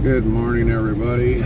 Good morning, everybody.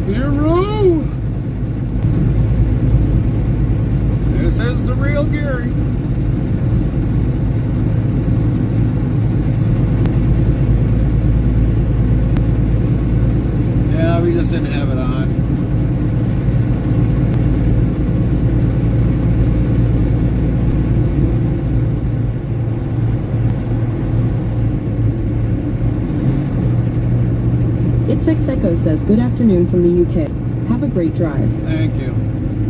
Hero! This is the real Gary. Yeah, we just didn't have it on. Echo says, good afternoon from the UK. Have a great drive. Thank you.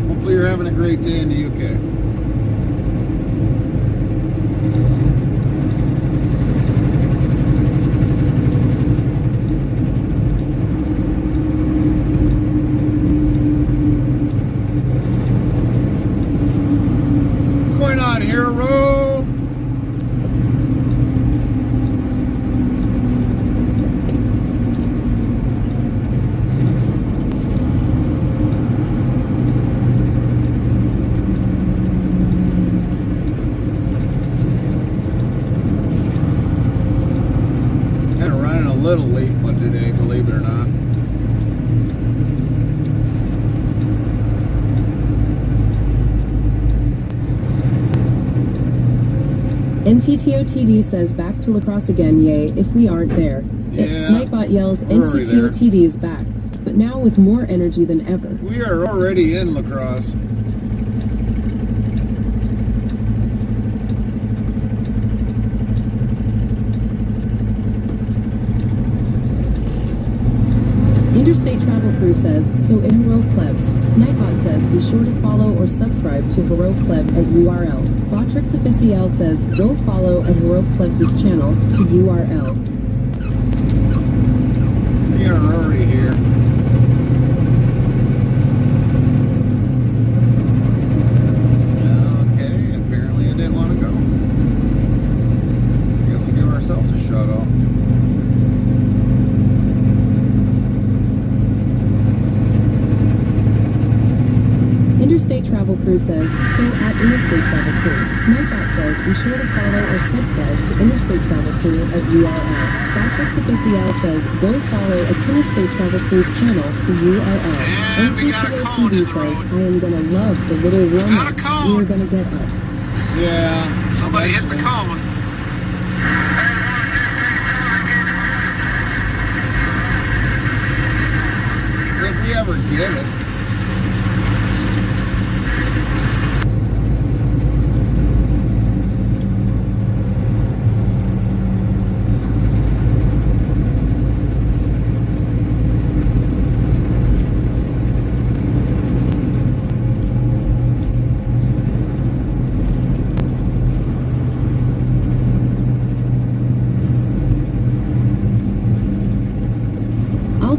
Hopefully you're having a great day in the UK. What's going on, hero? Little late one today, believe it or not. NTTOTD says back to lacrosse again, yay, if we aren't there. Yeah, Nightbot yells NTTOTD is back, but now with more energy than ever. We are already in lacrosse. Interstate Travel Crew says, so in Hero Plebs. Nightbot says, be sure to follow or subscribe to Hero Pleb at URL. Botrix Officiel says, go follow at Hero Plebs' channel to URL. We are already here. Okay, apparently it didn't want to go. I guess we'll give ourselves a shut off. Interstate Travel Crew says, so at Interstate Travel Crew. Nightbot says, be sure to follow or subscribe to Interstate Travel Crew at URL. Botrix Officiel says, go follow at Interstate Travel Crew's channel to URL. NTTOTD says, I am gonna love the little warm-up. We're gonna get up. Yeah. Somebody hit the cone. If we ever get it.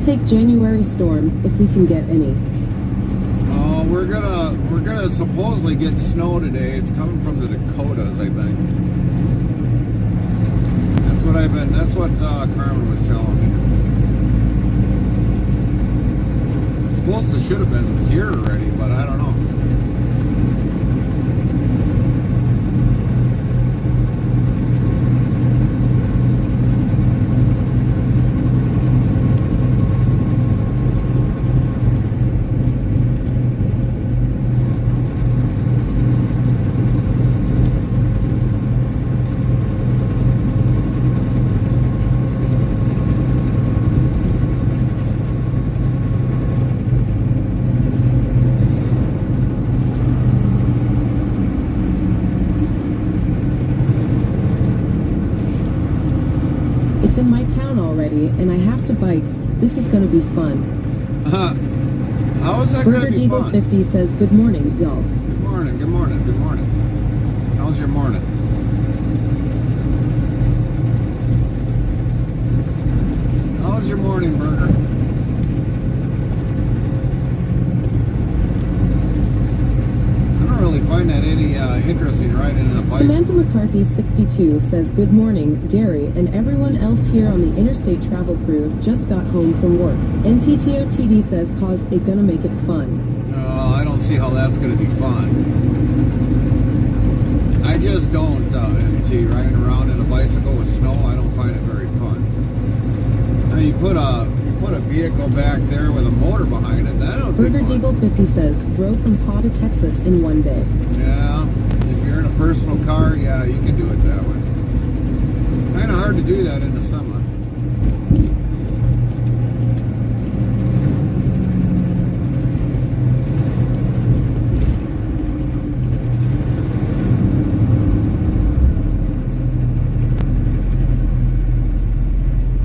Take January storms if we can get any. Oh, we're gonna supposedly get snow today. It's coming from the Dakotas, I think. That's what Carmen was telling me. It's supposed to should have been here already, but I don't know. It's in my town already, and I have to bike. This is going to be fun. How is that going to be fun? Burger Deagle 50 says, good morning, y'all. Good morning, good morning, good morning. How's your morning? How's your morning, Burger? I don't really find that any interesting riding in a bike. Samantha McCarthy 62 says, good morning, Gary, and everyone else here on the Interstate Travel Crew just got home from work. NTTOTD says, cause it gonna make it fun. No, I don't see how that's gonna be fun. I just don't, MT, riding around in a bicycle with snow, I don't find it very fun. Now you put a vehicle back there with a motor behind it. That'll be Burger fun. Deagle 50 says, drove from Paw to Texas in one day. Yeah, if you're in a personal car, yeah, you can do it that way. Kind of hard to do that in the summer.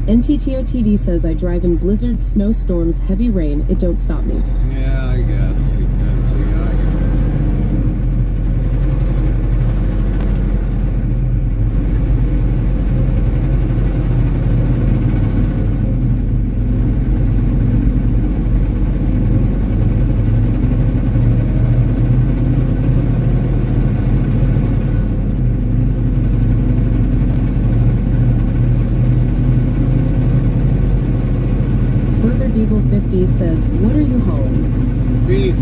NTTOTD says, I drive in blizzards, snowstorms, heavy rain. It don't stop me. Yeah, I guess. You got to, I guess. Burger Deagle 50 says, what are you hauling? Beef.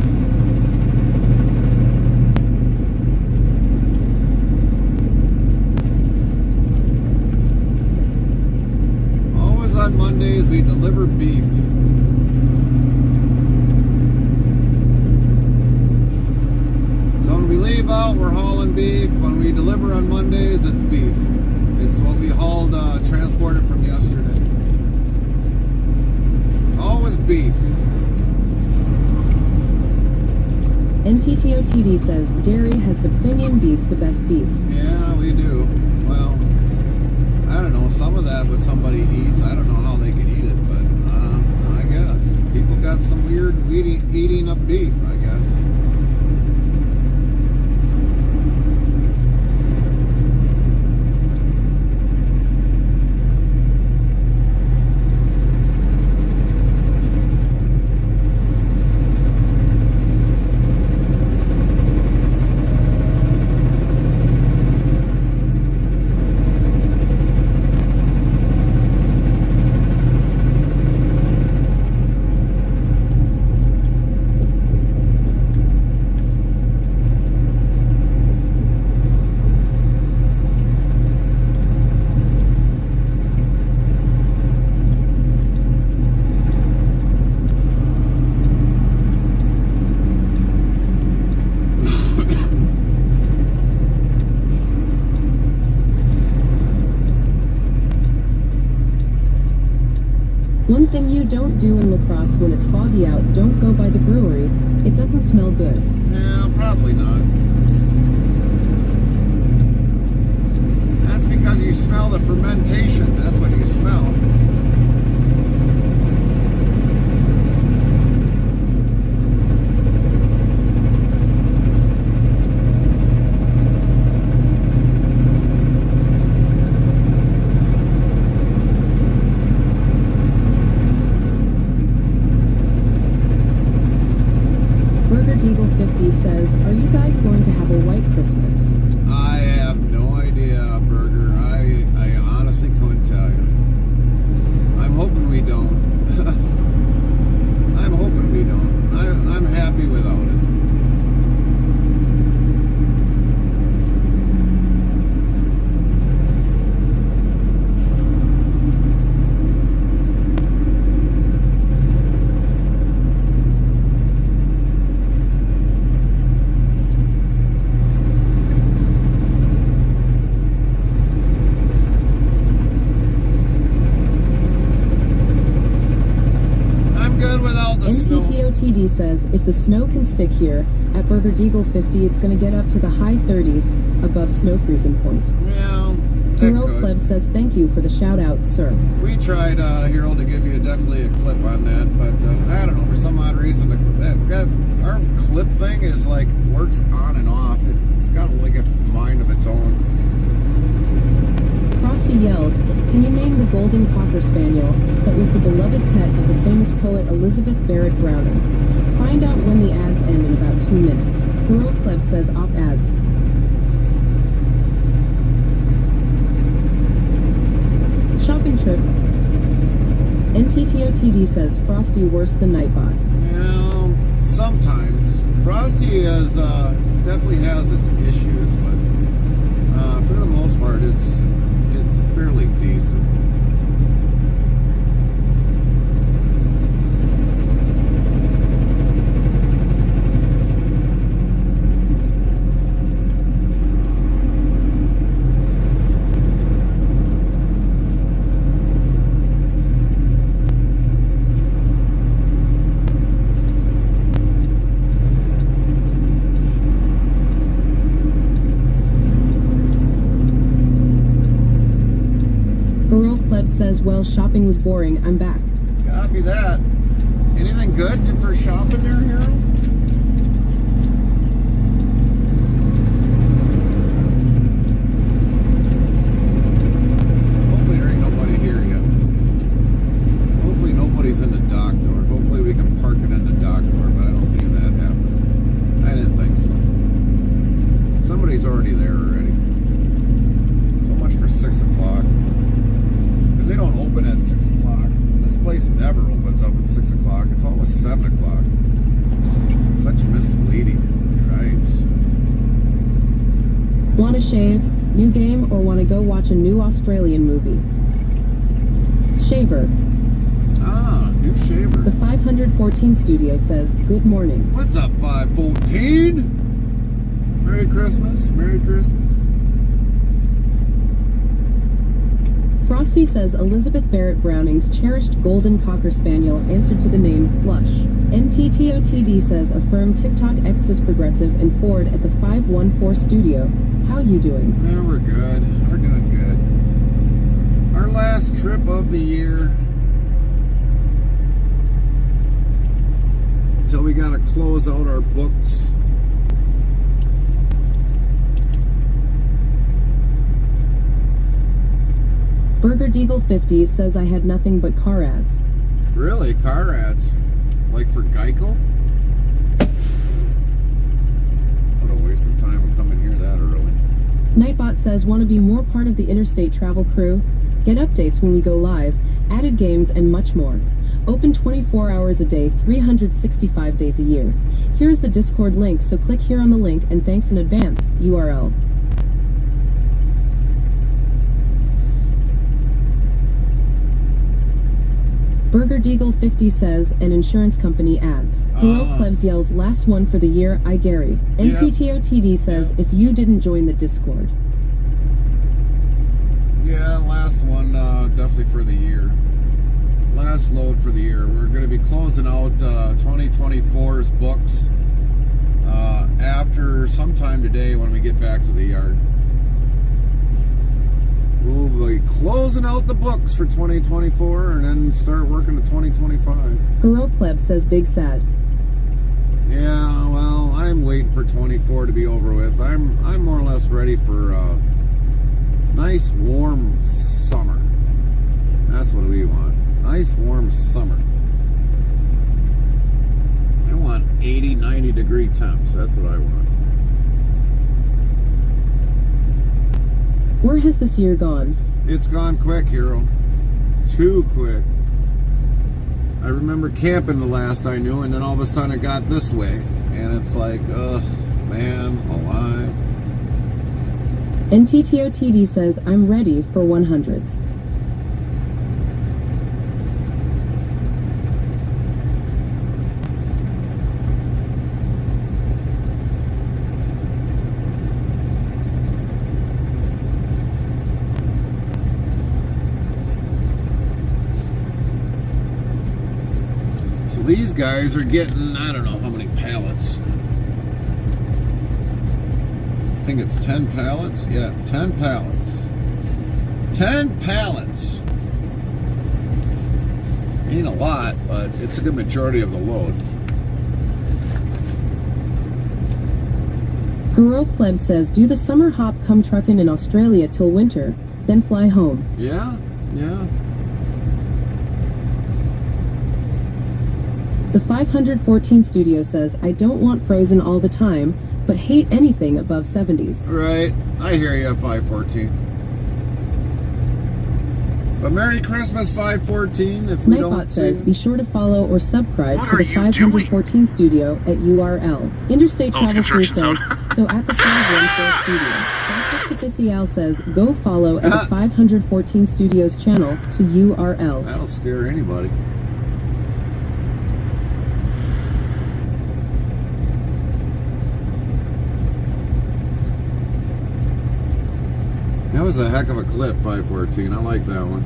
Always on Mondays we deliver beef. So when we leave out, we're hauling beef. When we deliver on Mondays, it's beef. It's what we hauled, transported from yesterday. Always beef. NTTOTD says, Gary has the premium beef, the best beef. Yeah, we do. Well, I don't know, some of that what somebody eats, I don't know how they can eat it, but I guess. People got some weird eating up beef, I guess. One thing you don't do in La Crosse when it's foggy out, don't go by the brewery. It doesn't smell good. Yeah, probably not. That's because you smell the fermentation. That's what you smell. Burger Deagle 50 says, are you guys going to have a white Christmas? I have no idea, Burger. I honestly couldn't tell you. I'm hoping we don't. I'm hoping we don't. I'm happy without it. NTTOTD says, if the snow can stick here, at Burger Deagle 50, it's going to get up to the high 30s above snow freezing point. Yeah, Hero Pleb says, thank you for the shout out, sir. We tried, Hero, to give you definitely a clip on that, but I don't know, for some odd reason, our clip thing is like, works on and off. It's got like a mind of its own. Frosty yells, can you name the golden cocker spaniel that was the beloved pet of the famous poet Elizabeth Barrett Browning? Find out when the ads end in about 2 minutes. Hero Pleb says op ads. Shopping trip. NTTOTD says Frosty worse than Nightbot. Yeah, sometimes. Frosty is, definitely has its issues, but for the most part, it's fairly decent. says, well, shopping was boring. I'm back. Copy that. Anything good for shopping there, Hero? Hopefully there ain't nobody here yet. Hopefully nobody's in the dock door. Hopefully we can park it in the dock door, but I don't see that happening. I didn't think so. Somebody's already there already. So much for 6 o'clock. Because they don't open at 6 o'clock. This place never opens up at 6 o'clock. It's always 7 o'clock. Such misleading. Right. Want to shave? New game or want to go watch a new Australian movie? Shaver. Ah, new shaver. The 514 studio says, good morning. What's up, 514? Merry Christmas. Merry Christmas. Frosty says Elizabeth Barrett Browning's cherished golden cocker spaniel answered to the name Flush. NTTOTD says affirm TikTok X's progressive and Ford at the 514 studio. How you doing? Yeah, we're good. We're doing good. Our last trip of the year. Until we gotta close out our books. Burger Deagle 50 says I had nothing but car ads. Really? Car ads? Like for Geico? What a waste of time to come in here that early. Nightbot says want to be more part of the Interstate Travel crew? Get updates when we go live, added games and much more. Open 24 hours a day, 365 days a year. Here's the Discord link, so click here on the link and thanks in advance. URL. Burger Deagle 50 says, an insurance company ads. Hero Plebs yells, last one for the year, I Gary. NTTOTD says, if you didn't join the Discord. Yeah, last one, definitely for the year. Last load for the year. We're going to be closing out 2024's books after sometime today when we get back to the yard. We'll be closing out the books for 2024 and then start working to 2025. Hero Pleb says big sad. Yeah, well, I'm waiting for 24 to be over with. I'm more or less ready for a nice warm summer. That's what we want. Nice warm summer. I want 80, 90 degree temps. That's what I want. Where has this year gone? It's gone quick, Hero. Too quick. I remember camping the last I knew, and then all of a sudden it got this way. And it's like, ugh, man, alive. NTTOTD says, I'm ready for 100s. These guys are getting, I don't know how many pallets. I think it's 10 pallets. Yeah, 10 pallets. 10 pallets. Ain't a lot, but it's a good majority of the load. Hero Pleb says, do the summer hop come truckin' in Australia till winter, then fly home. Yeah, yeah. The 514 studio says, I don't want frozen all the time, but hate anything above 70s. Right. I hear you, 514. But Merry Christmas, 514. If we Nightbot don't says, see... be sure to follow or subscribe What to the are you 514 doing? studio at URL. Interstate Oh, it's Travel Crew construction says, zone. so at the 514 studio. Patrick Oficial says, go follow at the 514 studios channel to URL. That'll scare anybody. That was a heck of a clip, 514. I like that one.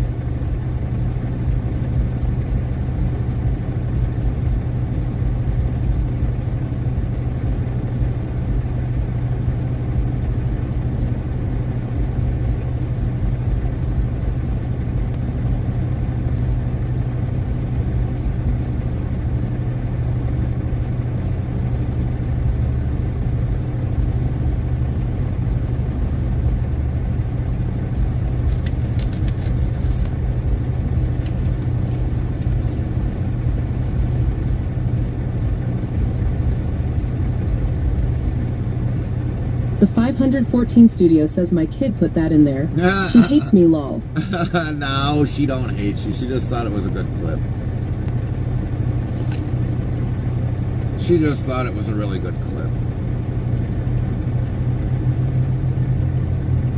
514 Studio says my kid put that in there. She hates me, lol. No, she don't hate you. She just thought it was a good clip. She just thought it was a really good clip.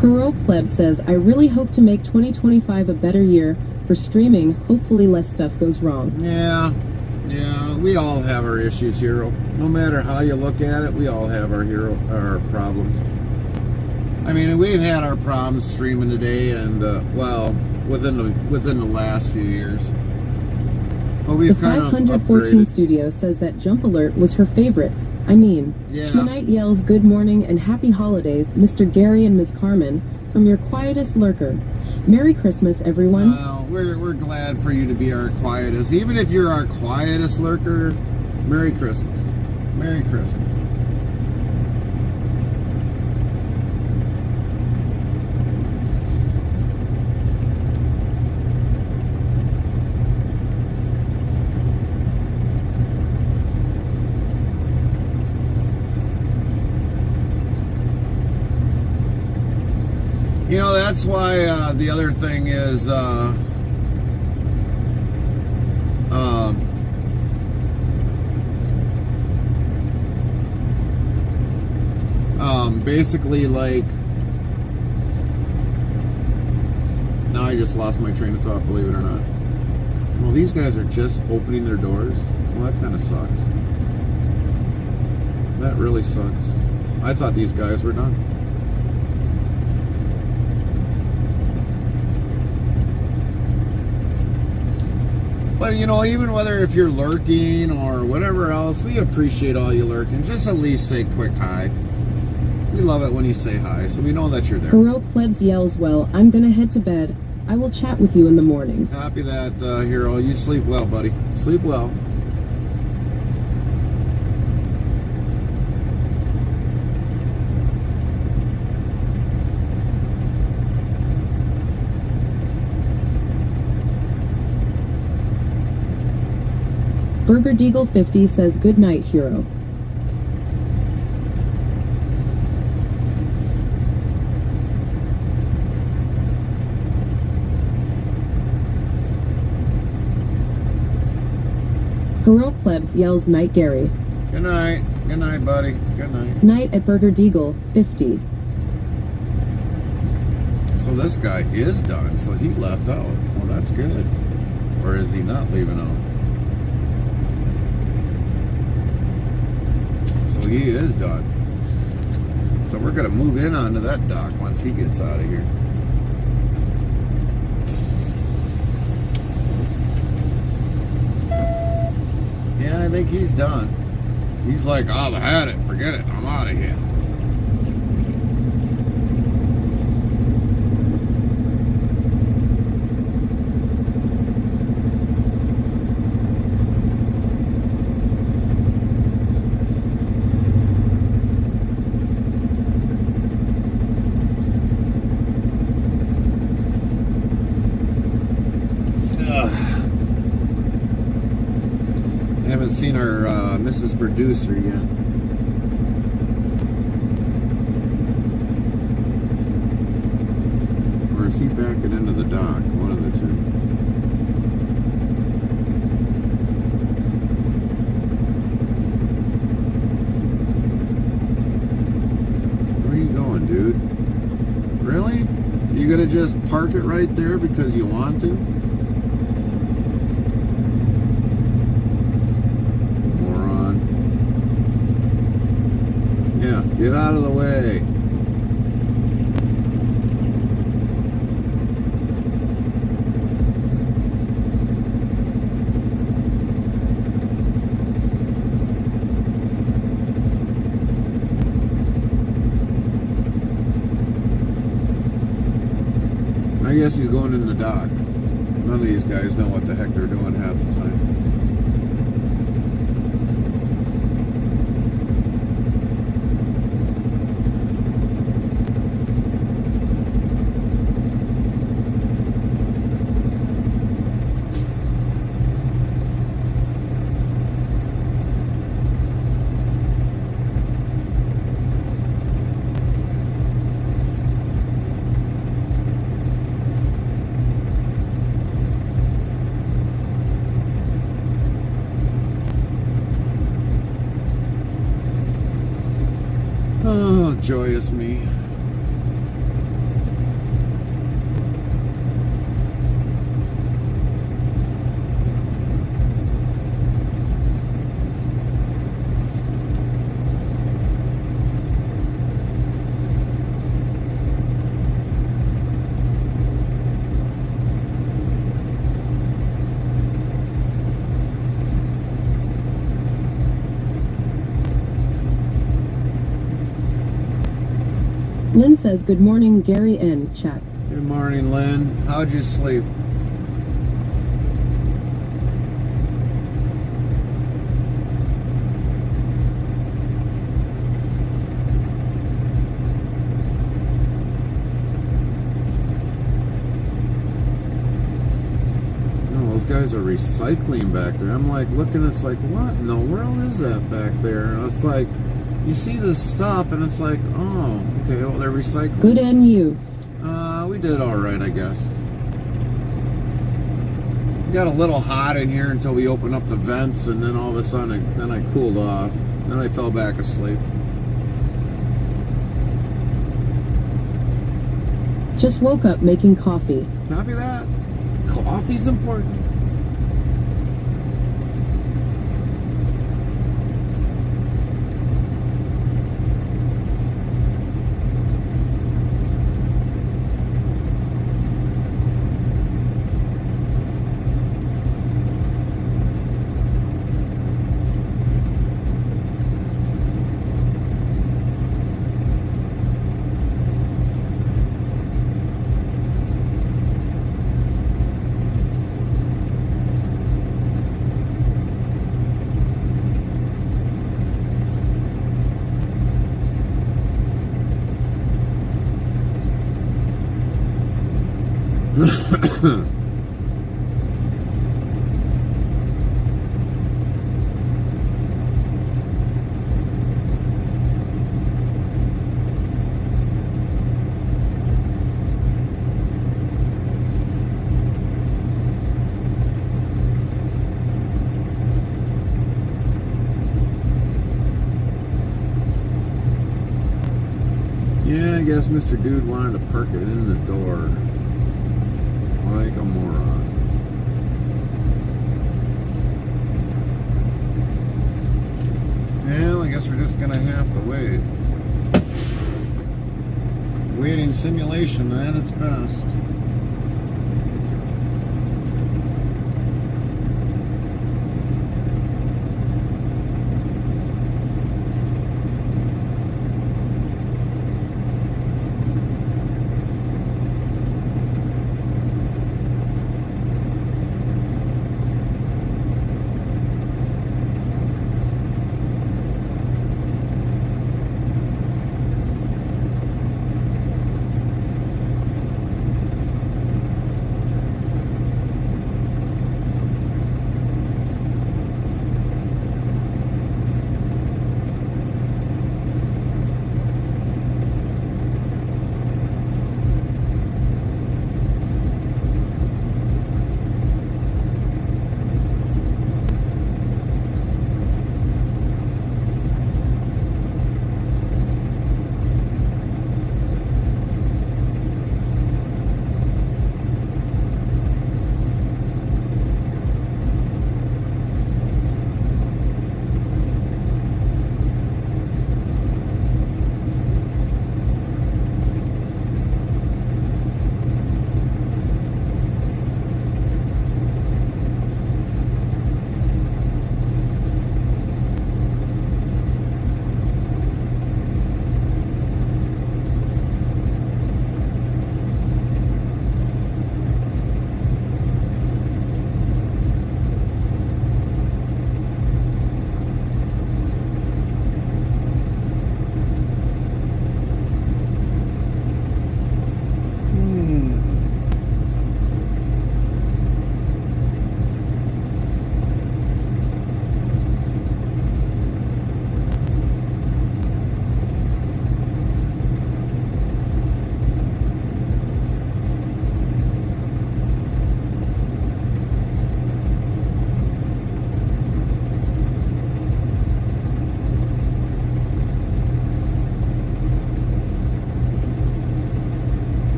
Hero Pleb says, I really hope to make 2025 a better year for streaming. Hopefully less stuff goes wrong. Yeah, we all have our issues, Hero. No matter how you look at it, we all have our problems. I mean, we've had our problems streaming today, and well, within the last few years. But we've the kind 514 Studio says that Jump Alert was her favorite. I mean, yeah. Tonight yells good morning and happy holidays, Mr. Gary and Ms. Carmen, from your quietest lurker. Merry Christmas, everyone. Well, we're glad for you to be our quietest. Even if you're our quietest lurker, Merry Christmas. Merry Christmas. You know, that's why the other thing is basically, like, now I just lost my train of thought, believe it or not. Well, these guys are just opening their doors. Well, that kind of sucks. That really sucks. I thought these guys were done. But, you know, even whether if you're lurking or whatever else, we appreciate all you lurking. Just at least say quick hi. We love it when you say hi, so we know that you're there. Hero Plebs yells, well, I'm gonna head to bed. I will chat with you in the morning. Copy that, Hero. You sleep well, buddy. Sleep well. Burger Deagle 50 says good night, Hero. Hero Plebs yells night, Gary. Good night. Good night, buddy. Good night. Night at Burger Deagle 50. So this guy is done, so he left out. Well, that's good. Or is he not leaving out? So he is done. So we're going to move in onto that dock once he gets out of here. Yeah, I think he's done. He's like, I've had it. Forget it. I'm out of here. Haven't seen our Mrs. Producer yet. Or is he backing into the dock? One of the two. Where are you going, dude? Really? You gonna just park it right there because you want to? Yeah, get out of the way. I guess he's going in the dock. None of these guys know what the heck they're doing half the time. joyous me. Lynn says, good morning, Gary N. Chat. Good morning, Lynn. How'd you sleep? Oh, those guys are recycling back there. I'm like looking, it's like, what in the world is that back there? And it's like, you see this stuff and it's like, oh, okay, well, they're recycling. Good and you. We did all right, I guess. Got a little hot in here until we opened up the vents, and then all of a sudden, then I cooled off. Then I fell back asleep. Just woke up making coffee. Copy that. Coffee's important. Yeah, I guess Mr. Dude wanted to park it in the door. Like a moron. Well, I guess we're just gonna have to wait. Waiting simulation at its best.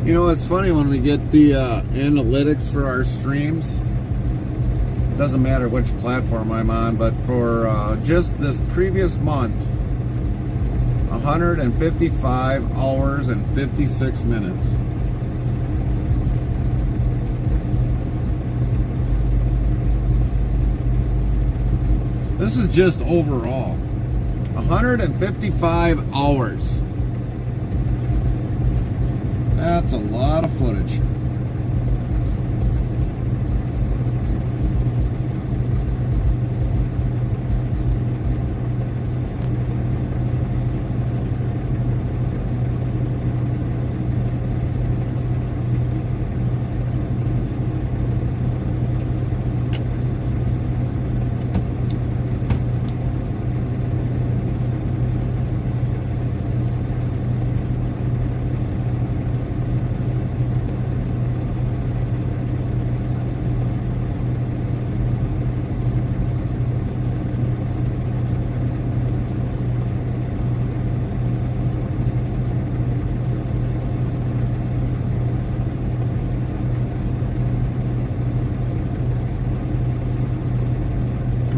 You know, it's funny when we get the analytics for our streams. Doesn't matter which platform I'm on, but for just this previous month, 155 hours and 56 minutes. This is just overall. 155 hours. That's a lot of footage.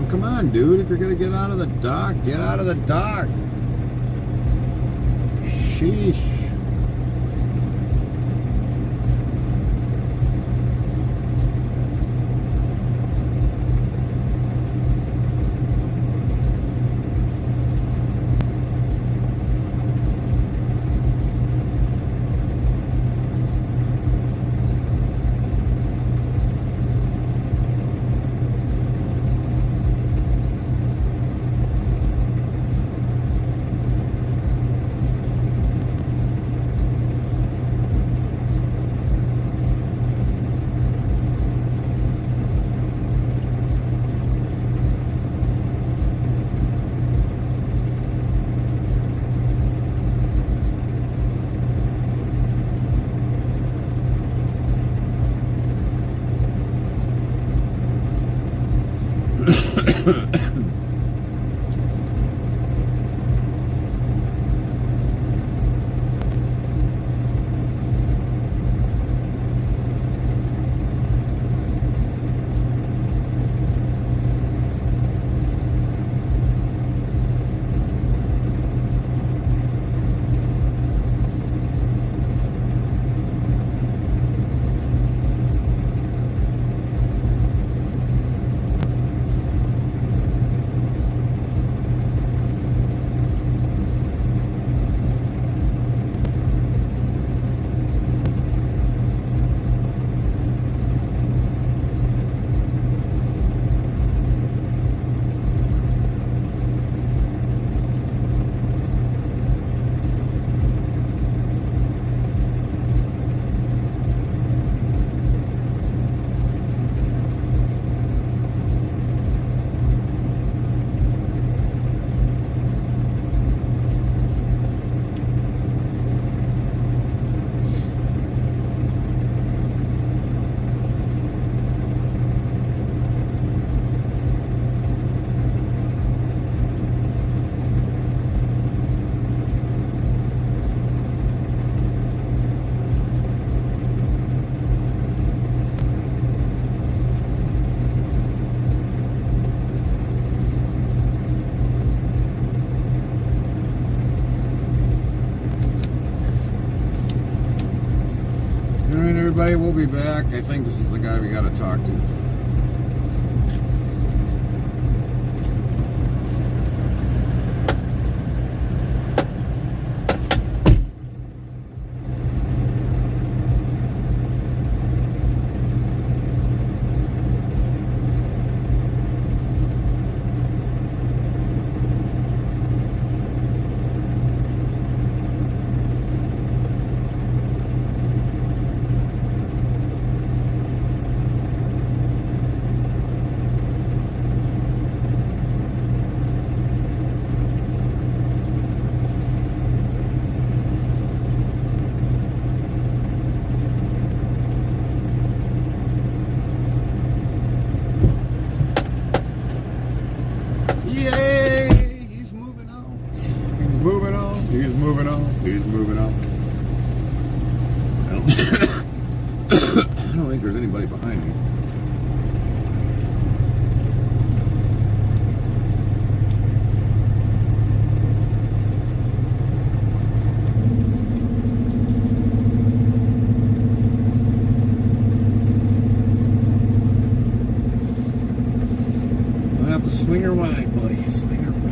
Come on, dude. If you're going to get out of the dock, get out of the dock. Sheesh. Alright, everybody, we'll be back. I think this is the guy we got to talk to. He's moving on. there's anybody behind me. I'll have to swing her wide, buddy. Swing her wide.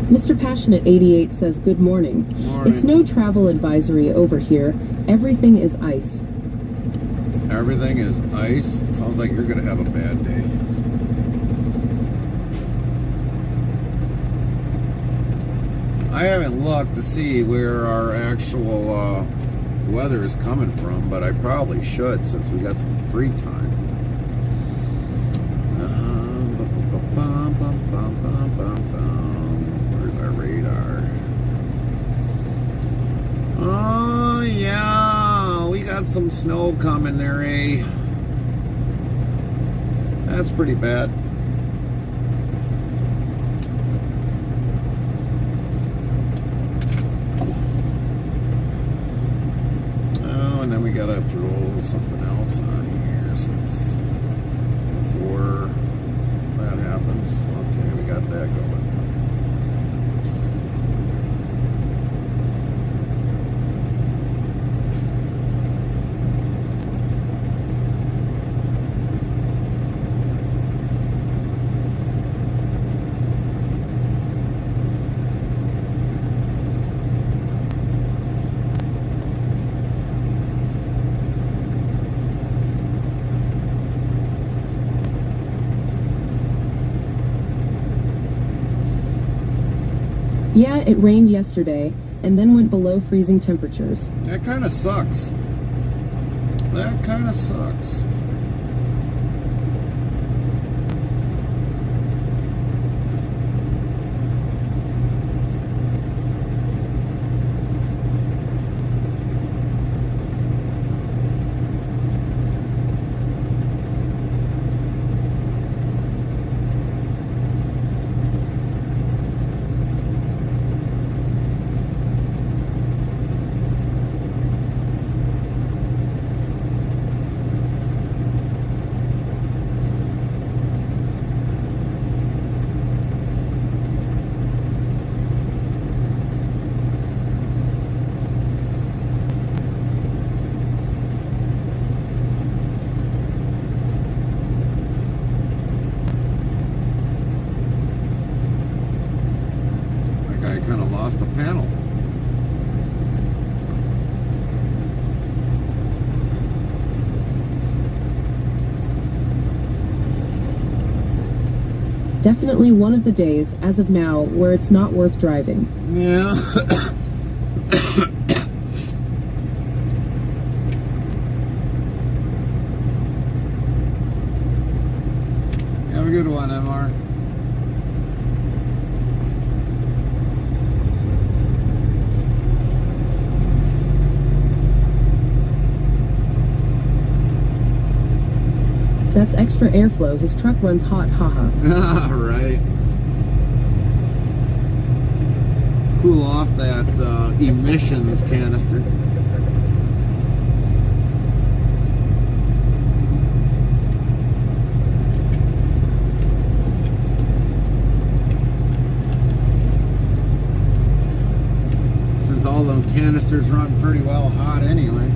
Mr. Passionate 88 says, good morning. Morning. It's no travel advisory over here. Everything is ice. Everything is ice? Sounds like you're going to have a bad day. I haven't looked to see where our actual weather is coming from, but I probably should since we got some free time. Where's our radar? Oh, yeah. We got some snow coming there, eh? That's pretty bad. Oh, and then we gotta throw something else on here since before that happens. Okay, we got that going. Yeah, it rained yesterday, and then went below freezing temperatures. That kind of sucks. That kind of sucks. Kind of lost the panel. Definitely one of the days, as of now, where it's not worth driving. Yeah. Have a good one, MR. That's extra airflow. His truck runs hot, haha. Right. Cool off that emissions canister. Since all them canisters run pretty well hot anyway.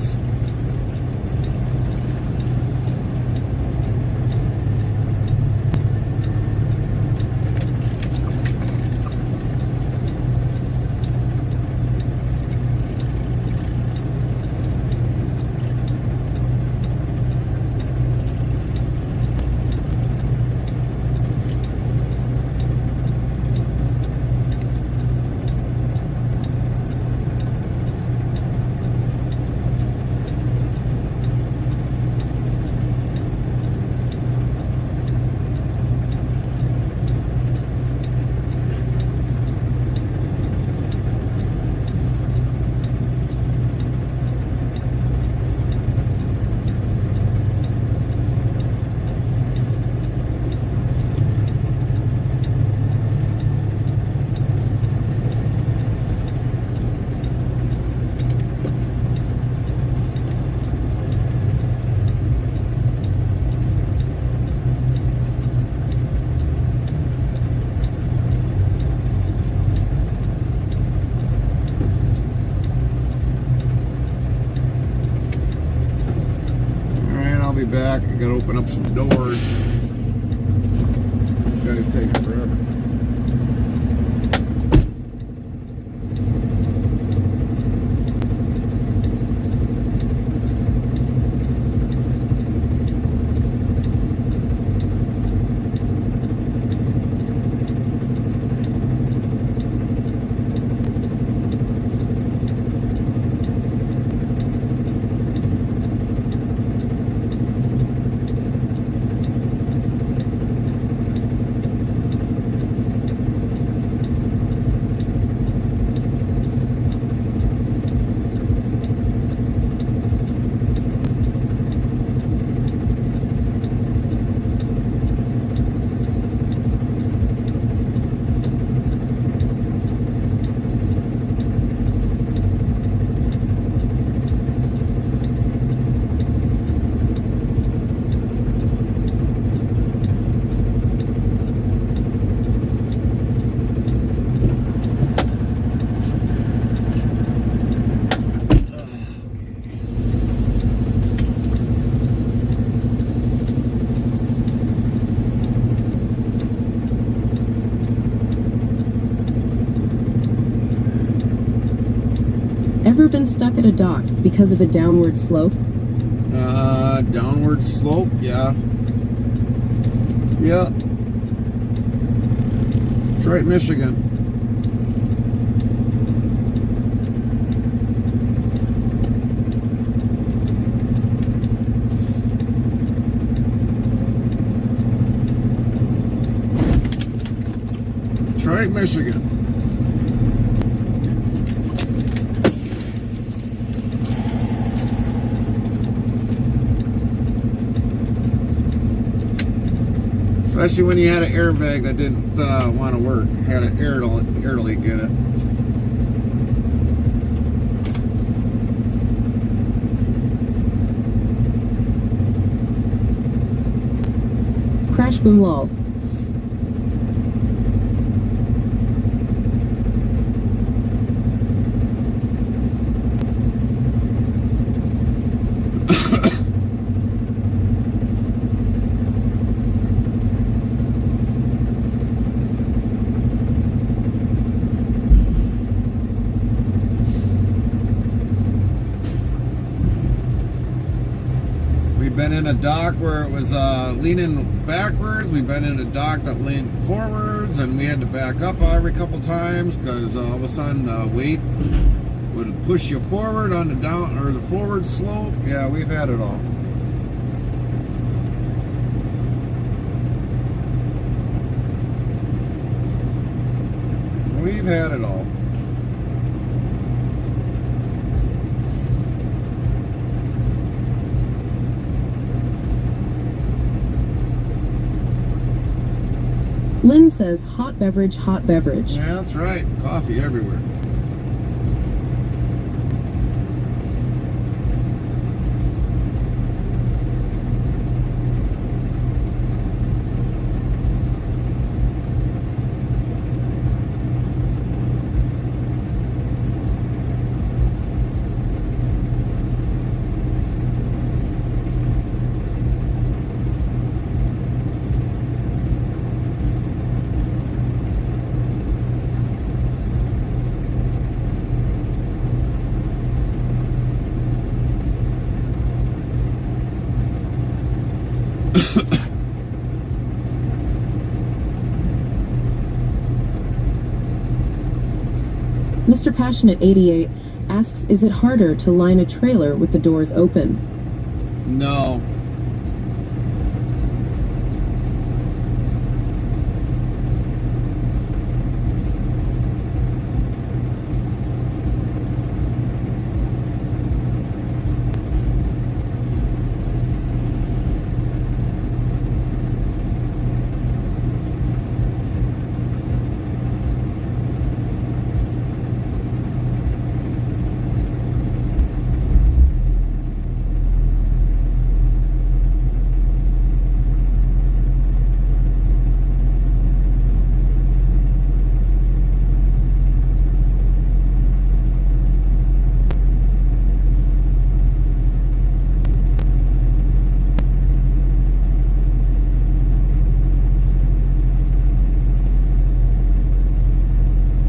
minutes. Back. I gotta open up some doors. These guys take forever. Ever been stuck at a dock because of a downward slope? Downward slope, yeah. Yeah. Detroit, Michigan. Detroit, Michigan. Especially when you had an airbag that didn't want to work. Had an air leak in it. Crash boom lol. We've been in a dock where it was leaning backwards. We've been in a dock that leaned forwards, and we had to back up every couple times because all of a sudden weight would push you forward on the down or the forward slope. Yeah, we've had it all. We've had it all. Lynn says, hot beverage, hot beverage. Yeah, that's right. Coffee everywhere. Mr. Passionate 88 asks, is it harder to line a trailer with the doors open? No.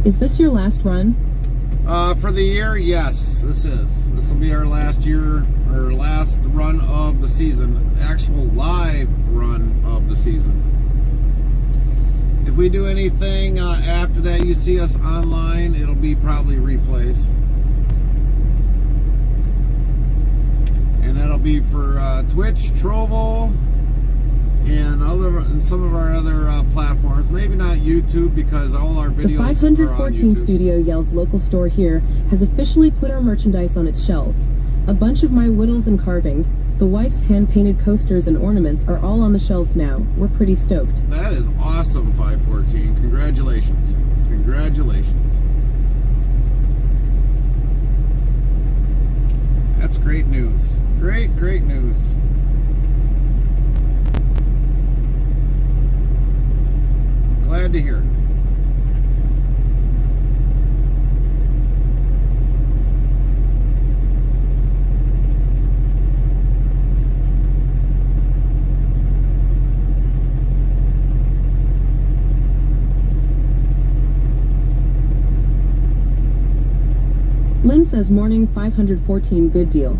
Is this your last run? For the year, yes, this is. This will be our last year, our last run of the season, actual live run of the season. If we do anything after that, you see us online, it'll be probably replays. And that'll be for Twitch, Trovo, and some of our other platforms. Maybe not YouTube, because all our videos The are on 514 YouTube. Studio Yells local store here has officially put our merchandise on its shelves. A bunch of my whittles and carvings, the wife's hand-painted coasters and ornaments are all on the shelves now. We're pretty stoked. That is awesome, 514. Congratulations. Congratulations. That's great news. Great, great news. Glad to hear it. Lynn says morning 514 good deal.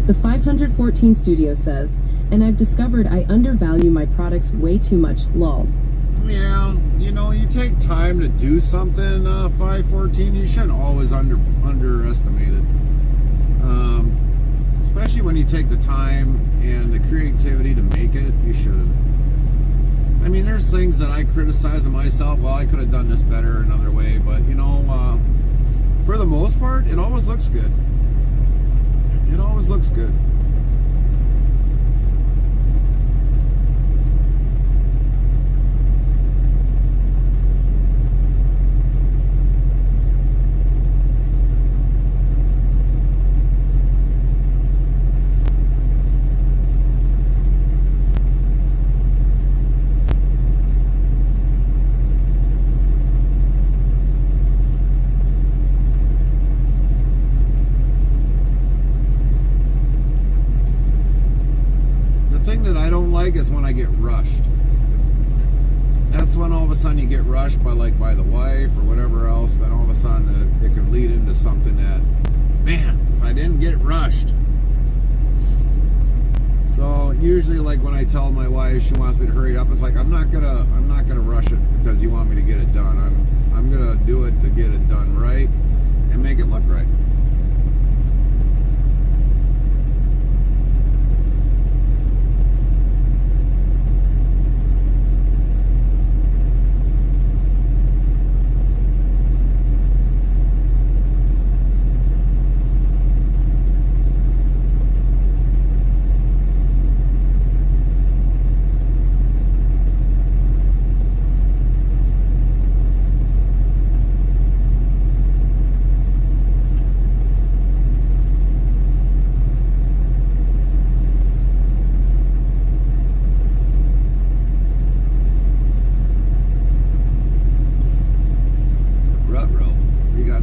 The 514 Studio says, and I've discovered I undervalue my products way too much, lol. Yeah, you know, you take time to do something, 514, you shouldn't always underestimate it. Especially when you take the time and the creativity to make it, you shouldn't. I mean, there's things that I criticize of myself. Well, I could have done this better another way, but, you know, for the most part, it always looks good. It always looks good. Is when I get rushed. That's when all of a sudden you get rushed by the wife or whatever else. Then all of a sudden it can lead into something that, man, if I didn't get rushed. So usually, like when I tell my wife she wants me to hurry up, it's like I'm not gonna rush it because you want me to get it done. I'm gonna do it to get it done right and make it look right.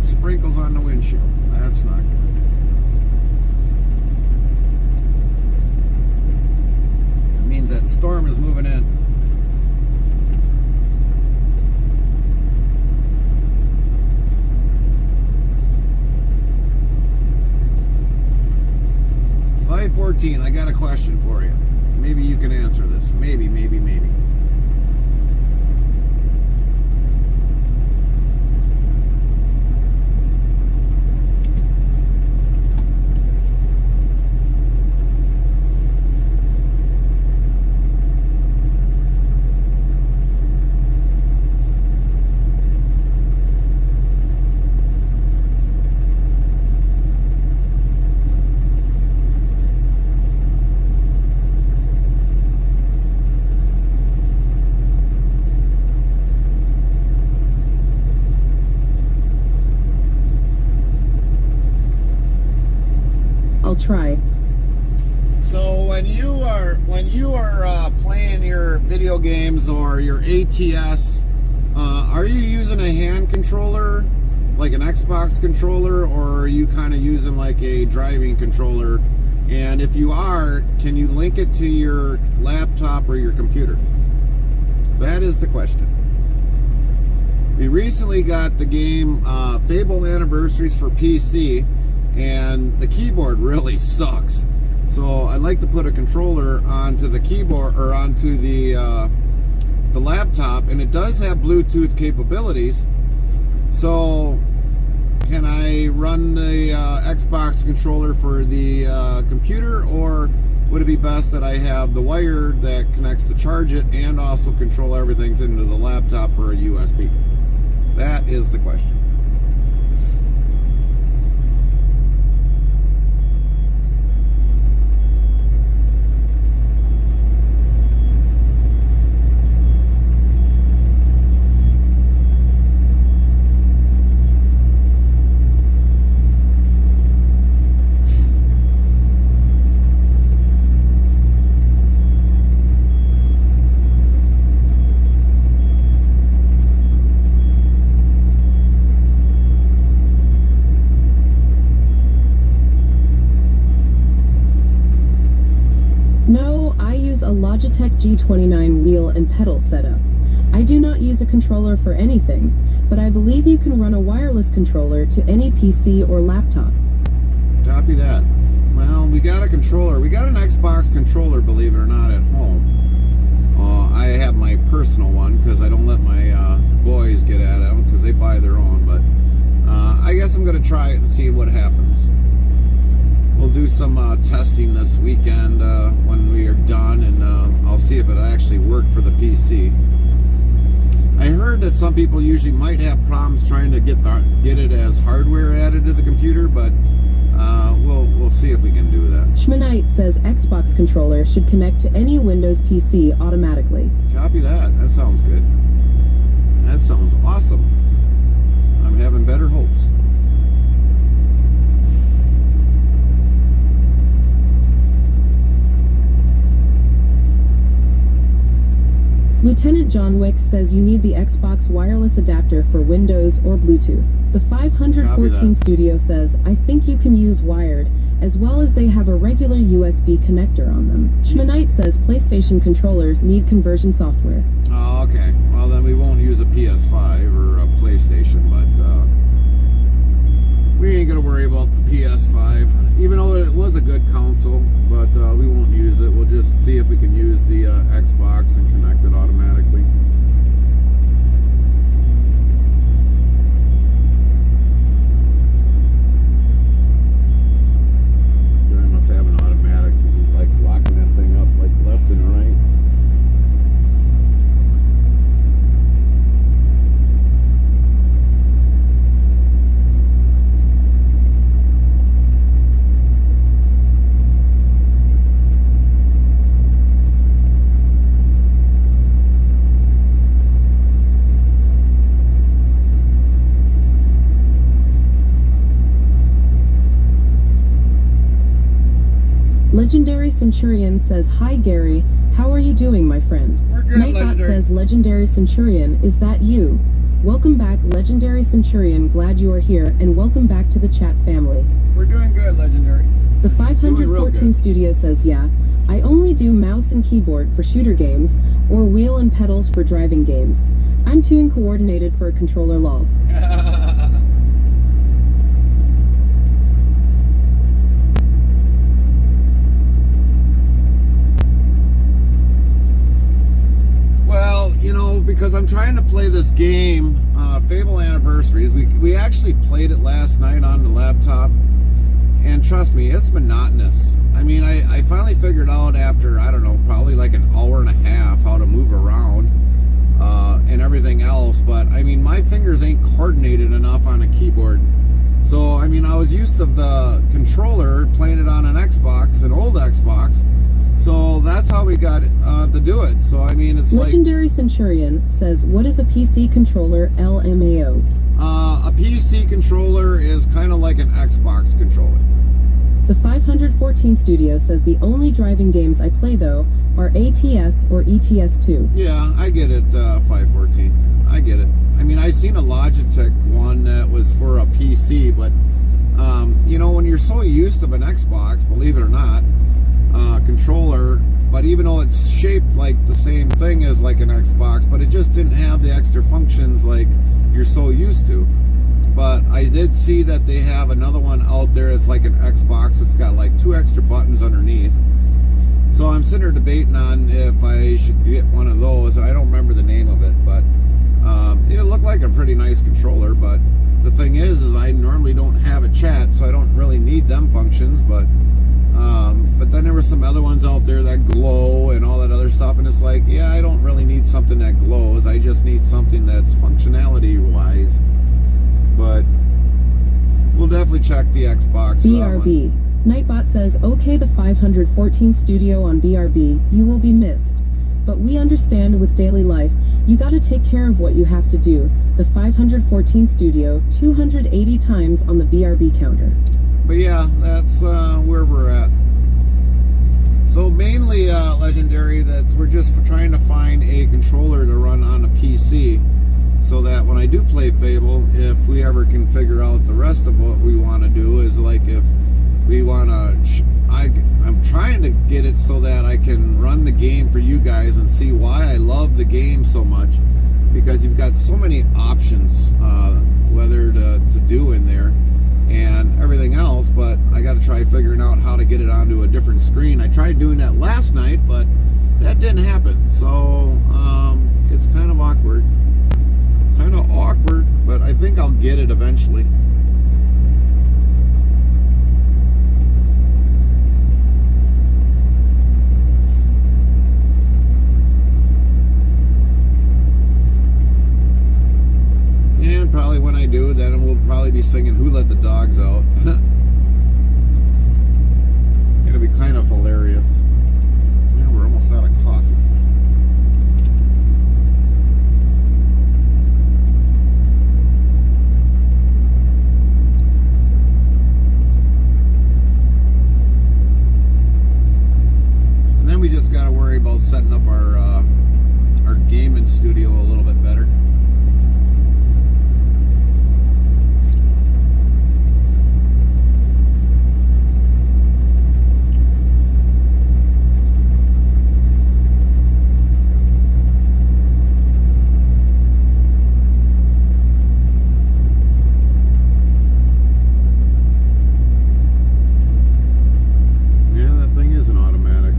Sprinkles on the windshield. That's not good. storm is moving in. $5:14. I got a question for you. Maybe you can answer this. Maybe. I'll try. So when you are playing your video games or your ATS, are you using a hand controller, like an Xbox controller, or are you kind of using like a driving controller? And if you are, can you link it to your laptop or your computer? That is the question. We recently got the game Fable Anniversaries for PC, and the keyboard really sucks. So I'd like to put a controller onto the keyboard or onto the laptop, and it does have Bluetooth capabilities. So can I run the Xbox controller for the computer, or would it be best that I have the wire that connects to charge it and also control everything into the laptop for a USB? That is the question. No, I use a Logitech G29 wheel and pedal setup. I do not use a controller for anything, but I believe you can run a wireless controller to any PC or laptop. Copy that. Well, we got a controller. We got an Xbox controller, believe it or not, at home. I have my personal one because I don't let my boys get at it because they buy their own. But I guess I'm going to try it and see what happens. We'll do some testing this weekend when we are done, and I'll see if it actually worked for the PC. I heard that some people usually might have problems trying to get it as hardware added to the computer, but we'll see if we can do that. Schmanite says Xbox controller should connect to any Windows PC automatically. Copy that. That sounds good. That sounds awesome. I'm having better hopes. Lieutenant John Wick says you need the Xbox wireless adapter for Windows or Bluetooth. The 514 Studio says, I think you can use wired, as well as they have a regular USB connector on them. Schmanite says PlayStation controllers need conversion software. Oh, okay. Well, then we won't use a PS5 or a PlayStation, but we ain't going to worry about the PS5, even though it was a good console, but we won't use it. We'll just see if we can use the Xbox and connect it automatically. I must have an automatic because he's like locking that thing up like left and right. Legendary Centurion says, hi Gary, how are you doing, my friend? We're good, Nightbot Legendary. says, Legendary Centurion, is that you? Welcome back, Legendary Centurion, glad you are here, and welcome back to the chat family. We're doing good, Legendary. The Doing real 514 good. Studio says, yeah, I only do mouse and keyboard for shooter games, or wheel and pedals for driving games. I'm too uncoordinated for a controller lol. Well, you know, because I'm trying to play this game, Fable Anniversaries. We actually played it last night on the laptop, and trust me, it's monotonous. I mean, I finally figured out after, I don't know, probably like an hour and a half how to move around and everything else, but I mean, my fingers ain't coordinated enough on a keyboard. So, I mean, I was used to the controller, playing it on an Xbox, an old Xbox. So that's how we got to do it. So I mean, it's Legendary Centurion says, what is a PC controller, LMAO? A PC controller is kind of like an Xbox controller. The 514 Studio says the only driving games I play though are ATS or ETS2. Yeah, I get it, 514. I get it. I mean, I seen a Logitech one that was for a PC, but you know, when you're so used to an Xbox, believe it or not, controller, but even though it's shaped like the same thing as like an Xbox, but it just didn't have the extra functions like you're so used to. But I did see that they have another one out there. It's like an Xbox. It's got like 2 extra buttons underneath. So I'm sitting there debating on if I should get one of those. And I don't remember the name of it, but it looked like a pretty nice controller. But the thing is I normally don't have a chat, so I don't really need them functions. But then there were some other ones out there that glow and all that other stuff, and it's like, yeah, I don't really need something that glows. I just need something that's functionality wise. But we'll definitely check the Xbox. BRB. Nightbot says, okay, the 514 Studio on BRB, you will be missed. But we understand with daily life, you gotta take care of what you have to do. The 514 Studio, 280 times on the BRB counter. But yeah, that's where we're at. So mainly, Legendary, we're just trying to find a controller to run on a PC, so that when I do play Fable, if we ever can figure out the rest of what we want to do, is like if we want to, I'm trying to get it so that I can run the game for you guys and see why I love the game so much, because you've got so many options whether to do in there and everything else. But I got to try figuring out how to get it onto a different screen. I tried doing that last night, but that didn't happen. So it's kind of awkward. But I think I'll get it eventually. And probably when I do, then we'll probably be singing Who Let the Dogs Out. It'll be kind of hilarious. Yeah, we're almost out of coffee. We just got to worry about setting up our gaming studio a little bit better. Yeah, that thing is an automatic.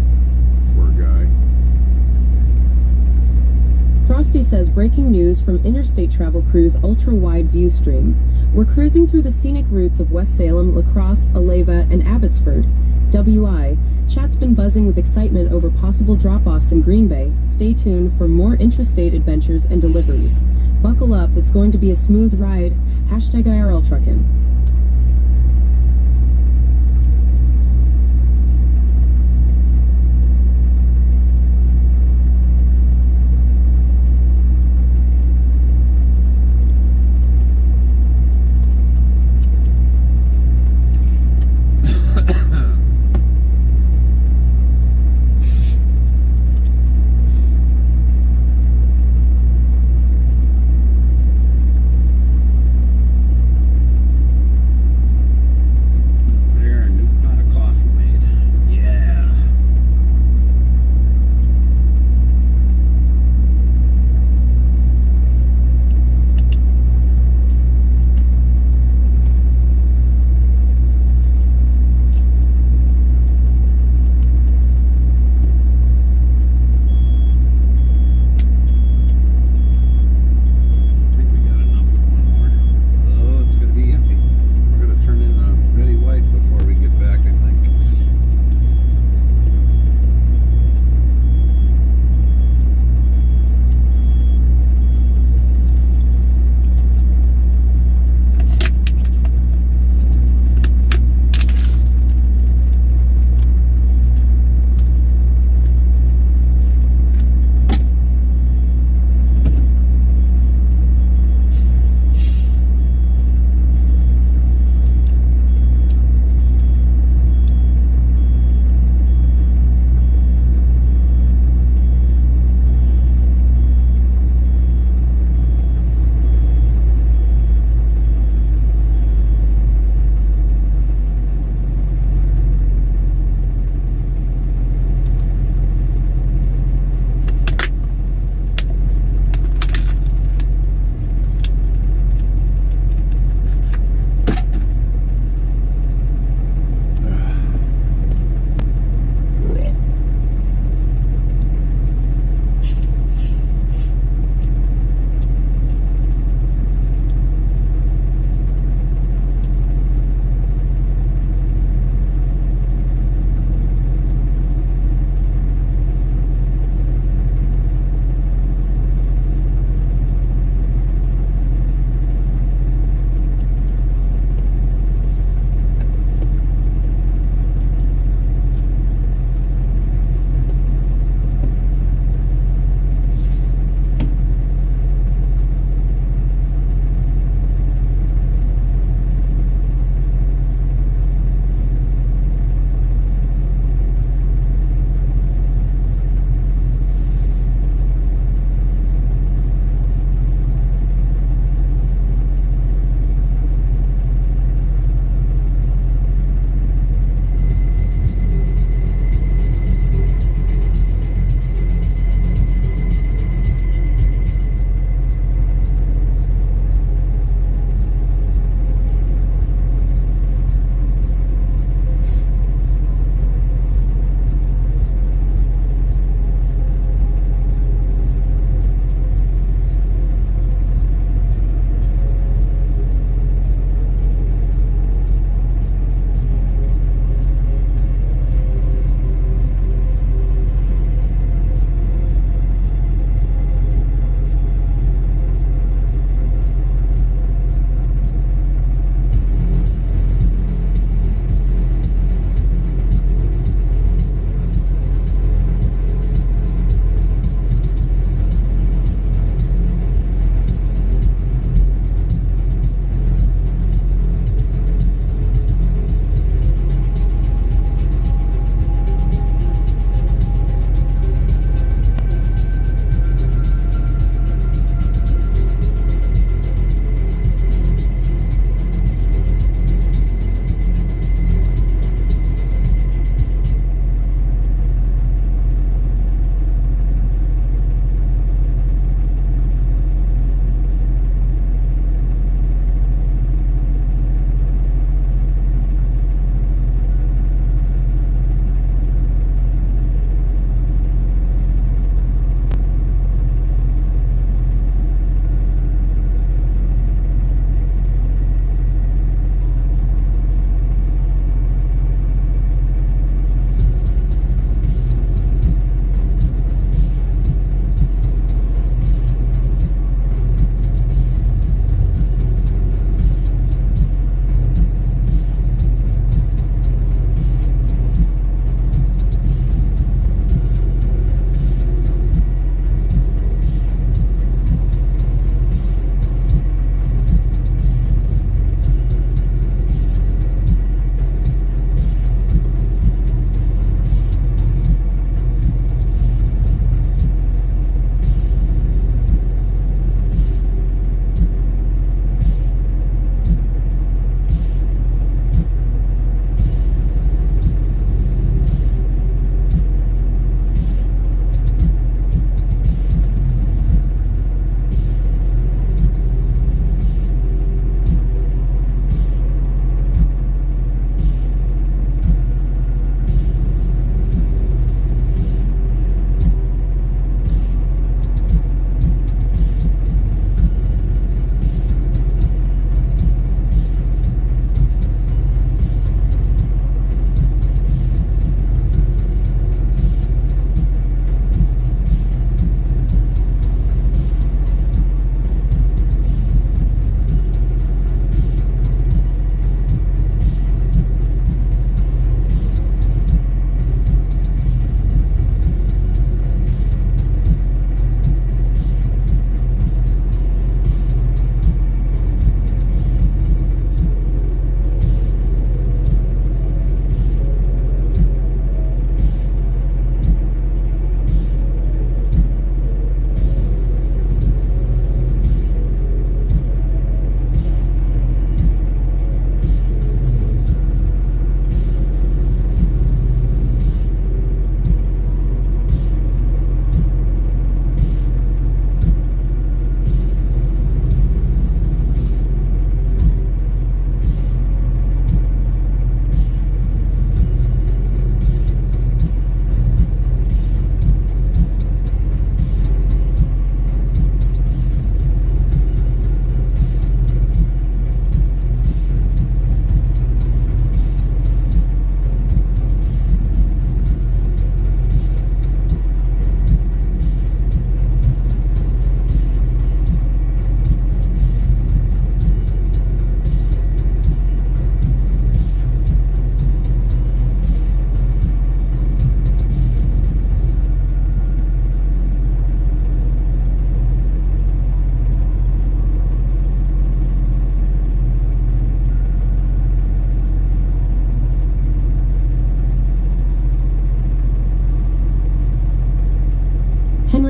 Frosty says, breaking news from Interstate Travel Cruise ultra-wide view stream. We're cruising through the scenic routes of West Salem, La Crosse, Aleva, and Abbotsford. WI. Chat's been buzzing with excitement over possible drop-offs in Green Bay. Stay tuned for more intrastate adventures and deliveries. Buckle up, it's going to be a smooth ride. Hashtag IRL Truckin'.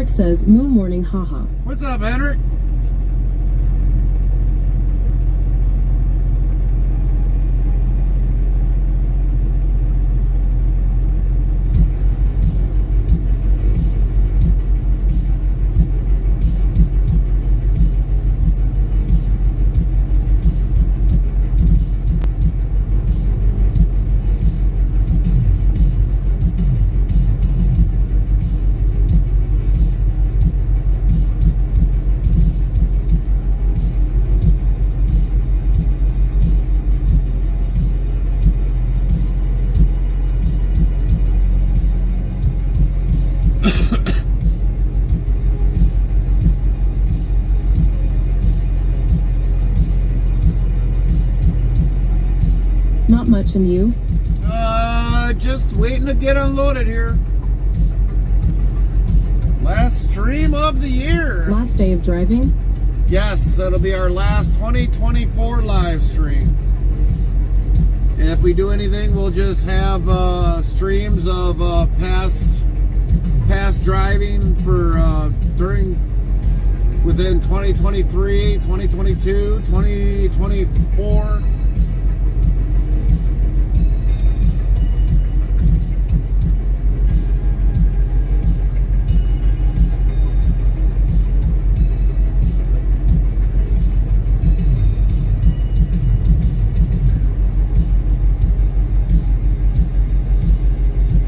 Henrik says, moo morning, haha. What's up, Henrik? Not much, and you? Just waiting to get unloaded here. Last stream of the year. Last day of driving? Yes, it'll be our last 2024 live stream. And if we do anything, we'll just have streams of past driving for within 2023, 2022, 2024.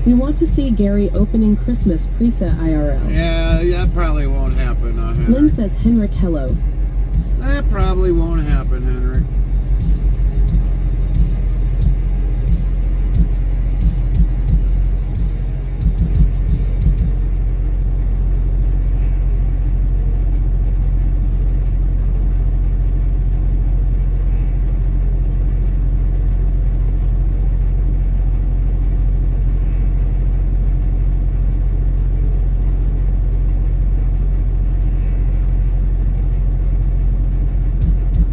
We want to see Gary opening Christmas preset IRL. Yeah, that probably won't happen, Henrik. Lynn says, Henrik, hello. That probably won't happen, Henrik.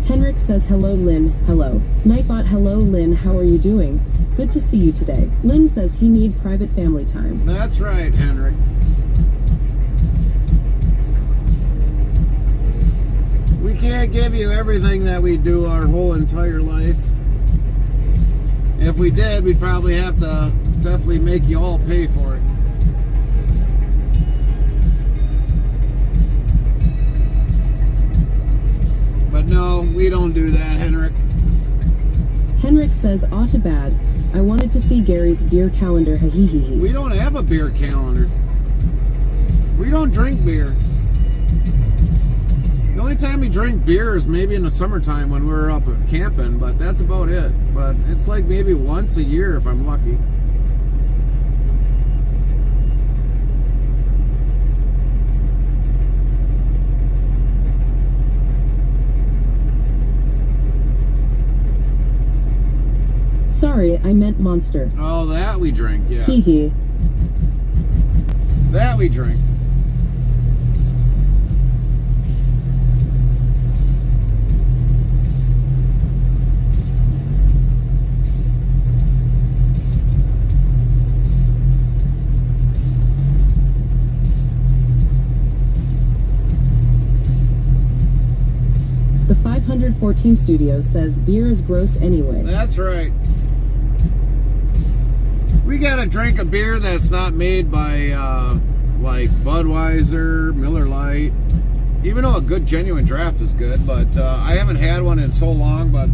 Henrik says, hello, Lynn, hello. Nightbot, hello, Lynn, how are you doing? Good to see you today. Lynn says he need private family time. That's right, Henrik. We can't give you everything that we do our whole entire life. If we did, we'd probably have to definitely make you all pay for it. But no, we don't do that, Henrik. Henrik says, aw too bad. I wanted to see Gary's beer calendar, ha hee hee hee. We don't have a beer calendar. We don't drink beer. The only time we drink beer is maybe in the summertime when we're up camping, but that's about it. But it's like maybe once a year if I'm lucky. Sorry, I meant Monster. Oh, that we drink, yeah. Hee hee. That we drink. The 514 Studio says beer is gross anyway. That's right. We gotta drink a beer that's not made by like Budweiser, Miller Lite. Even though a good genuine draft is good, but I haven't had one in so long. But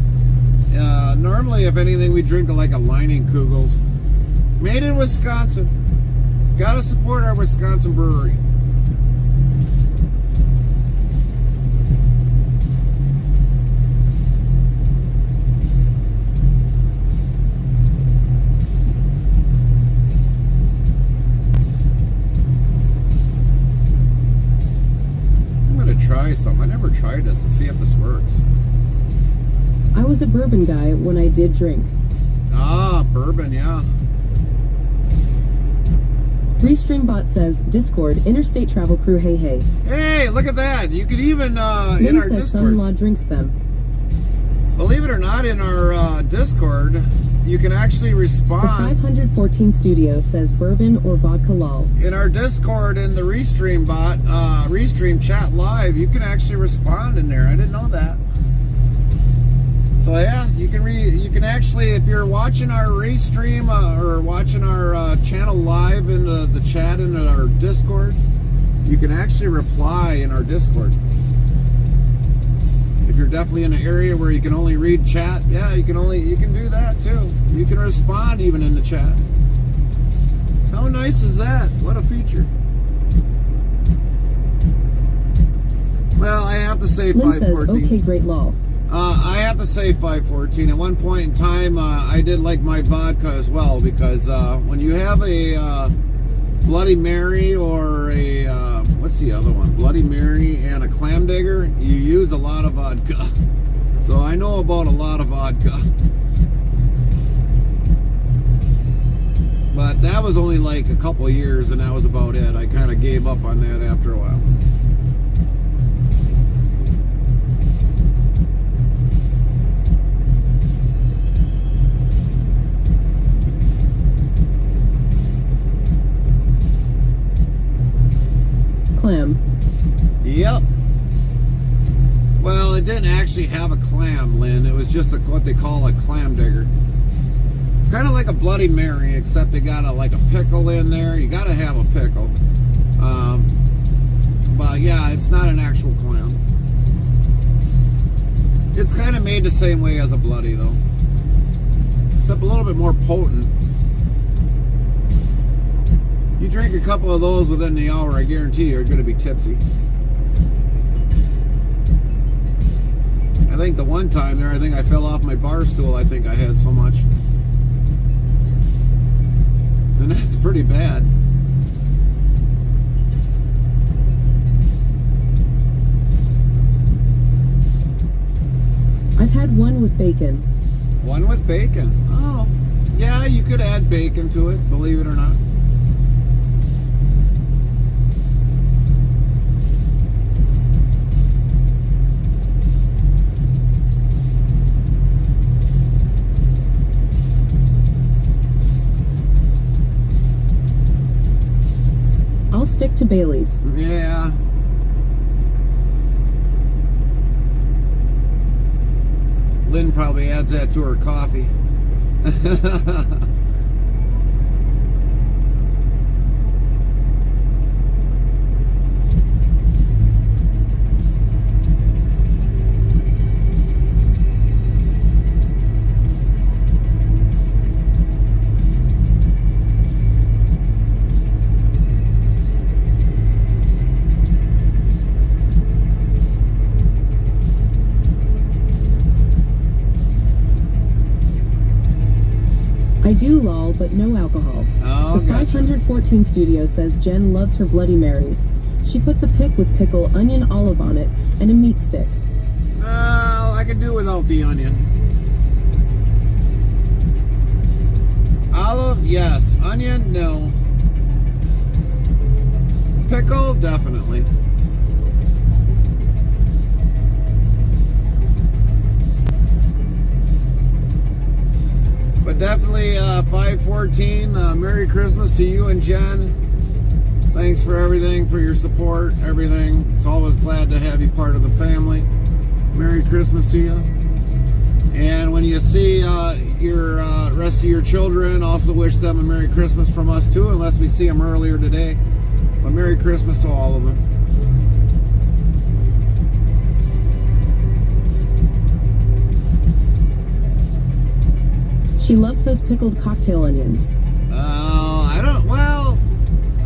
normally, if anything, we drink like a Lining Kugels, made in Wisconsin. Gotta support our Wisconsin brewery. Try some. I never tried this to see if this works. I was a bourbon guy when I did drink. Ah, bourbon, yeah. Restreambot says, Discord, Interstate Travel Crew, hey hey. Hey, look at that. You could even, in Lynn our says Discord. son-in-law drinks them. Believe it or not, in our Discord, you can actually The respond 514 studio says bourbon or vodka lol. in our Discord in the Restream bot, Restream chat live. You can actually respond in there. I didn't know that. So yeah, you can actually, if you're watching our Restream or watching our channel live in the chat in our Discord, you can actually reply in our Discord. If you're definitely in an area where you can only read chat, yeah, you can do that too. You can respond even in the chat. How nice is that? What a feature. Well, I have to say Lynn says, 514. okay, great lol. I have to say 514. At one point in time, I did like my vodka as well, because when you have a Bloody Mary or a, what's the other one? Bloody Mary and a clam digger, you use a lot of vodka. So I know about a lot of vodka. But that was only like a couple years, and that was about it. I kind of gave up on that after a while. Clam. Yep. Well, it didn't actually have a clam, Lynn. It was just what they call a clam digger. It's kind of like a Bloody Mary, except they got like a pickle in there. You got to have a pickle. But yeah, it's not an actual clam. It's kind of made the same way as a Bloody, though, except a little bit more potent. You drink a couple of those within the hour, I guarantee you're going to be tipsy. I think the one time there, I think I fell off my bar stool. I think I had so much. And that's pretty bad. I've had one with bacon. One with bacon. Oh, yeah, you could add bacon to it, believe it or not. I'll stick to Bailey's. Yeah. Lynn probably adds that to her coffee. I do lol, but no alcohol. Oh, The gotcha. 514 studio says Jen loves her Bloody Marys. She puts a pick with pickle, onion, olive on it, and a meat stick. I could do without the onion. Olive, yes. Onion, no. Pickle, definitely. But definitely 514, Merry Christmas to you and Jen. Thanks for everything, for your support, everything. It's always glad to have you part of the family. Merry Christmas to you. And when you see your rest of your children, also wish them a Merry Christmas from us too, unless we see them earlier today. But Merry Christmas to all of them. She loves those pickled cocktail onions.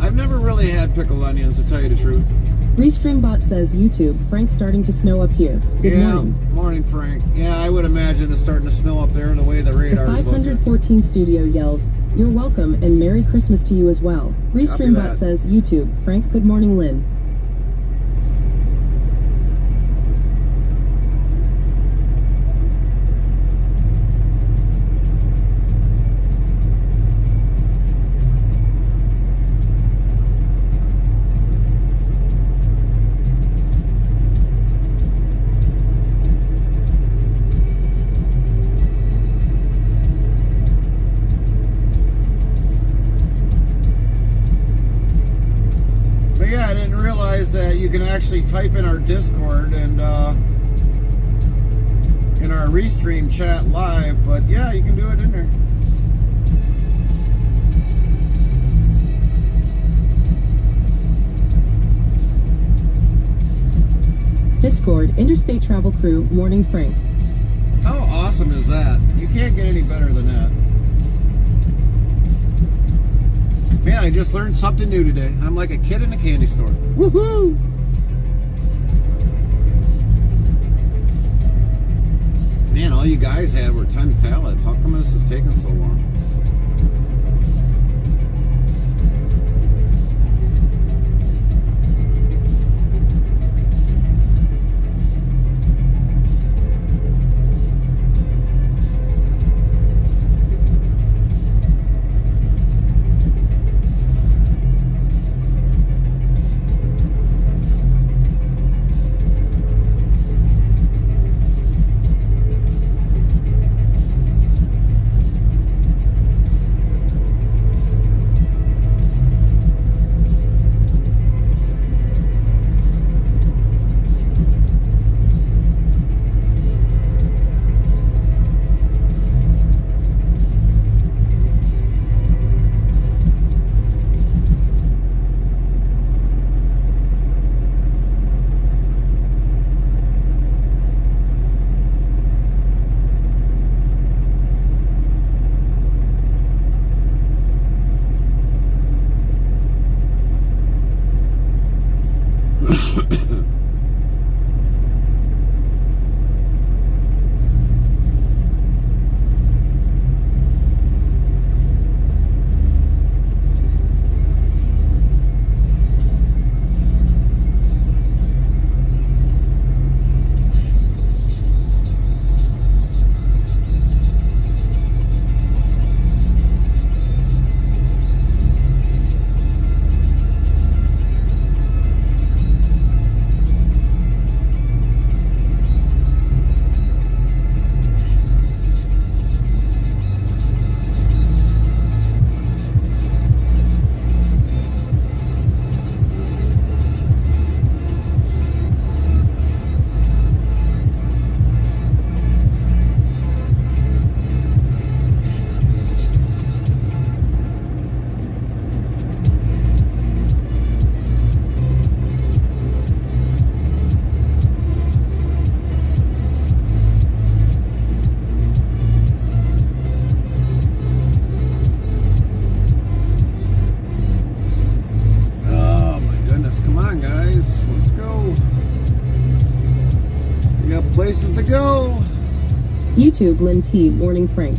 I've never really had pickled onions, to tell you the truth. Restreambot says YouTube, Frank's starting to snow up here. Good morning. Morning, Frank. Yeah, I would imagine it's starting to snow up there the way the The radar is looking. 514 studio yells, you're welcome and Merry Christmas to you as well. Restreambot that. says YouTube, Frank, good morning, Lynn. you can actually type in our Discord and in our Restream chat live, but yeah, you can do it in there. Discord, Interstate Travel Crew, Morning Frank. How awesome is that? You can't get any better than that. Man, I just learned something new today. I'm like a kid in a candy store. Woohoo! Man, all you guys had were 10 pallets. How come this is taking so long? Places to go. YouTube, Lynn T, Morning Frank.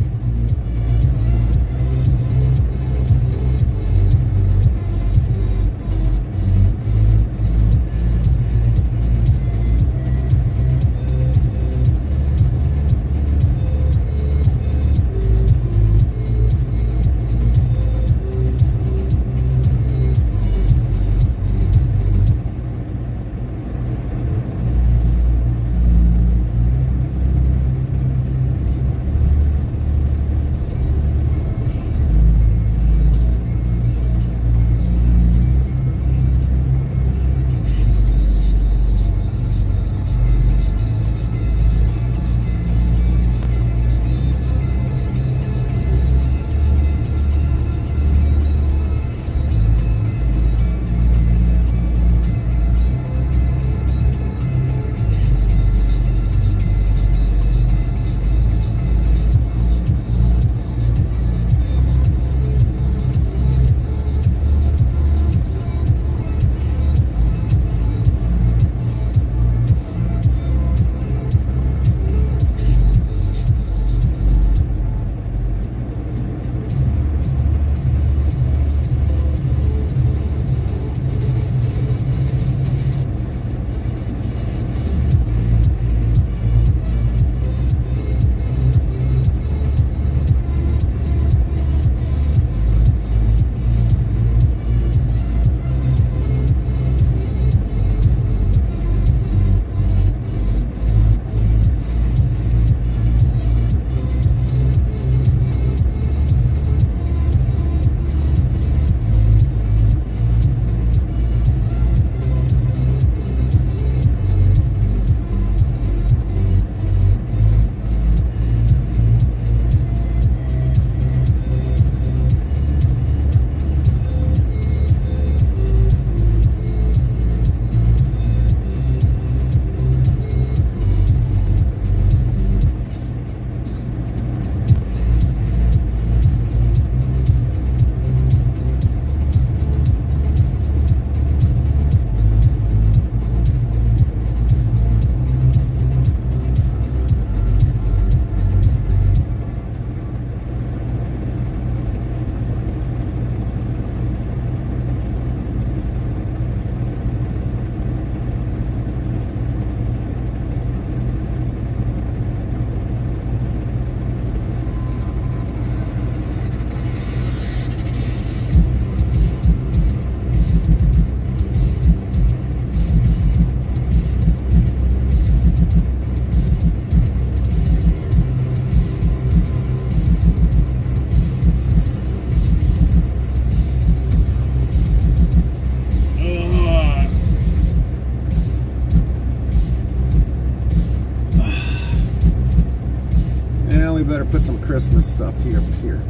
Christmas stuff here up here.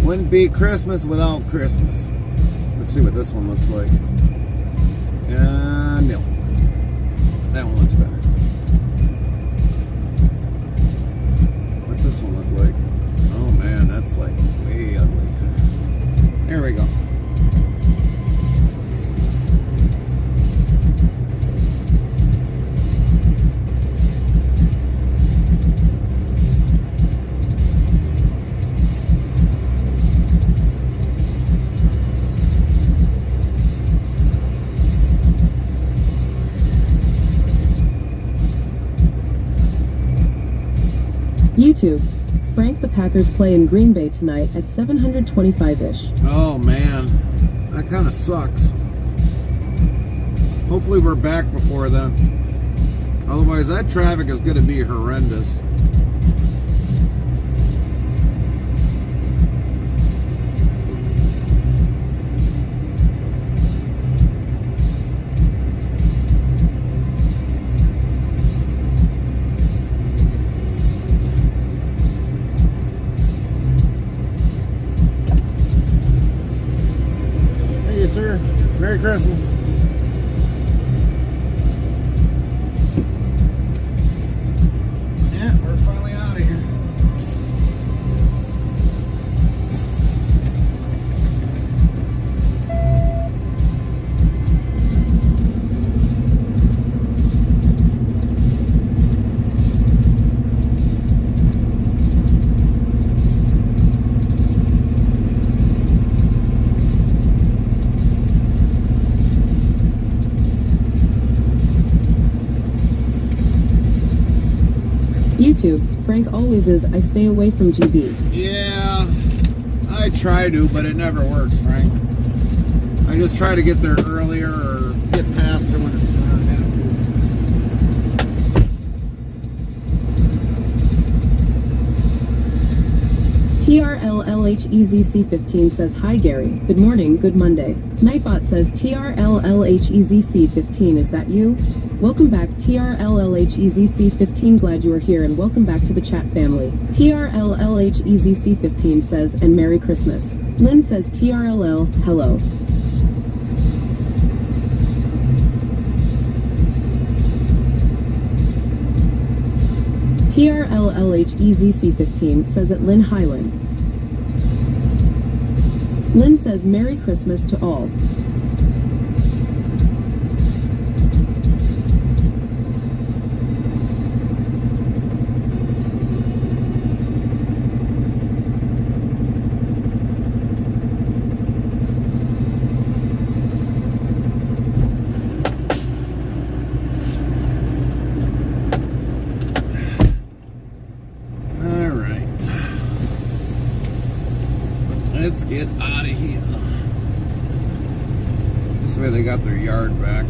Wouldn't be Christmas without Christmas. Let's see what this one looks like. No. That one looks better. What's this one look like? Oh man, that's like way ugly. There we go. YouTube. Frank, the Packers play in Green Bay tonight at 725-ish. Oh man, that kind of sucks. Hopefully we're back before then. Otherwise that traffic is going to be horrendous. Sir, Merry Christmas. Yeah, we're finally out of here. YouTube. Frank always is. I stay away from GB. Yeah, I try to, but it never works, Frank. I just try to get there earlier or get past it when it's not TRLLHEZC15 says, hi Gary. Good morning, good Monday. Nightbot says, TRLLHEZC15, is that you? Welcome back, TRLLHEZC15, glad you are here, and welcome back to the chat family. TRLLHEZC15 says, and Merry Christmas. Lynn says, TRLL, hello. TRLLHEZC15 says at Lynn Highland. Lynn says, Merry Christmas to all. Let's get out of here. This way they got their yard back.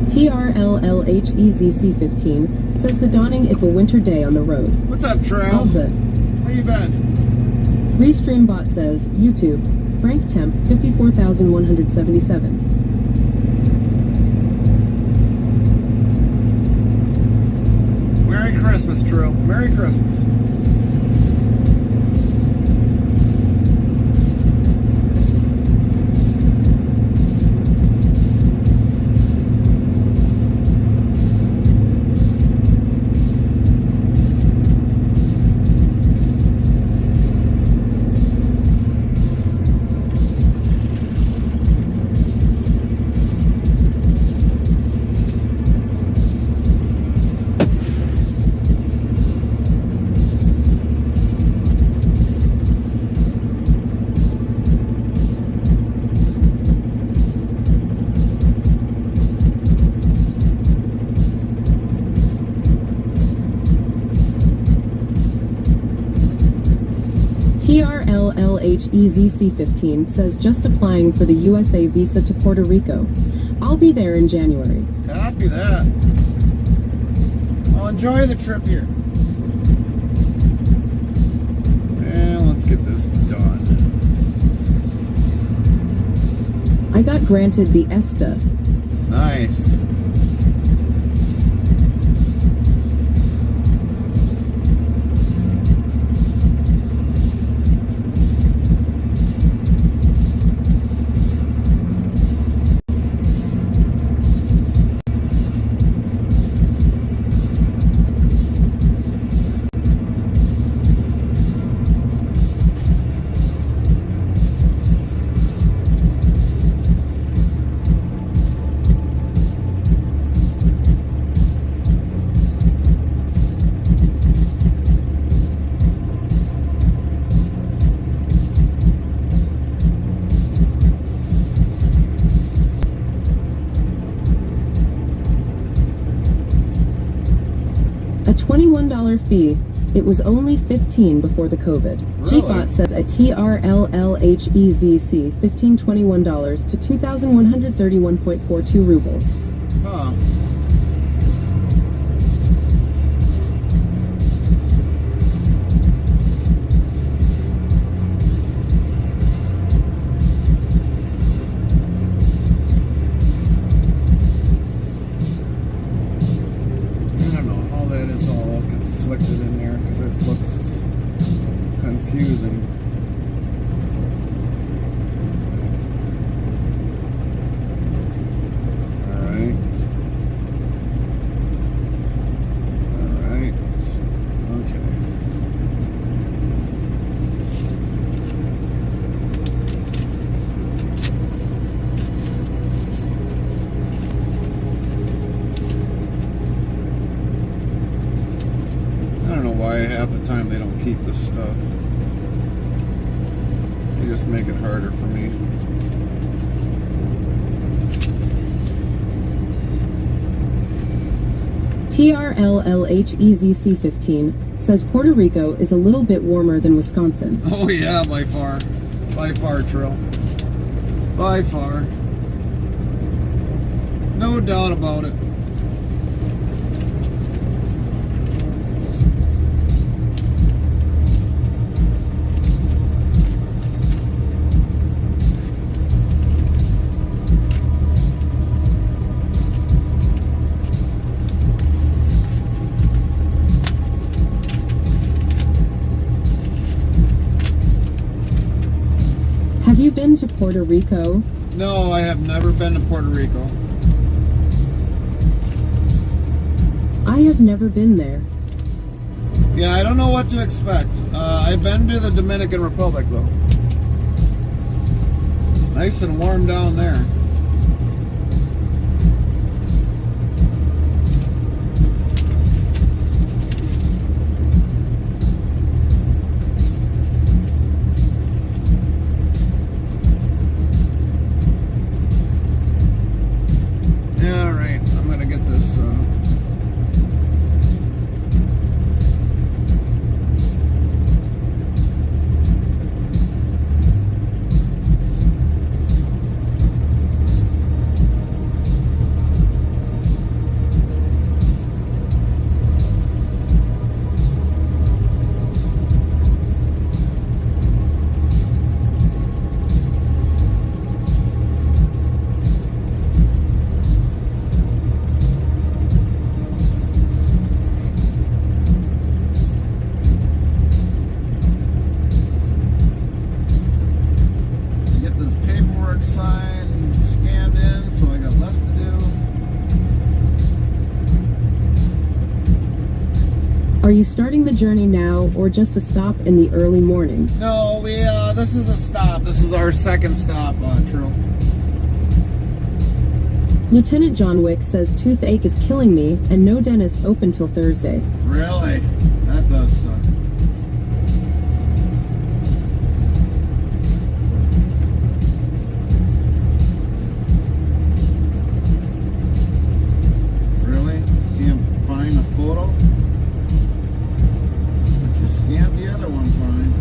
TRLLHEZC15 says the dawning if a winter day on the road. What's up, Trail? All good. Where you been? Restreambot says, YouTube, Frank Temp, 54,177. Merry Christmas, Trail. Merry Christmas. TRLLHEZC15 says just applying for the USA visa to Puerto Rico. I'll be there in January. Copy that. Well, enjoy the trip here. And let's get this done. I got granted the ESTA. Nice. fee. It was only 15 before the COVID. Really? Jeepbot says a TRLLHEZC $1521 to 2,131.42 rubles. Huh. I don't know how that is all conflicted in there because it looks confusing. Alright. Alright. Okay. I don't know why half the time they don't keep this stuff. They just make it harder for me. TRLLHEZC 15 says Puerto Rico is a little bit warmer than Wisconsin. Oh yeah, by far. By far, Trill. By far. No doubt about it. Have you been to Puerto Rico? No, I have never been to Puerto Rico. I have never been there. Yeah, I don't know what to expect. I've been to the Dominican Republic, though. Nice and warm down there. Yeah, all right. I'm gonna get this. Get this paperwork signed and scanned in, so I got less to do. Are you starting the journey now or just a stop in the early morning? No, this is a stop. This is our second stop, Trill. Lieutenant John Wick says toothache is killing me and no dentist open till Thursday. Really? That does suck. Really? Can't find the photo? But you scanned the other one fine.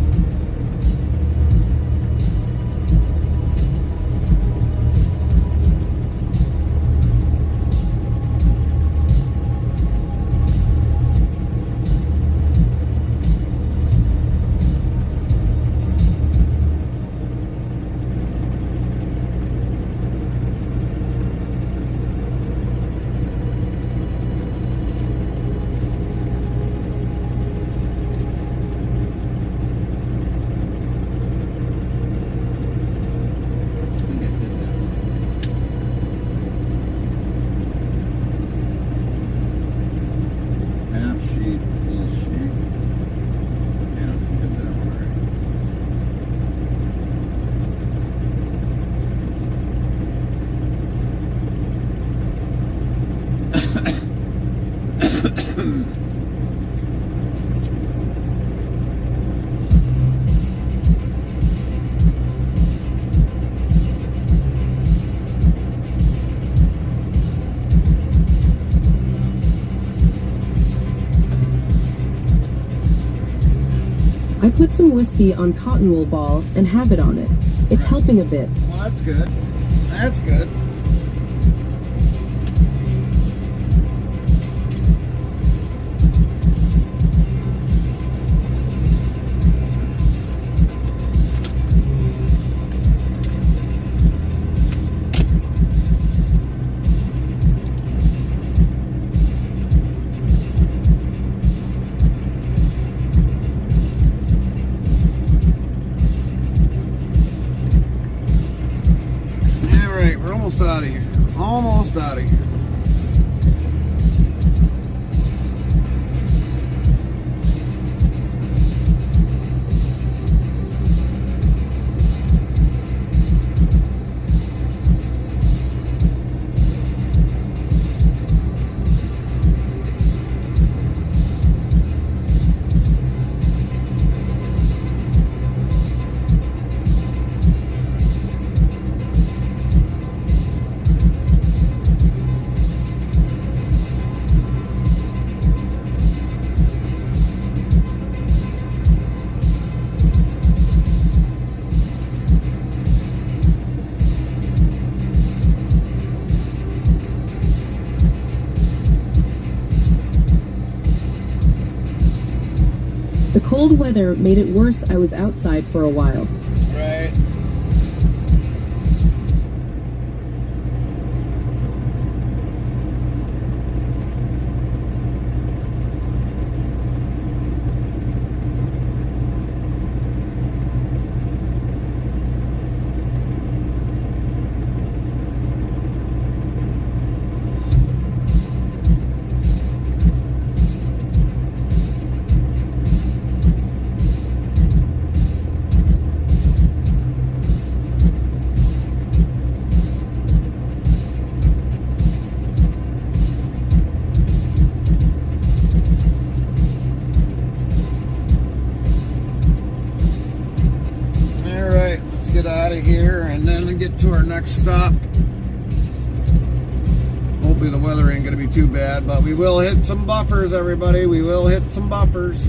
I put some whiskey on cotton wool ball and have it on it. It's helping a bit. Well, that's good. That's good. Almost out of here. Almost out of here. The cold weather made it worse. I was outside for a while. Right. Get out of here and then get to our next stop. Hopefully the weather ain't going to be too bad, but we will hit some buffers, everybody. We will hit some buffers.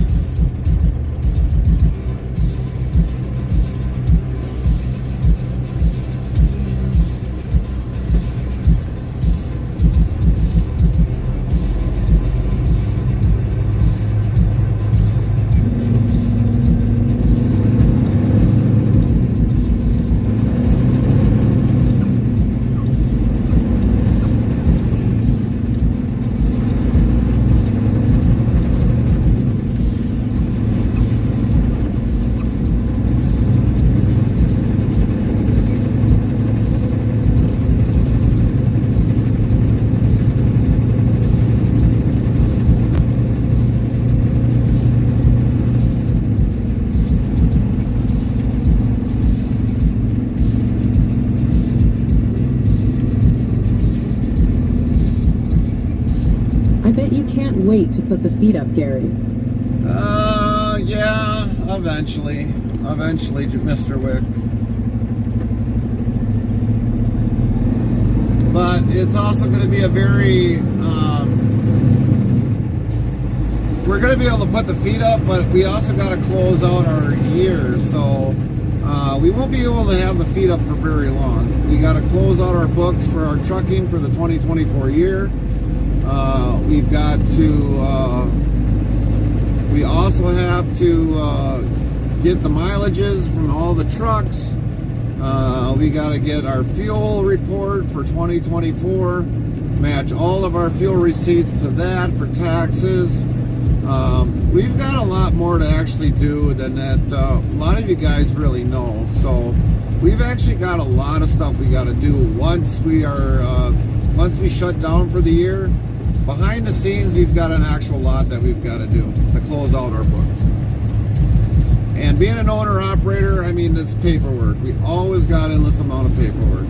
I bet you can't wait to put the feet up, Gary. Yeah, eventually, Mr. Wick. But it's also going to be a very, we're going to be able to put the feet up, but we also got to close out our year, so we won't be able to have the feet up for very long. We got to close out our books for our trucking for the 2024 year. We've got to, we also have to get the mileages from all the trucks. We got to get our fuel report for 2024, match all of our fuel receipts to that for taxes. We've got a lot more to actually do than that a lot of you guys really know. So we've actually got a lot of stuff we got to do once we shut down for the year. Behind the scenes, we've got an actual lot that we've got to do to close out our books. And being an owner-operator, I mean, it's paperwork. We always got endless amount of paperwork.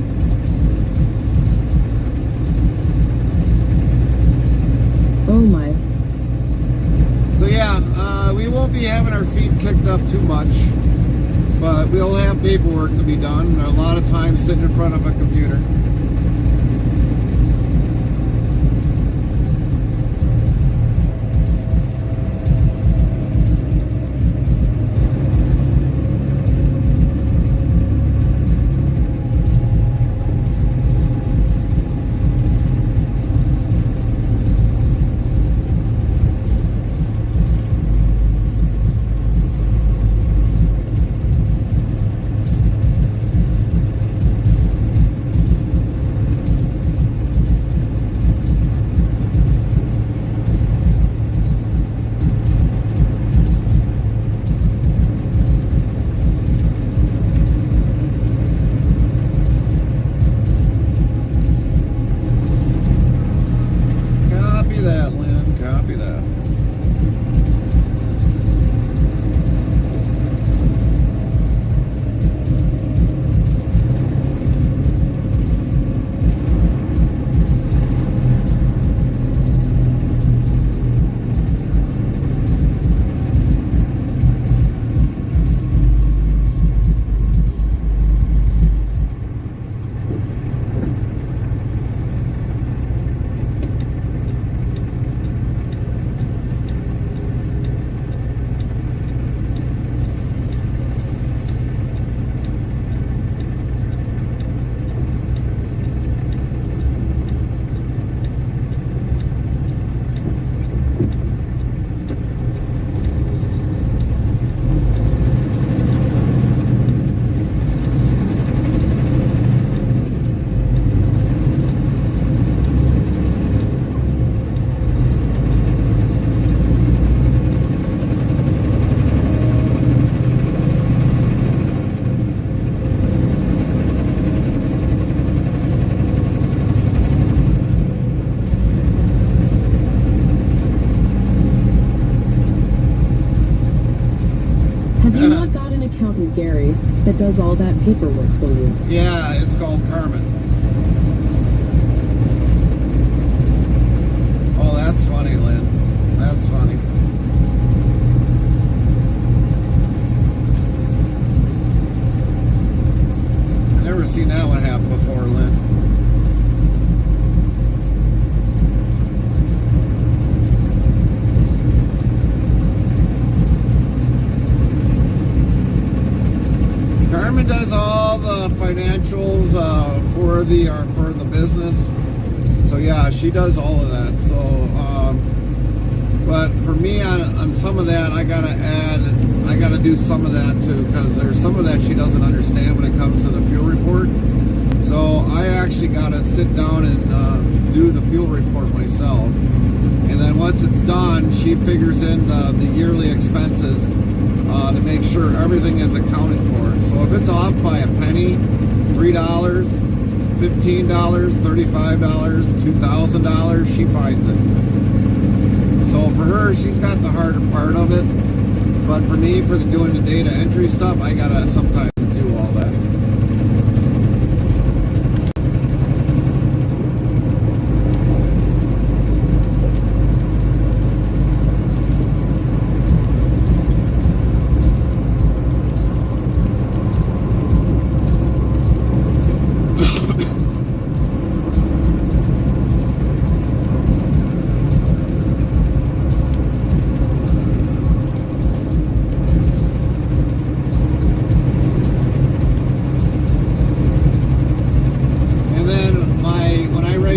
Oh my. So yeah, we won't be having our feet kicked up too much, but we'll have paperwork to be done. A lot of times sitting in front of a computer. Have you not got an accountant, Gary, that does all that paperwork for you? Yeah, it's called Carmen. Oh, that's funny, Lynn. That's funny. I've never seen that one happen before, Lynn. Carmen does all the financials for the business. So yeah, she does all of that. So, but for me on some of that, I gotta do some of that too, because there's some of that she doesn't understand when it comes to the fuel report. So I actually gotta sit down and do the fuel report myself. And then once it's done, she figures in the yearly expenses to make sure everything is accounted for. So if it's off by a penny, $3, $15, $35, $2,000, she finds it. So for her, she's got the harder part of it. But for me, for doing the data entry stuff, I gotta sometimes do all that.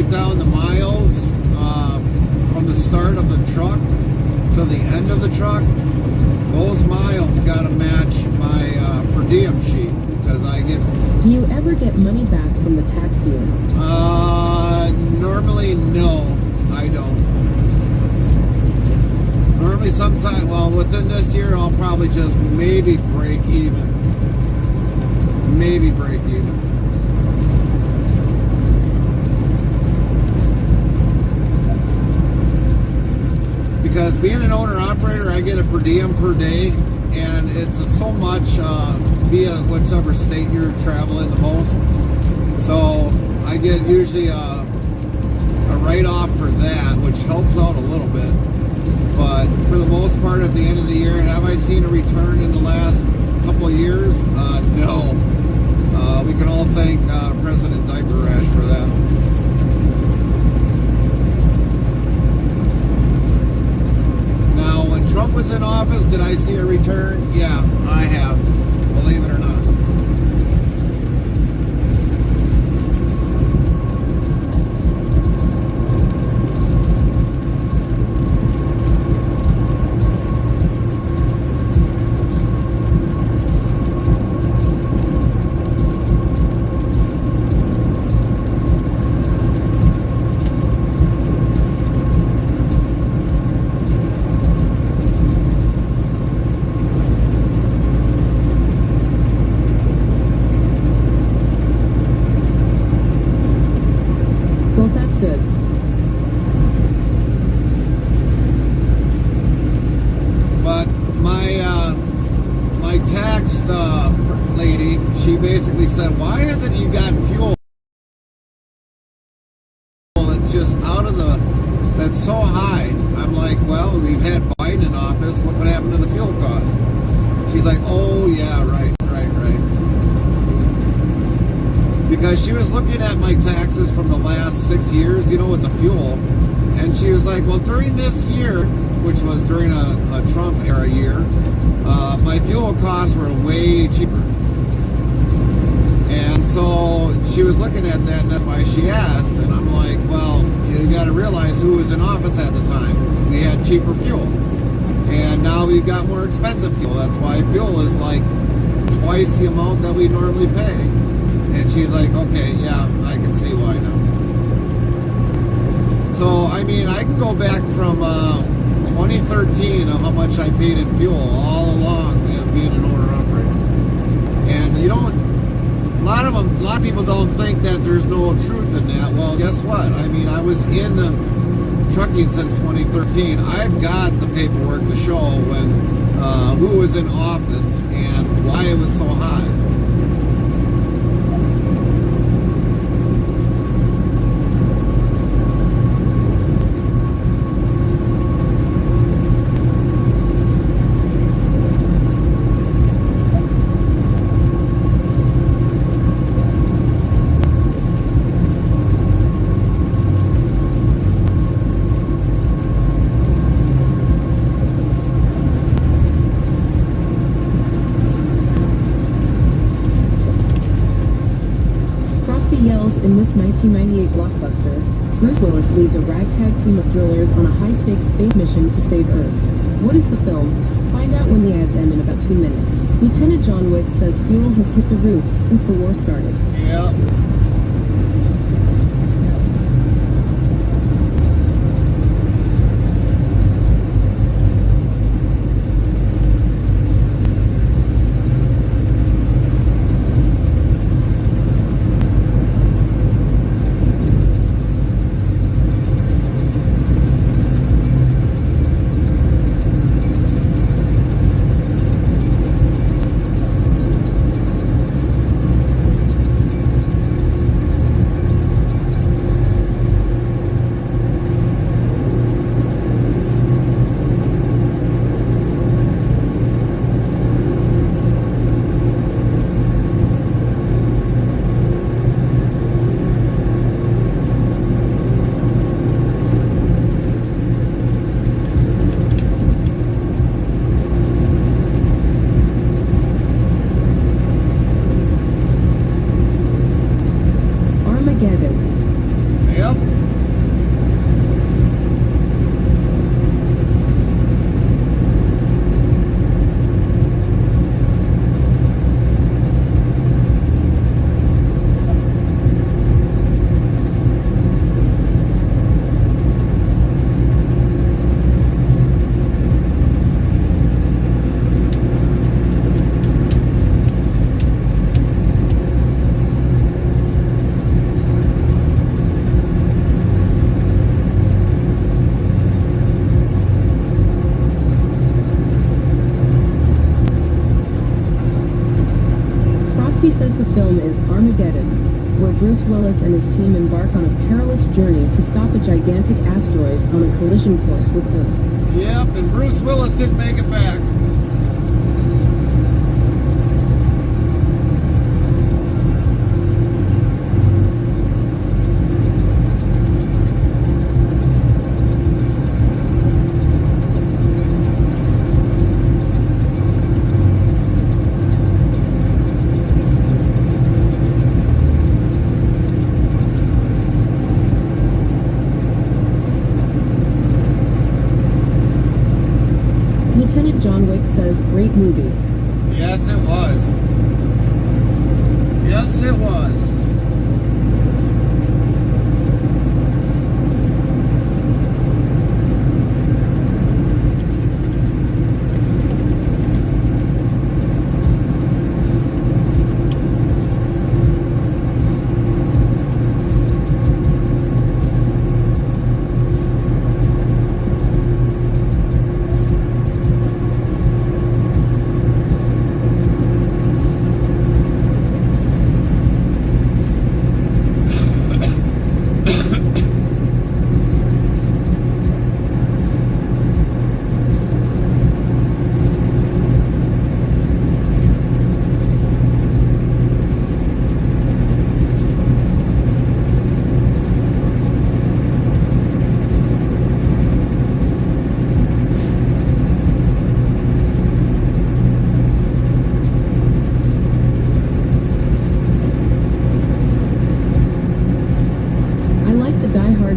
Down the miles from the start of the truck to the end of the truck, those miles got to match my per diem sheet, because I get... Do you ever get money back from the tax year? Normally no, I don't. Normally sometime, well, within this year I'll probably just maybe break even. Maybe break even. Because being an owner-operator, I get a per diem per day, and it's so much via whichever state you're traveling the most. So I get usually a write-off for that, which helps out a little bit. But for the most part, at the end of the year, have I seen a return in the last couple of years? No. We can all thank President Diaper Rash for that. Trump was in office, did I see a return? Yeah, I have, believe it or not. She basically said, why is it you got fuel that's just out of that's so high? I'm like, well, we've had Biden in office. Look what happened to the fuel cost. She's like, oh, yeah, right. Because she was looking at my taxes from the last 6 years, with the fuel. And she was like, well, during this year, which was during a Trump era year, my fuel costs were way cheaper. And so she was looking at that, and that's why she asked. And I'm like, well, you got to realize who was in office at the time. We had cheaper fuel. And now we've got more expensive fuel. That's why fuel is like twice the amount that we normally pay. And she's like, okay, yeah, I can see why now. So, I mean, I can go back from 2013 of how much I paid in fuel all along as being an owner-operator. And a lot of people don't think that there's no truth in that. Well, guess what? I mean, I was in trucking since 2013. I've got the paperwork to show when who was in office and why it was so high. Yells in this 1998 blockbuster, Bruce Willis leads a ragtag team of drillers on a high-stakes space mission to save Earth. What is the film? Find out when the ads end in about 2 minutes. Lieutenant John Wick says fuel has hit the roof since the war started. Yeah. Says the film is Armageddon, where Bruce Willis and his team embark on a perilous journey to stop a gigantic asteroid on a collision course with Earth. Yep, and Bruce Willis didn't make it back. Lieutenant John Wick says, great movie. Yes, it was. Yes, it was.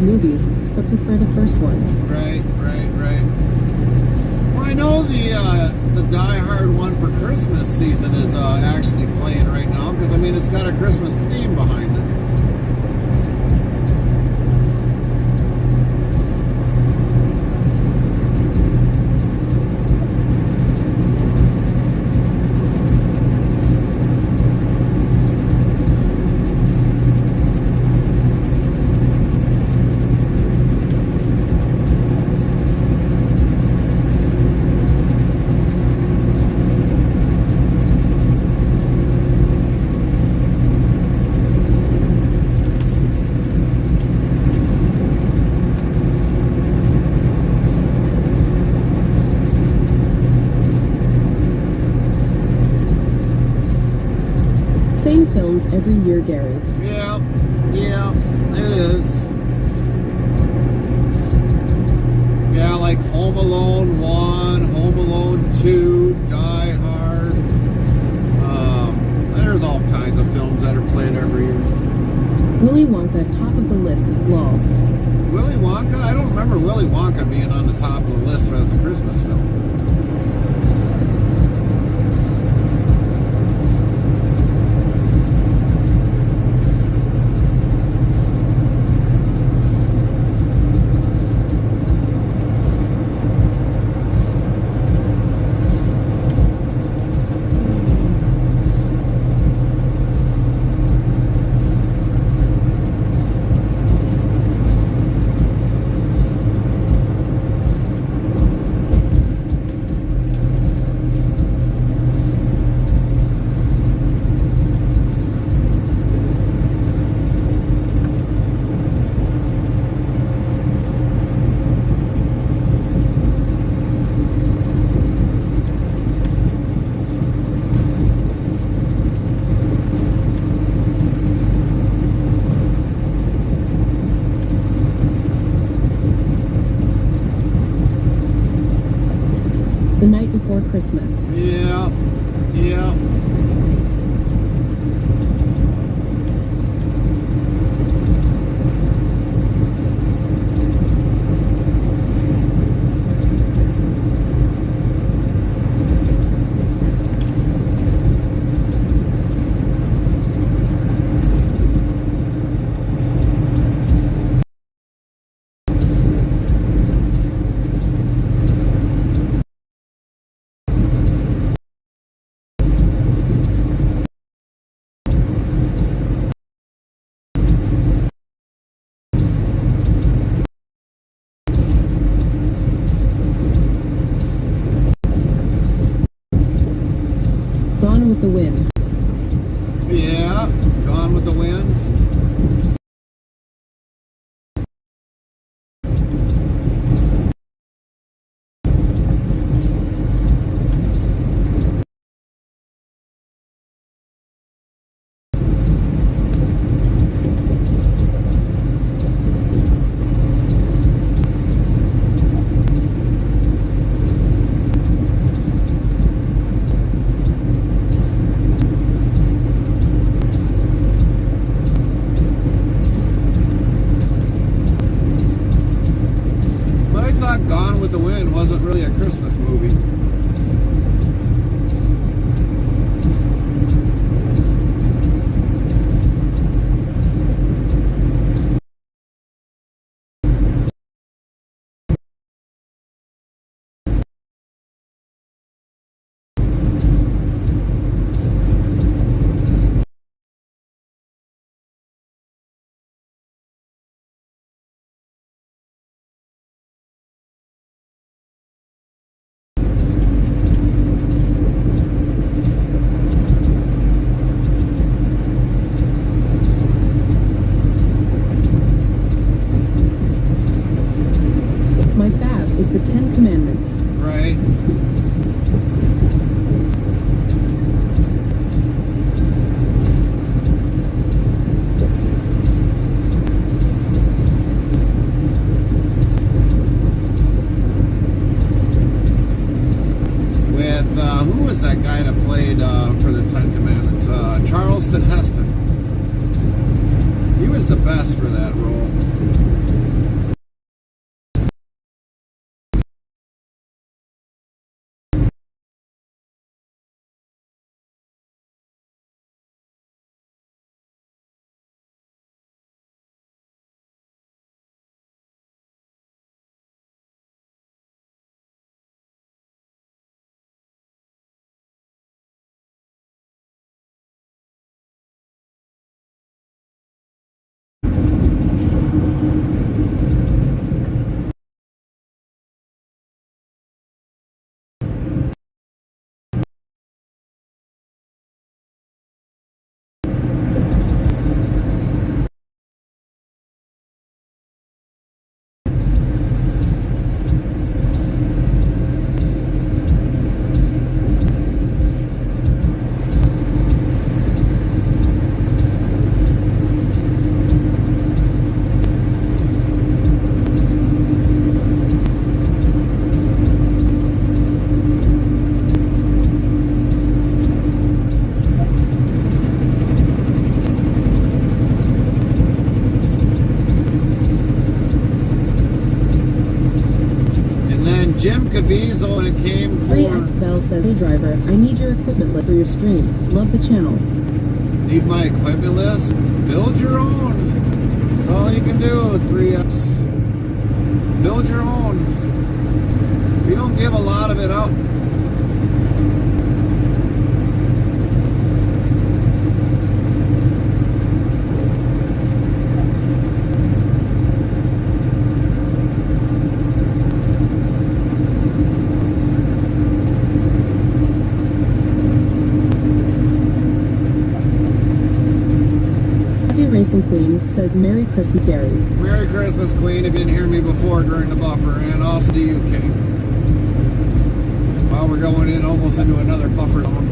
Movies, but prefer the first one. Right. Well, I know the Die Hard one for Christmas season is actually playing right now because I mean it's got a Christmas theme behind it. same films every year, Gary. Yeah, it is. Yeah, like Home Alone 1, Home Alone 2, Die Hard. There's all kinds of films that are played every year. Willy Wonka, top of the list, lol. Willy Wonka? I don't remember Willy Wonka being on the top of the list as a Christmas film. The Night Before Christmas. Yeah. Gone with the Wind. Yeah, Gone with the Wind. But I thought Gone with the Wind wasn't really a Christmas movie. My fave is the Ten Commandments. Right. With, who was that guy that played for the Ten Commandments? Charleston Heston. He was the best for that role. says, hey driver, I need your equipment list for your stream. Love the channel. Need my equipment list? Build your own. That's all you can do, 3X. Build your own. We don't give a lot of it out. Racing Queen says, Merry Christmas, Gary. Merry Christmas, Queen, if you didn't hear me before during the buffer, and also to you, King. Well, we're going in almost into another buffer zone.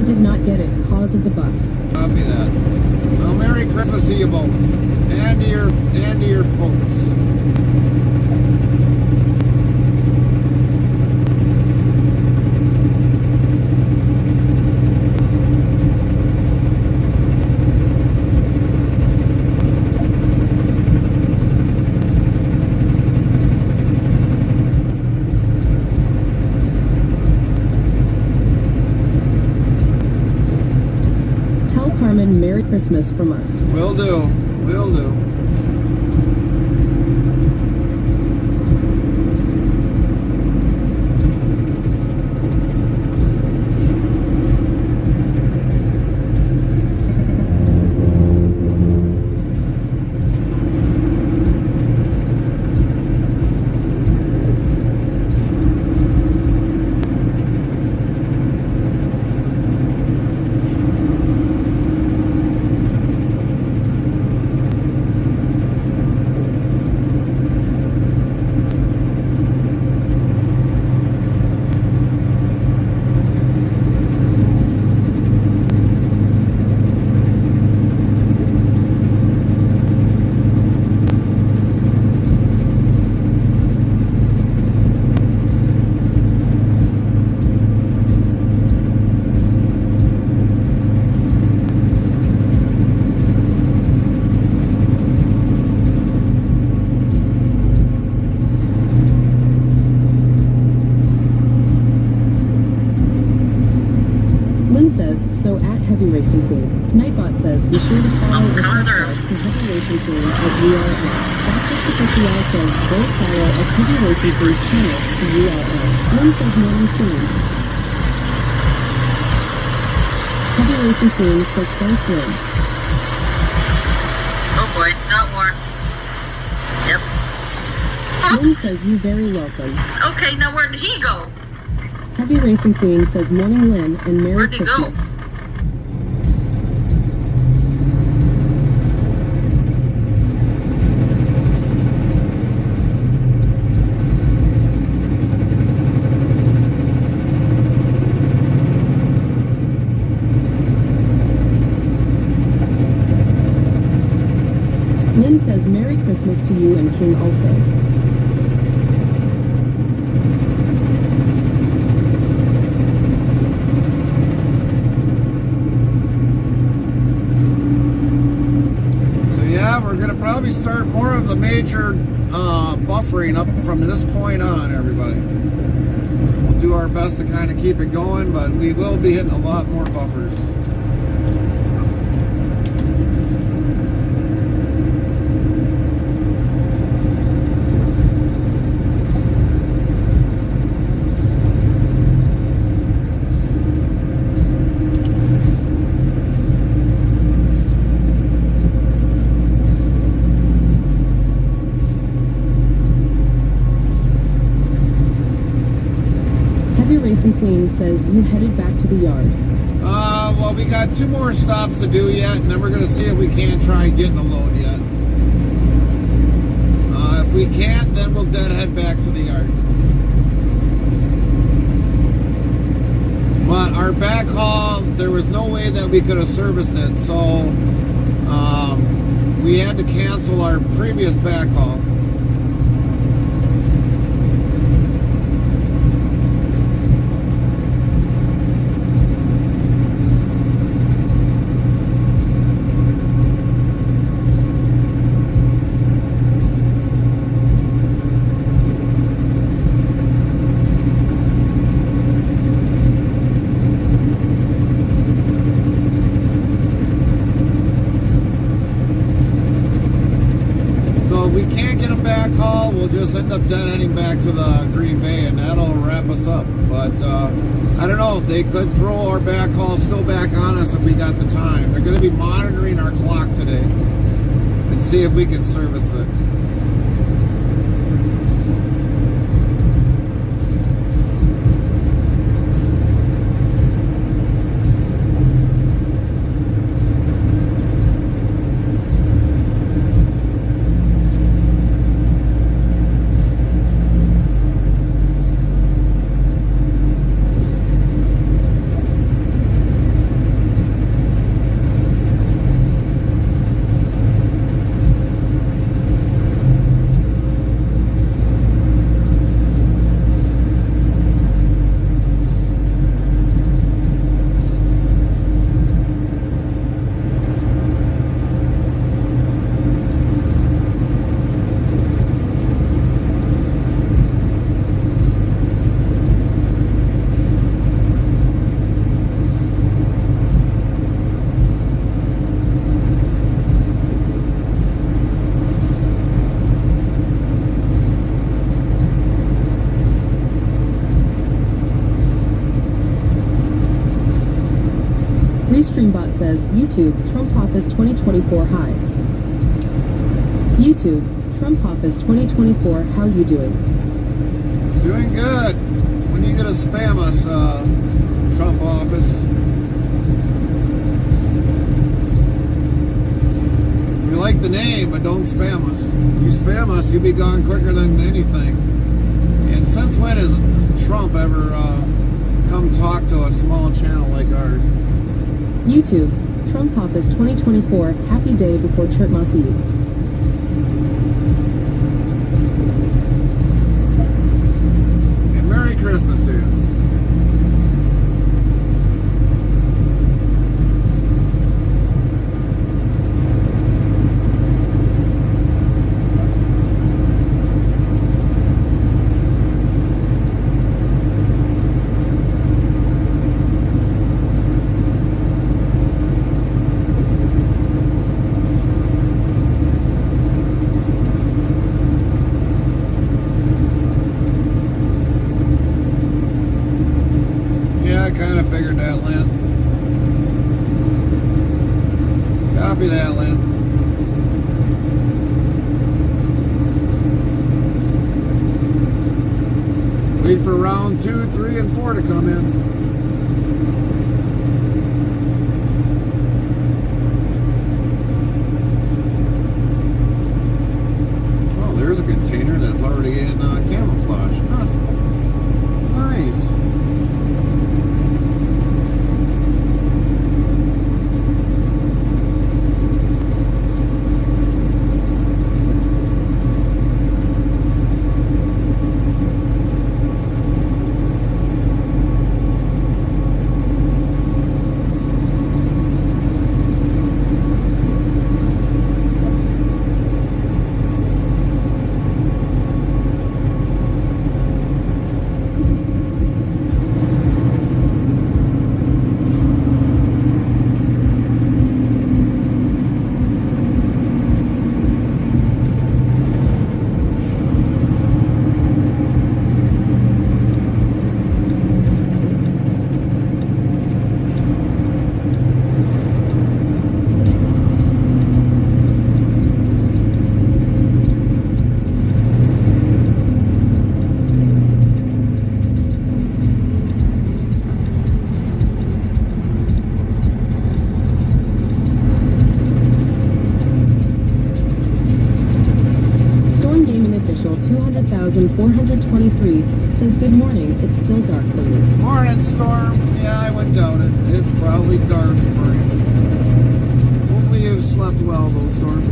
Did not get it. Cause of the buff. Copy that. Well, Merry Christmas to you both, and to your folks. Merry Christmas from us. Will do. Will do. So at Heavy Racing Queen. Nightbot says, be sure to follow or subscribe to Heavy Racing Queen at URL. Official says, go follow at Heavy Racing Queen's channel to URL. Lynn says, Morning Queen. Heavy Racing Queen says, thanks Lynn. Oh boy, not more. Yep. Lynn says, you very welcome. Okay, now where did he go? Heavy Racing Queen says, morning Lynn and Merry Where'd he Christmas. go? Lynn says, Merry Christmas to you and King also. We're going to probably start more of the major buffering up from this point on, everybody. We'll do our best to kind of keep it going, but we will be hitting a lot more buffers. Racing Queen says you headed back to the yard. Well, we got 2 more stops to do yet, and then we're going to see if we can't try getting a load yet. If we can't, then we'll head back to the yard. But our backhaul, there was no way that we could have serviced it, so We had to cancel our previous backhaul. We'll just end up deadheading back to the Green Bay, and that'll wrap us up. But I don't know, they could throw our backhaul still back on us if we got the time. They're going to be monitoring our clock today and see if we can service it. Streambot says, YouTube, Trump office 2024 hi. YouTube, Trump office 2024, how you doing? Doing good. When are you gonna spam us, Trump office? We like the name, but don't spam us. You spam us, you'll be gone quicker than anything. And since when has Trump ever come talk to a small channel like ours? YouTube, Trump office 2024, happy day before Chertmas Eve. And Merry Christmas to you. Figured that, Lynn. Copy that, Lynn. Wait for round 2, 3, and 4 to come in. Oh, there's a container that's already in camouflage. Huh. Nice. Official 200,423 says, good morning, it's still dark for me. Morning, Storm. Yeah, I went down it. It's probably dark for you. Hopefully you've slept well, though, Storm.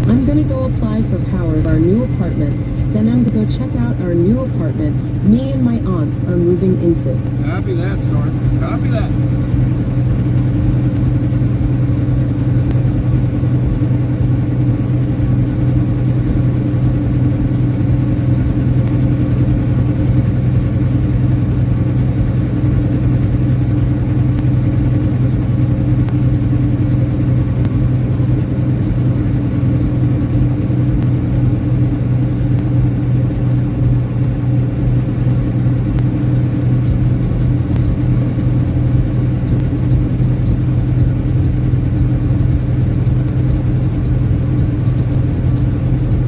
I'm gonna go apply for power of our new apartment. Then I'm gonna go check out our new apartment me and my aunts are moving into. Copy that, Storm. Copy that.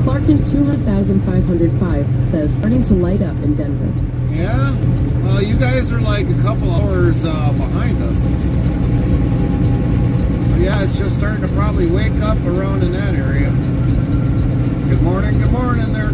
Clarkin 200,505 says starting to light up in Denver. Yeah? Well, you guys are like a couple hours behind us. So yeah, it's just starting to probably wake up around in that area. Good morning there.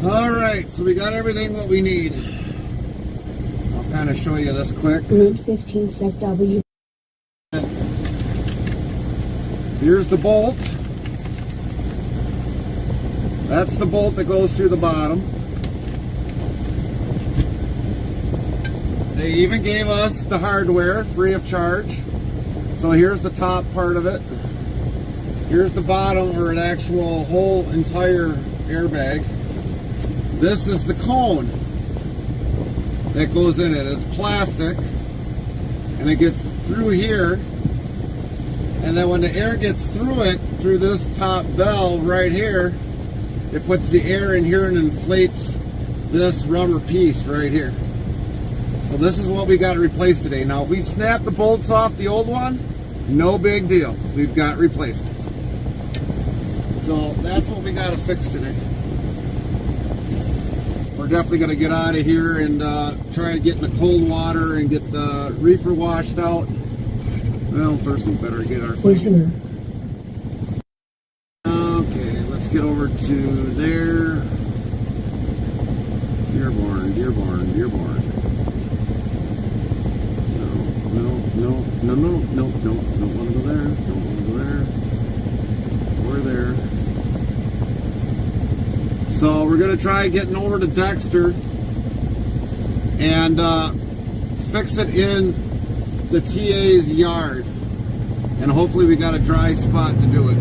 Alright, so we got everything what we need. I'll kind of show you this quick. Link 15 says W. Here's the bolt. That's the bolt that goes through the bottom. They even gave us the hardware free of charge. So here's the top part of it. Here's the bottom, or an actual whole entire airbag. This is the cone that goes in it. It's plastic, and it gets through here. And then when the air gets through it, through this top valve right here, it puts the air in here and inflates this rubber piece right here. So this is what we got to replace today. Now, if we snap the bolts off the old one, no big deal. We've got replacements. So that's what we got to fix today. We're definitely going to get out of here and try to get in the cold water and get the reefer washed out. Well, first we better get our thing. here. Okay, let's get over to there. Dearborn, Dearborn, Dearborn. No, don't want to go there. Don't want to go there. We're there. So we're going to try getting over to Dexter and fix it in the TA's yard. And hopefully we got a dry spot to do it.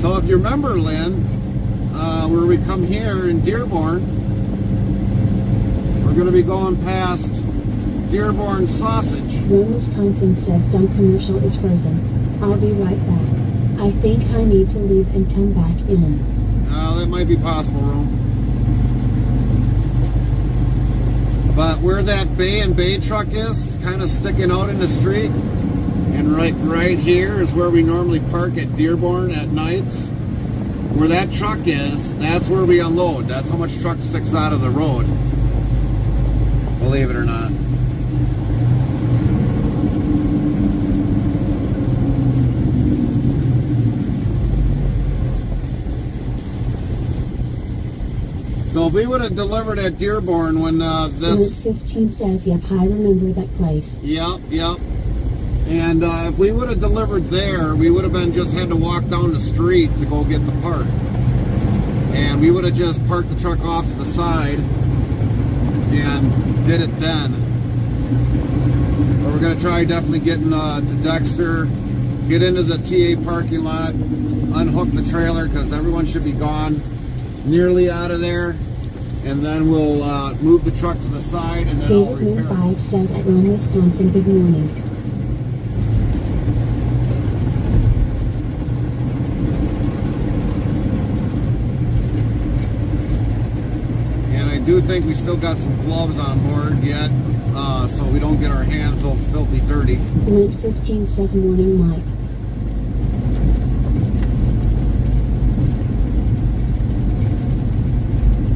So if you remember, Lynn, where we come here in Dearborn, we're going to be going past Dearborn Sausage. Rome, Wisconsin says dumb commercial is frozen. I'll be right back. I think I need to leave and come back in. That might be possible, Rome. But where that Bay and Bay truck is, kind of sticking out in the street, and right here is where we normally park at Dearborn at nights. Where that truck is, that's where we unload. That's how much truck sticks out of the road. Believe it or not. So if we would have delivered at Dearborn when Link 15 says, yep, I remember that place. Yep. And if we would have delivered there, we would have just had to walk down the street to go get the part. And we would have just parked the truck off to the side and did it then. But we're going to try definitely getting to Dexter, get into the TA parking lot, unhook the trailer because everyone should be gone nearly out of there. And then we'll move the truck to the side and then I'll David repair Moon it. 5 says at Rome, Wisconsin, good morning. I do think we still got some gloves on board yet, so we don't get our hands all filthy dirty. Link 15 says morning, Mike.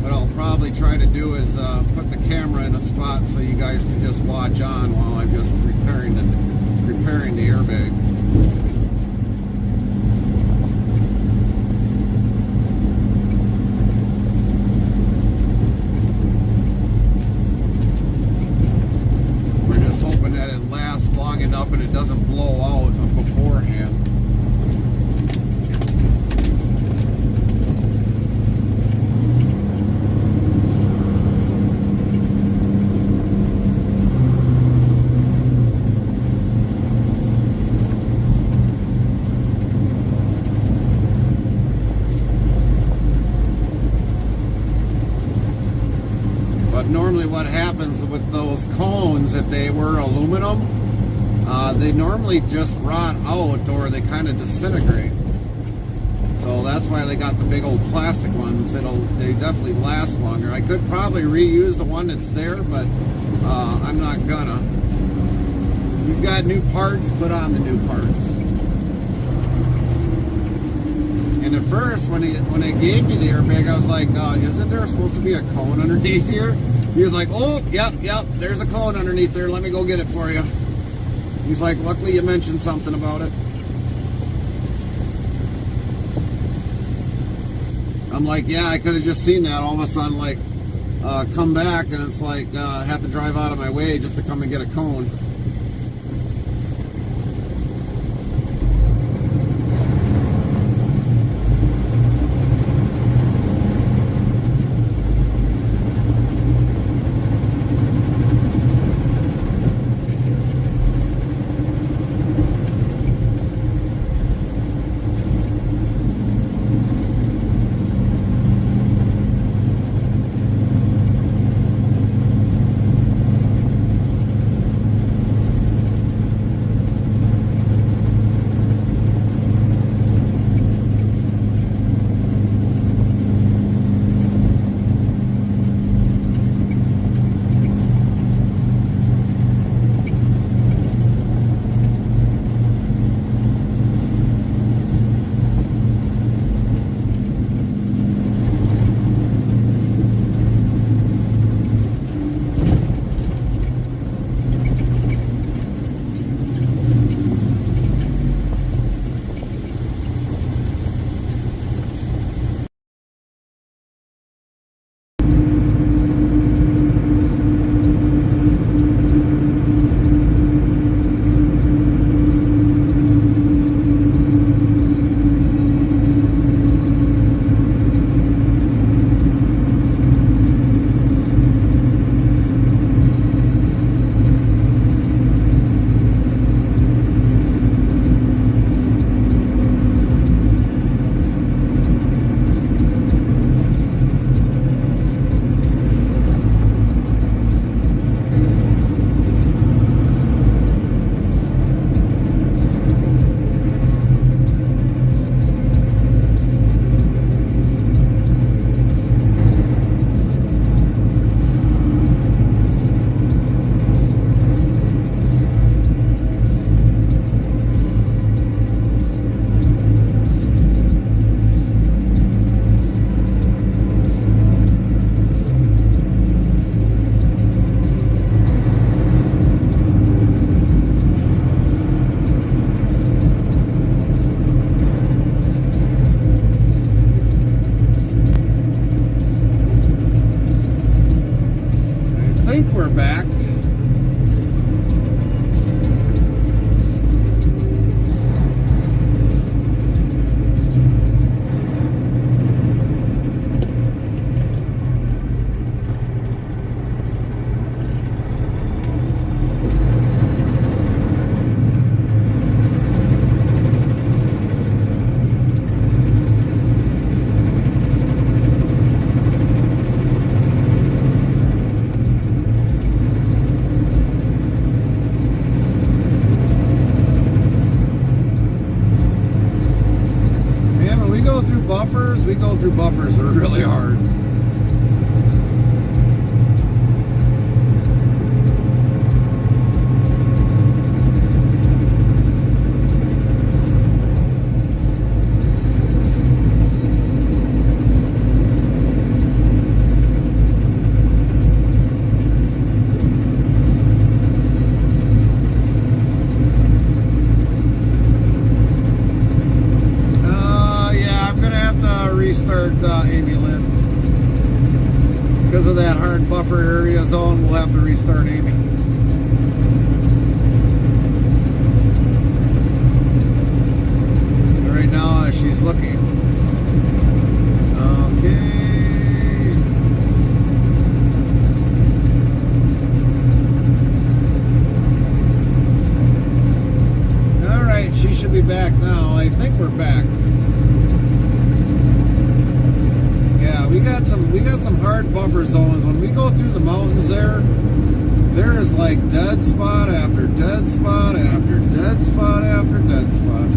What I'll probably try to do is put the camera in a spot so you guys can just watch on while I'm just preparing the airbag. Enough and it doesn't blow out beforehand. But normally what happens with those cones, if they were aluminum, they normally just rot out or they kind of disintegrate. So that's why they got the big old plastic ones. They definitely last longer. I could probably reuse the one that's there, but I'm not gonna. We've got new parts, put on the new parts. And at first, when they gave me the airbag, I was like, isn't there supposed to be a cone underneath here? He was like, oh, yep, there's a cone underneath there. Let me go get it for you. He's like, luckily you mentioned something about it. I'm like, yeah, I could have just seen that. All of a sudden, like, come back, and it's like, I have to drive out of my way just to come and get a cone. We go through buffers that are really hard. Because of that hard buffer area zone, we'll have to restart Amy. Right now, she's looking. Okay. All right, she should be back now. I think we're back. We got some hard buffer zones. When we go through the mountains there is like dead spot after dead spot after dead spot after dead spot.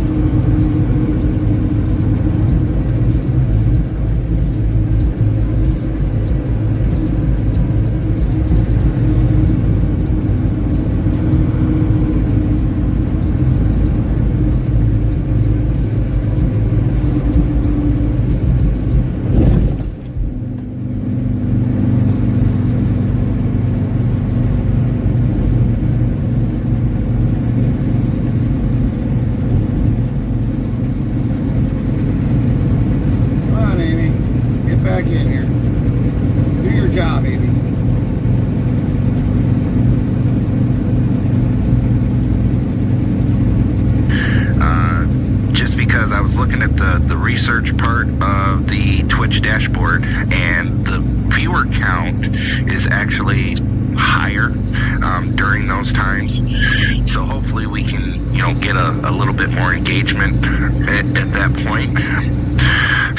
at the research part of the Twitch dashboard, and the viewer count is actually higher during those times. So hopefully we can, get a little bit more engagement at that point.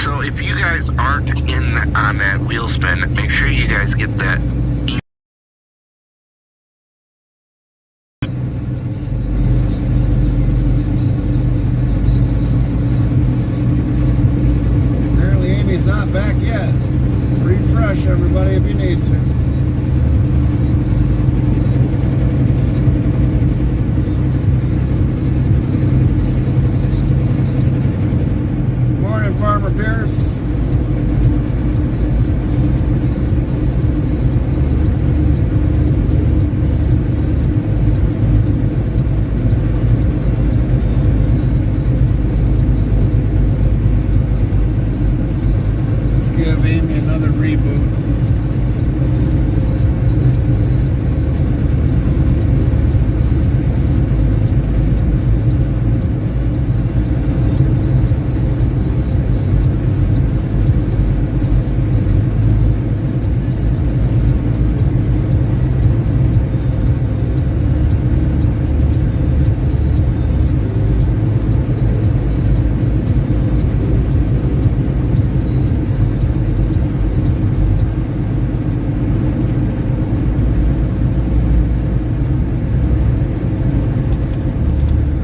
So if you guys aren't in on that wheel spin, make sure you guys get that. Apparently Amy's not back yet. Refresh everybody if you need to. Morning, Farmer Pierce. Let's give Amy another reboot.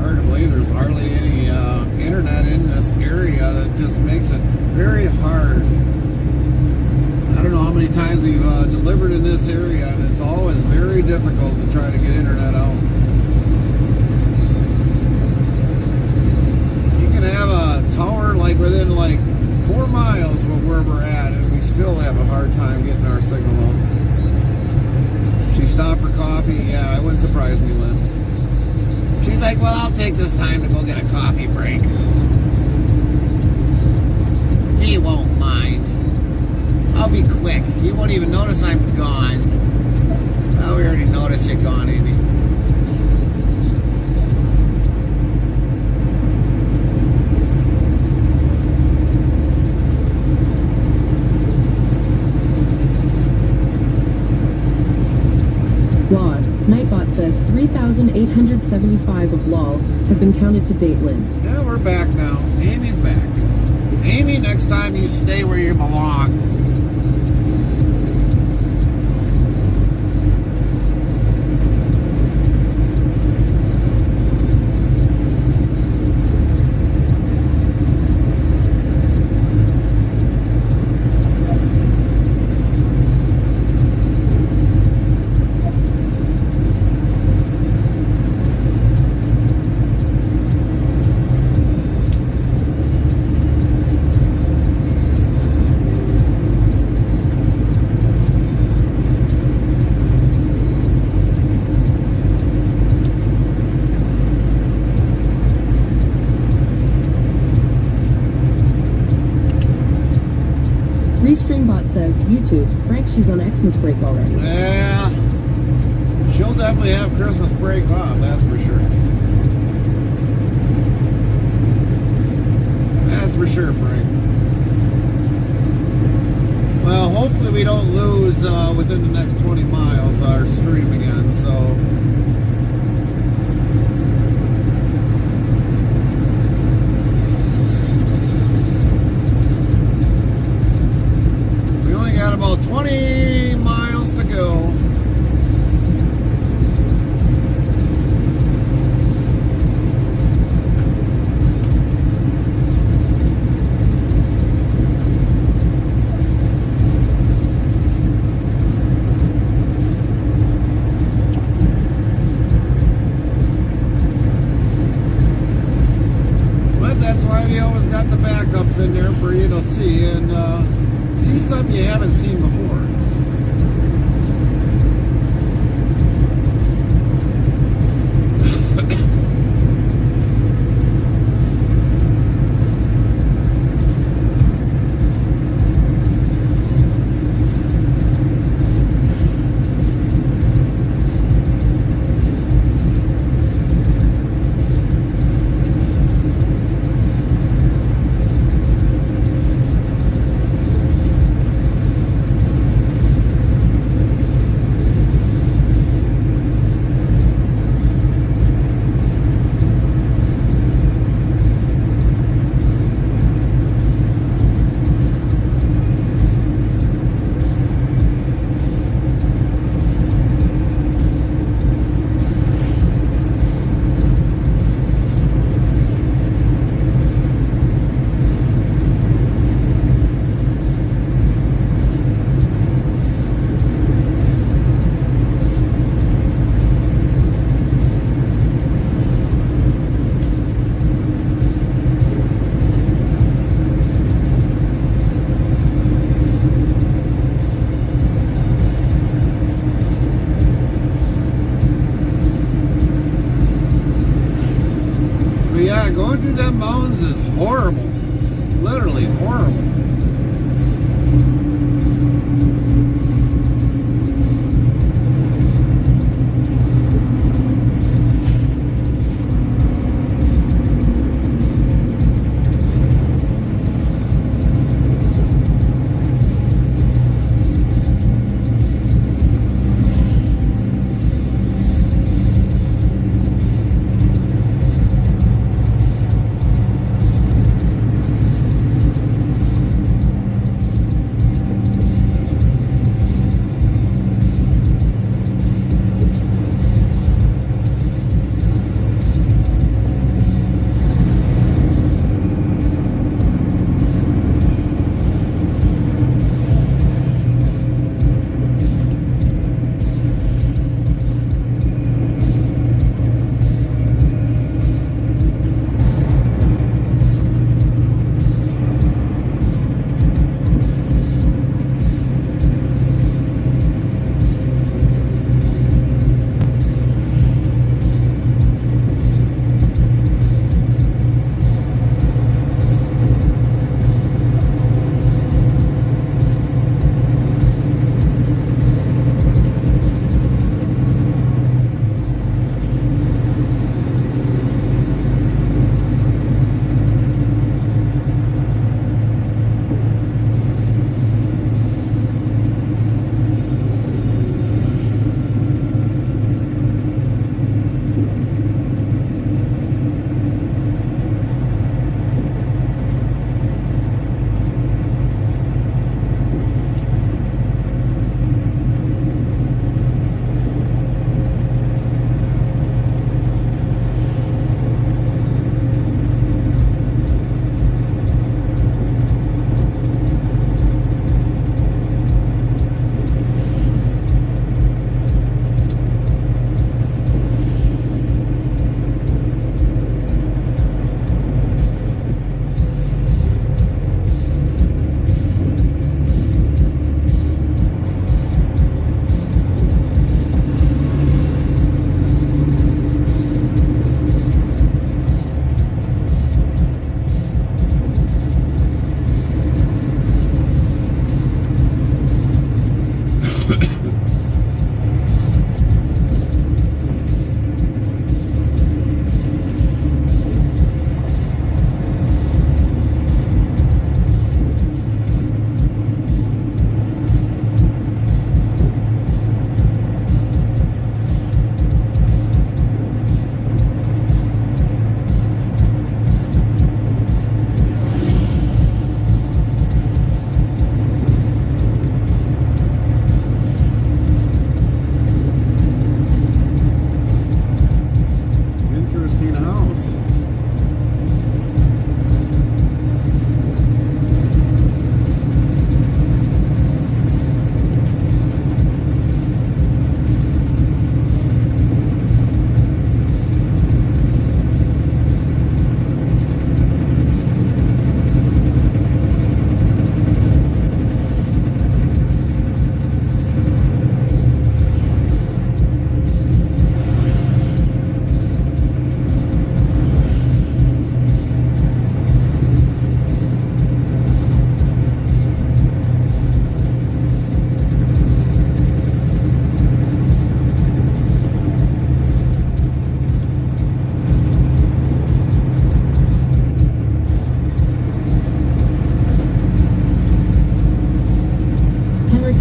Hard to believe there's hardly any internet in this area. That just makes it very hard. I don't know how many times we've delivered in this area, and it's always very difficult to try to get internet out. You can have a tower like within like 4 miles of where we're at, and we still have a hard time getting our signal out. She stopped for coffee. Yeah, it wouldn't surprise me, Lynn. She's like, well, I'll take this time to go get a coffee break. He won't mind. I'll be quick. You won't even notice I'm gone. Well, we already noticed you're gone, Amy. Rod, Nightbot says 3,875 of LOL have been counted to date, Lynn. Yeah, we're back now. Amy's back. Amy, next time you stay where you belong. Restreambot says, YouTube, Frank, she's on Xmas break already. Yeah, she'll definitely have Christmas break off, that's for sure. That's for sure, Frank. Well, hopefully we don't lose within the next 20 miles our stream again, so... Got about 20 miles to go. But that's why we always got the backups in there for you to see, and see something you haven't seen before. them mountains is horrible. Literally horrible.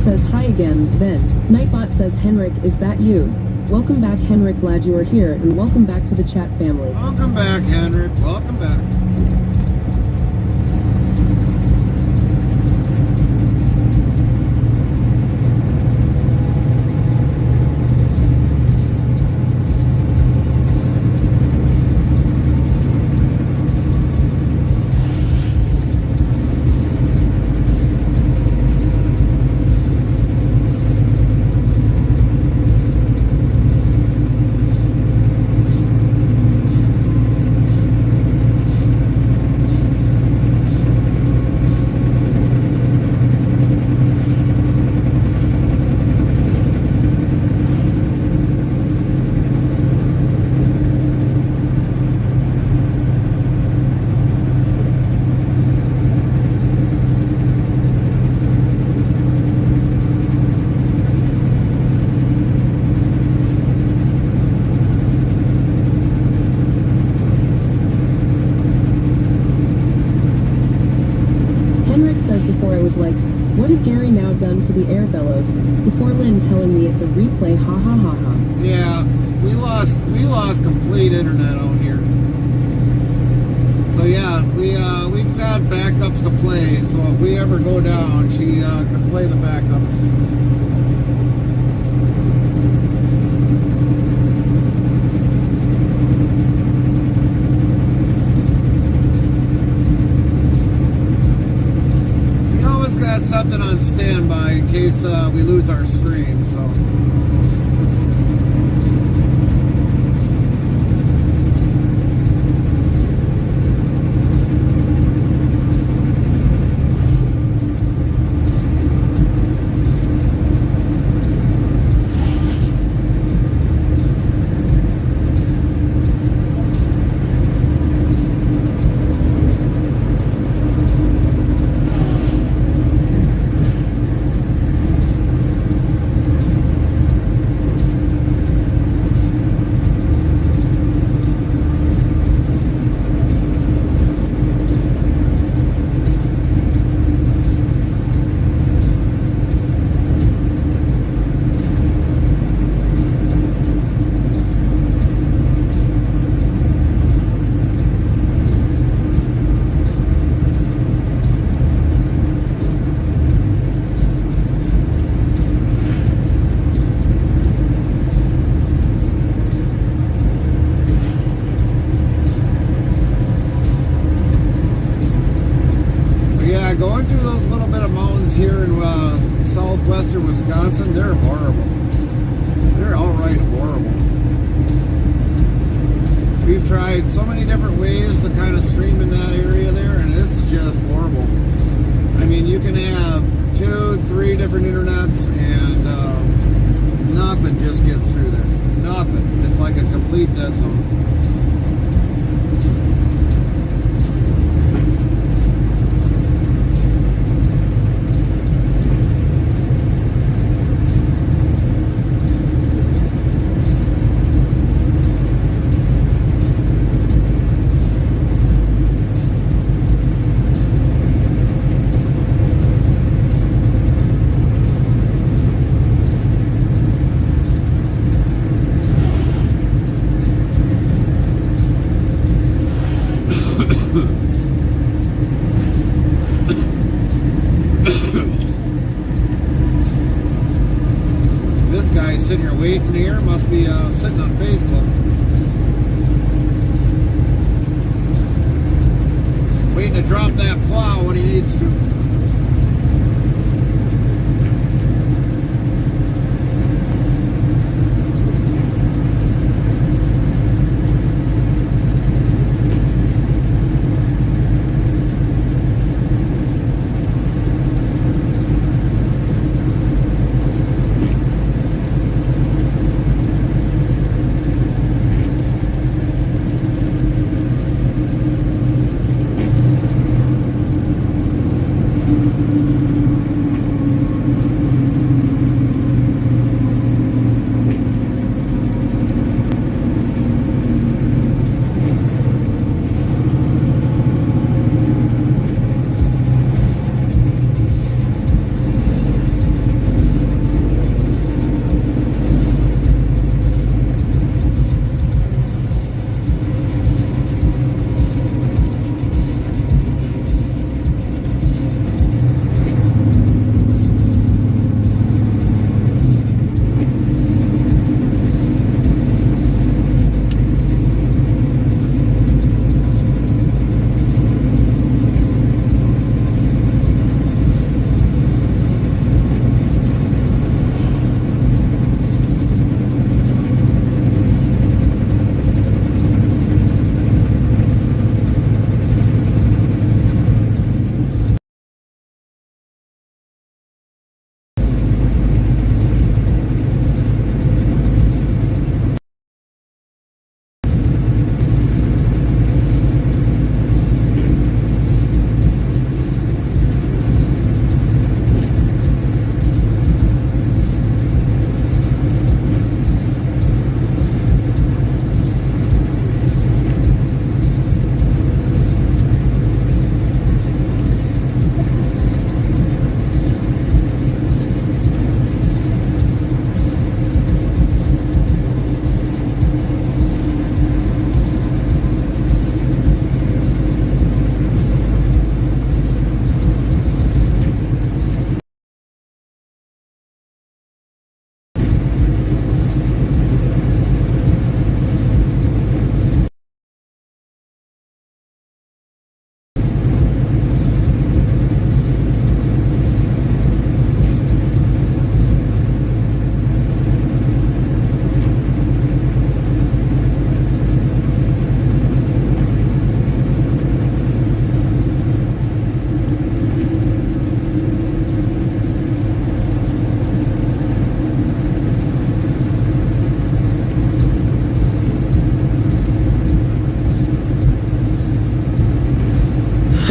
says hi again, then. Nightbot says Henrik, is that you? Welcome back Henrik, glad you are here, and welcome back to the chat family. Welcome back, Henrik. Welcome back. listening to the air bellows, before Lynn telling me it's a replay, ha ha ha ha. Yeah, we lost complete internet out here. So yeah, we've got backups to play, so if we ever go down, she can play the backups. Something on standby in case we lose our stream, so going through those little bit of mountains here in southwestern Wisconsin, they're horrible. They're outright horrible. We've tried so many different ways to kind of stream in that area there, and it's just horrible. I mean, you can have 2, 3 different internets, and nothing just gets through there. Nothing. It's like a complete dead zone.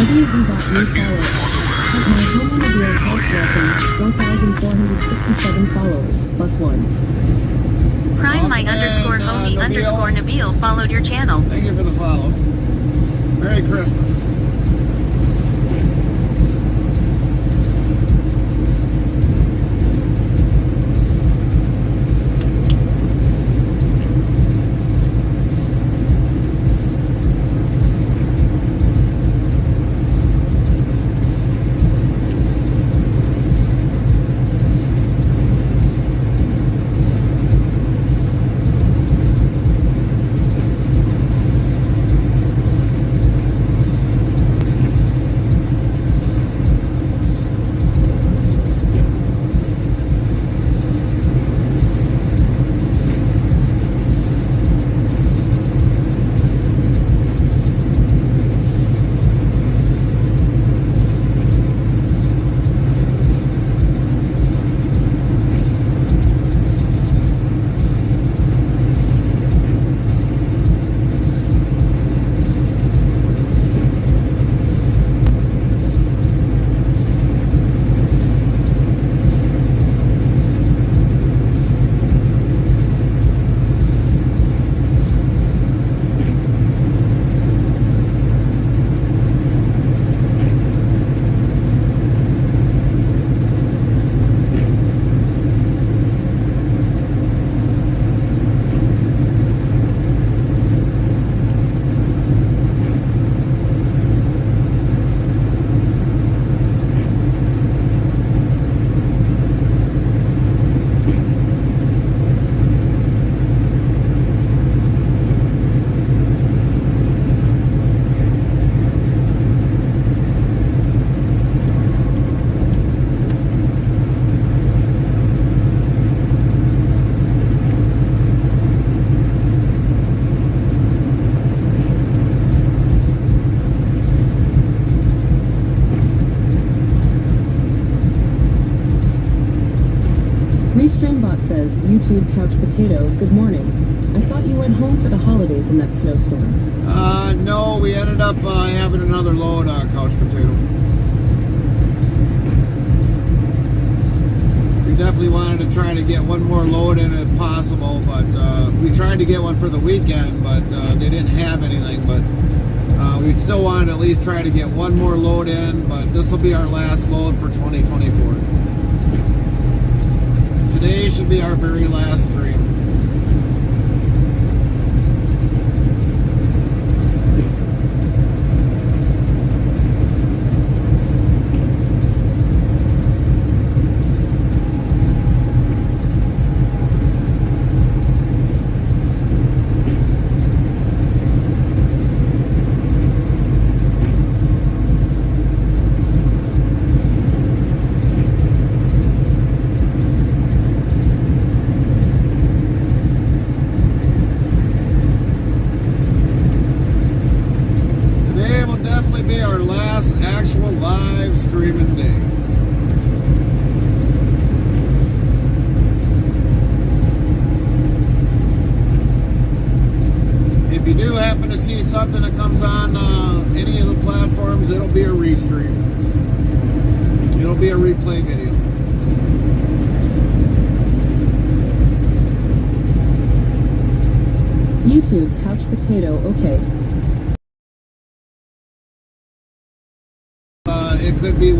WZBot new follower. At my home in the real couch welcome, 4,467 followers, +1. Prime my And, underscore homie Nabil. underscore Nabil followed your channel. Thank you for the follow. Merry Christmas. Restreambot says, YouTube Couch Potato, good morning. I thought you went home for the holidays in that snowstorm. No, we ended up having another load couch potato. We definitely wanted to try to get one more load in if possible, but we tried to get one for the weekend, but they didn't have anything, but we still wanted to at least try to get one more load in, but this will be our last load for 2024. Today should be our very last stream. Be our last actual live streaming day. If you do happen to see something that comes on any of the platforms, it'll be a restream. It'll be a replay video. YouTube Couch Potato, okay. It could be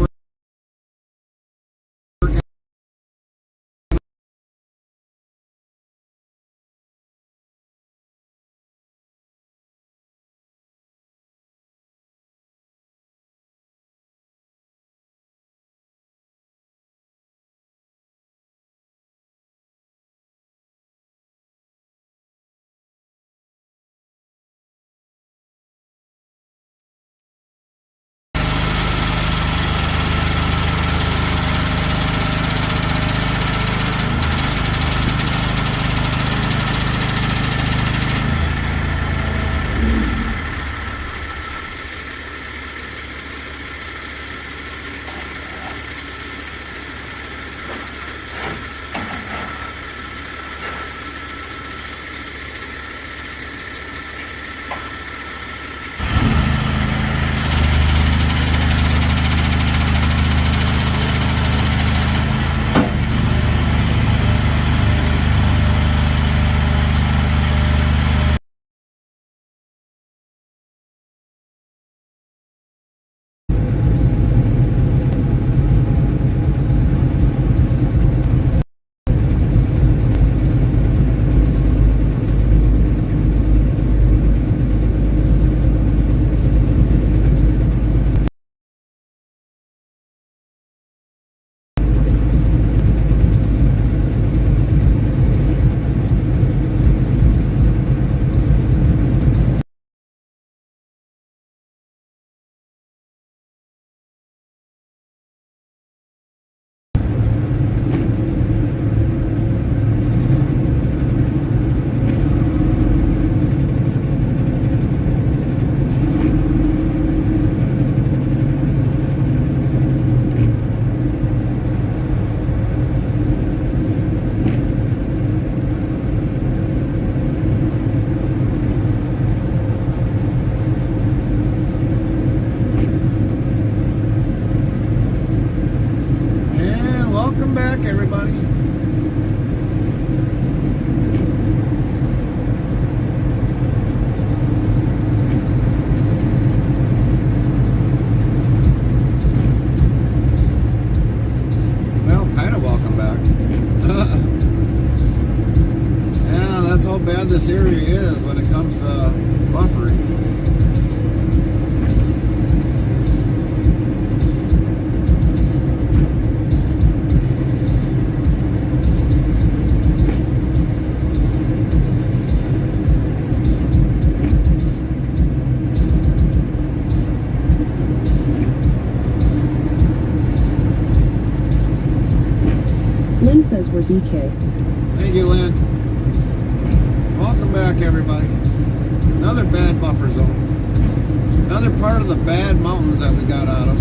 comes buffering. Lynn says we're BK. Thank you, Lynn. Welcome back, everybody. Another bad buffer zone. Another part of the bad mountains that we got out of.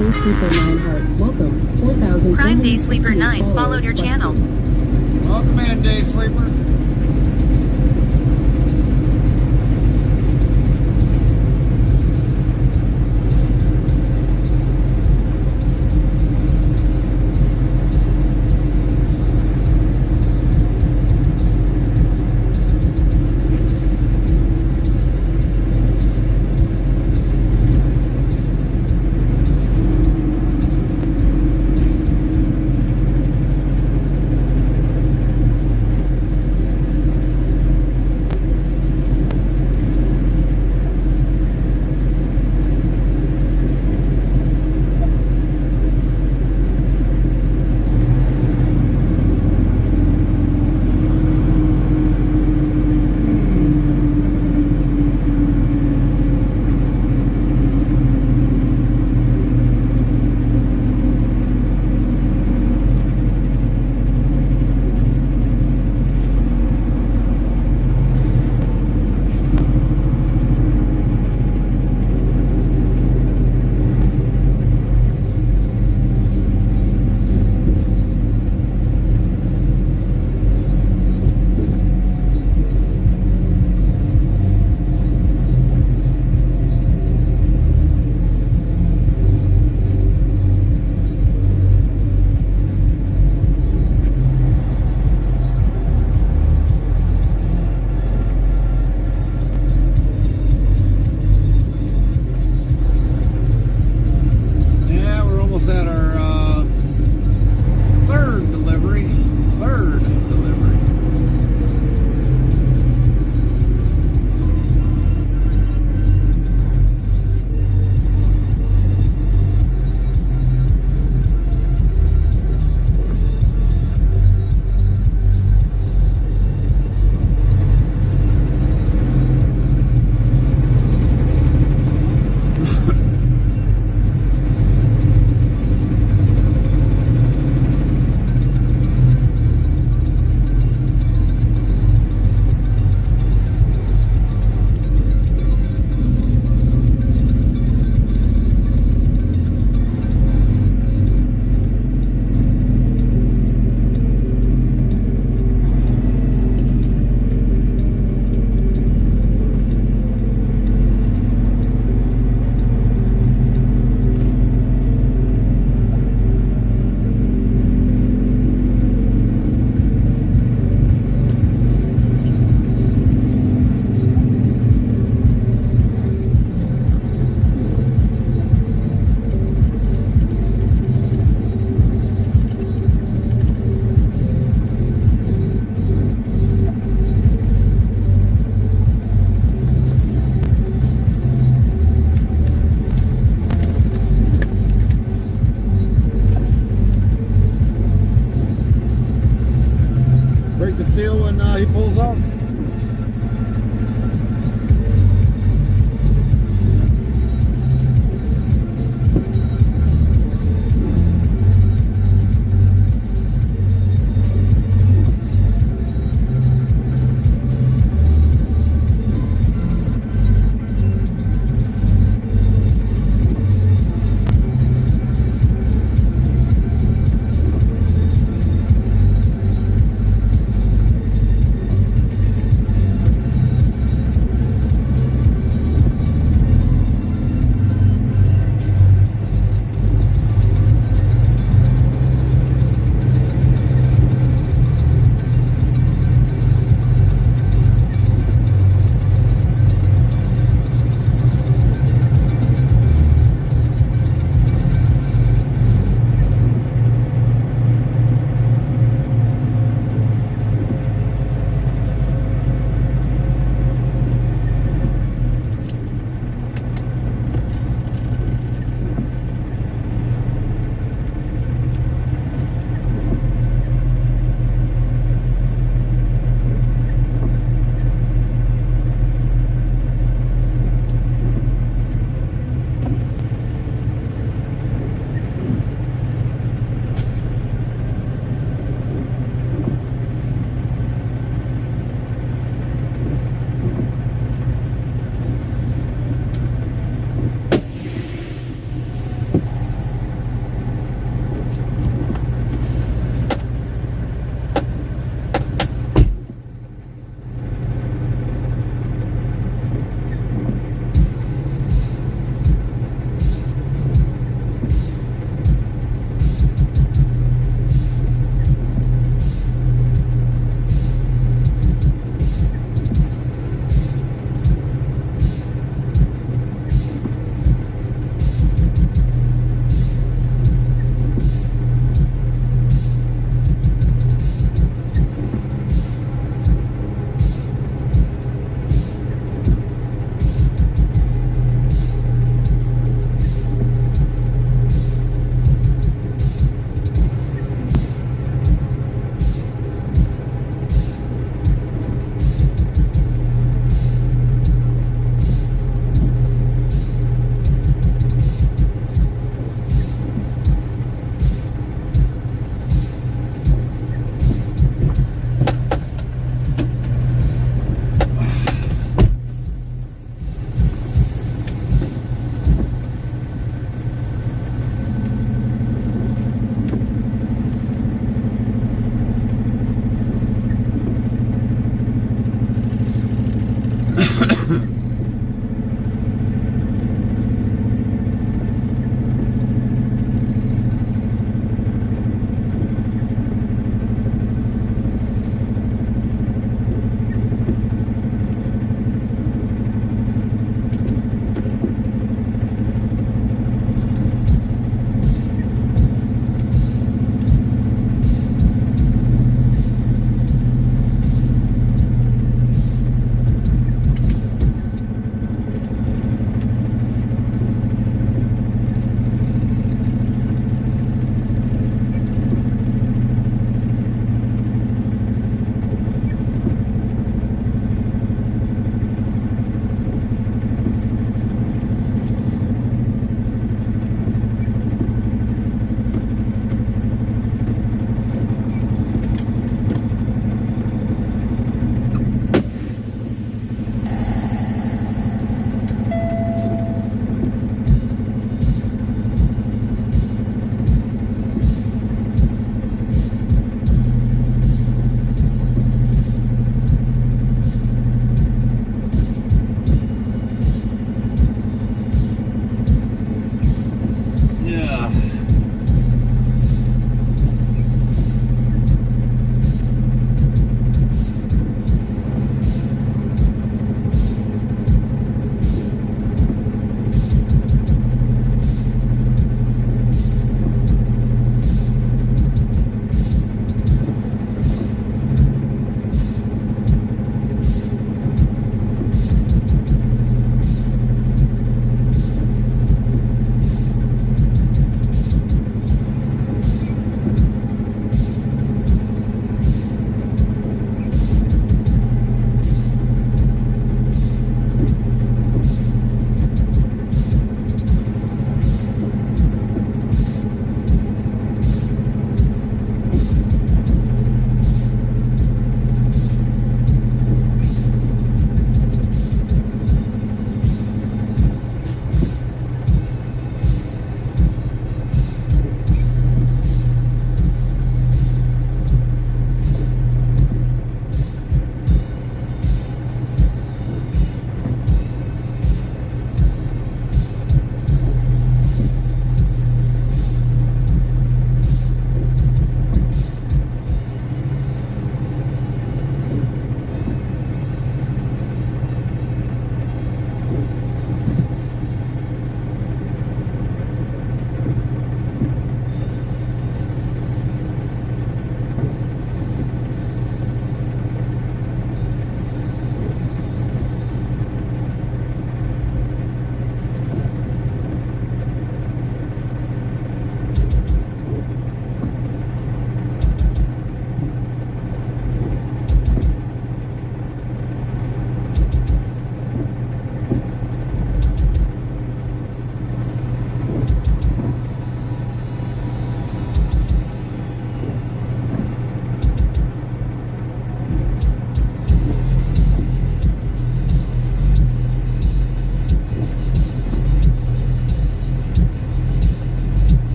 Day Sleeper 9 Heart, welcome. 4,000. Prime Day Sleeper 9 followed your channel. Welcome in, Day Sleeper. he pulls out.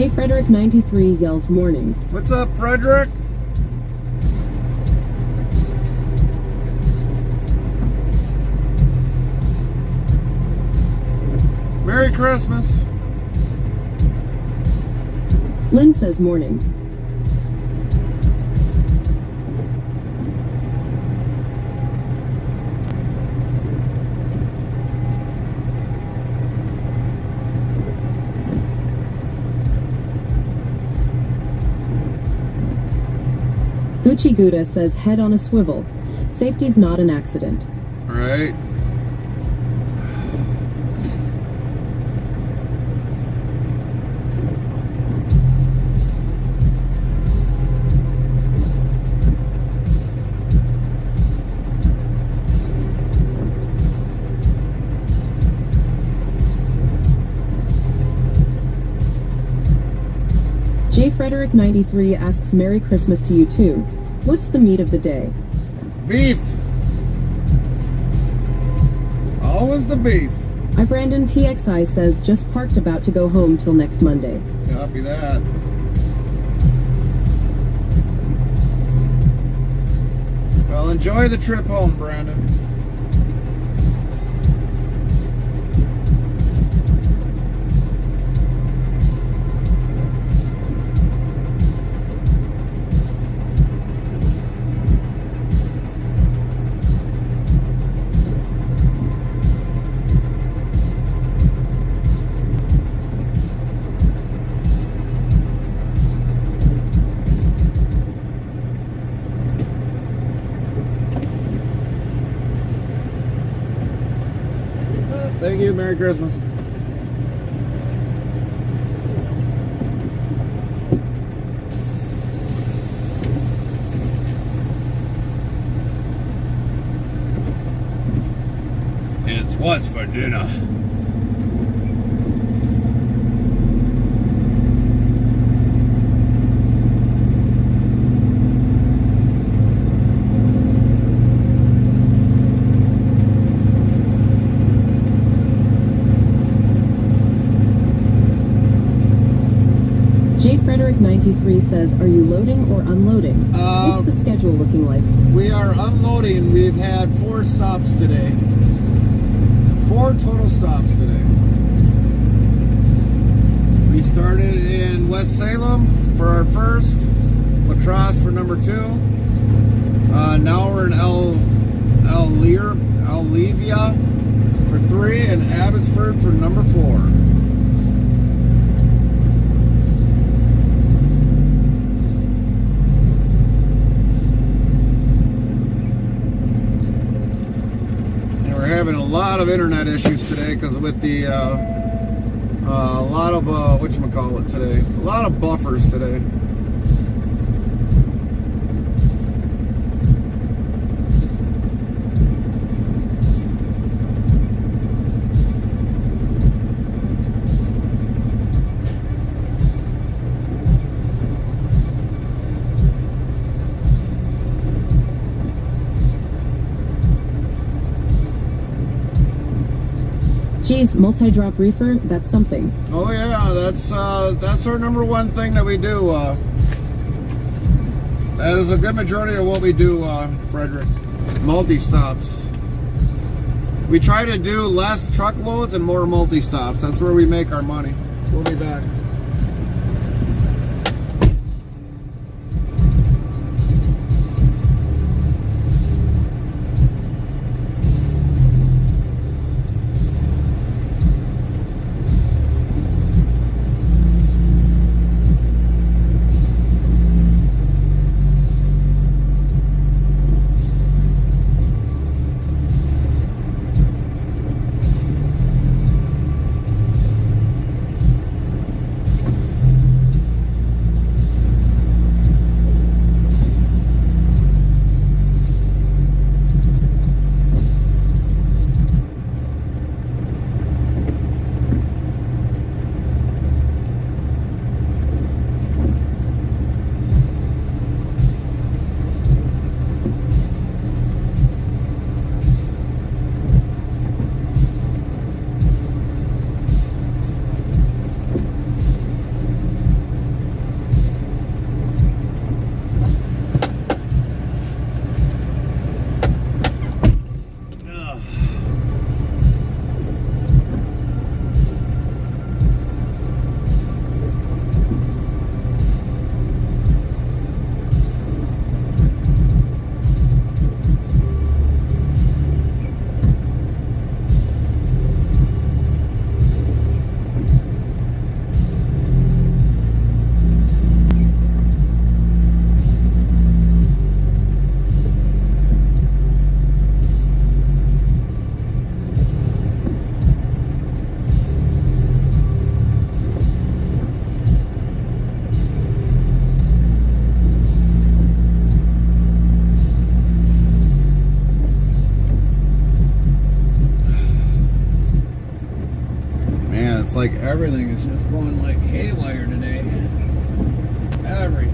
J. Frederick 93 yells morning. What's up, Frederick? Merry Christmas. Lynn says morning. Gucci Gouda says head on a swivel. Safety's not an accident. All right. J. Frederick 93 asks Merry Christmas to you too. What's the meat of the day? Beef. Always the beef. I Brandon TXI says just parked about to go home till next Monday. Copy that. Well, enjoy the trip home, Brandon. Thank you. Merry Christmas. It's what's for dinner. J. Frederick 93 says, are you loading or unloading? What's the schedule looking like? We are unloading. We've had 4 stops today. 4 total stops today. We started in West Salem for our first, La Crosse for number 2. Now we're in Levia for 3, and Abbotsford for number 4. We're having a lot of internet issues today because with the a lot of whatchamacallit today, a lot of buffers today. Geez, multi-drop reefer, that's something. Oh yeah, that's our number one thing that we do. That is a good majority of what we do, Frederick. Multi-stops. We try to do less truckloads and more multi-stops. That's where we make our money. We'll be back. Everything is just going like haywire today. Everything.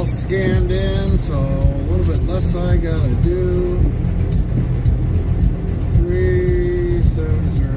Scanned in, so a little bit less I gotta do. 37063.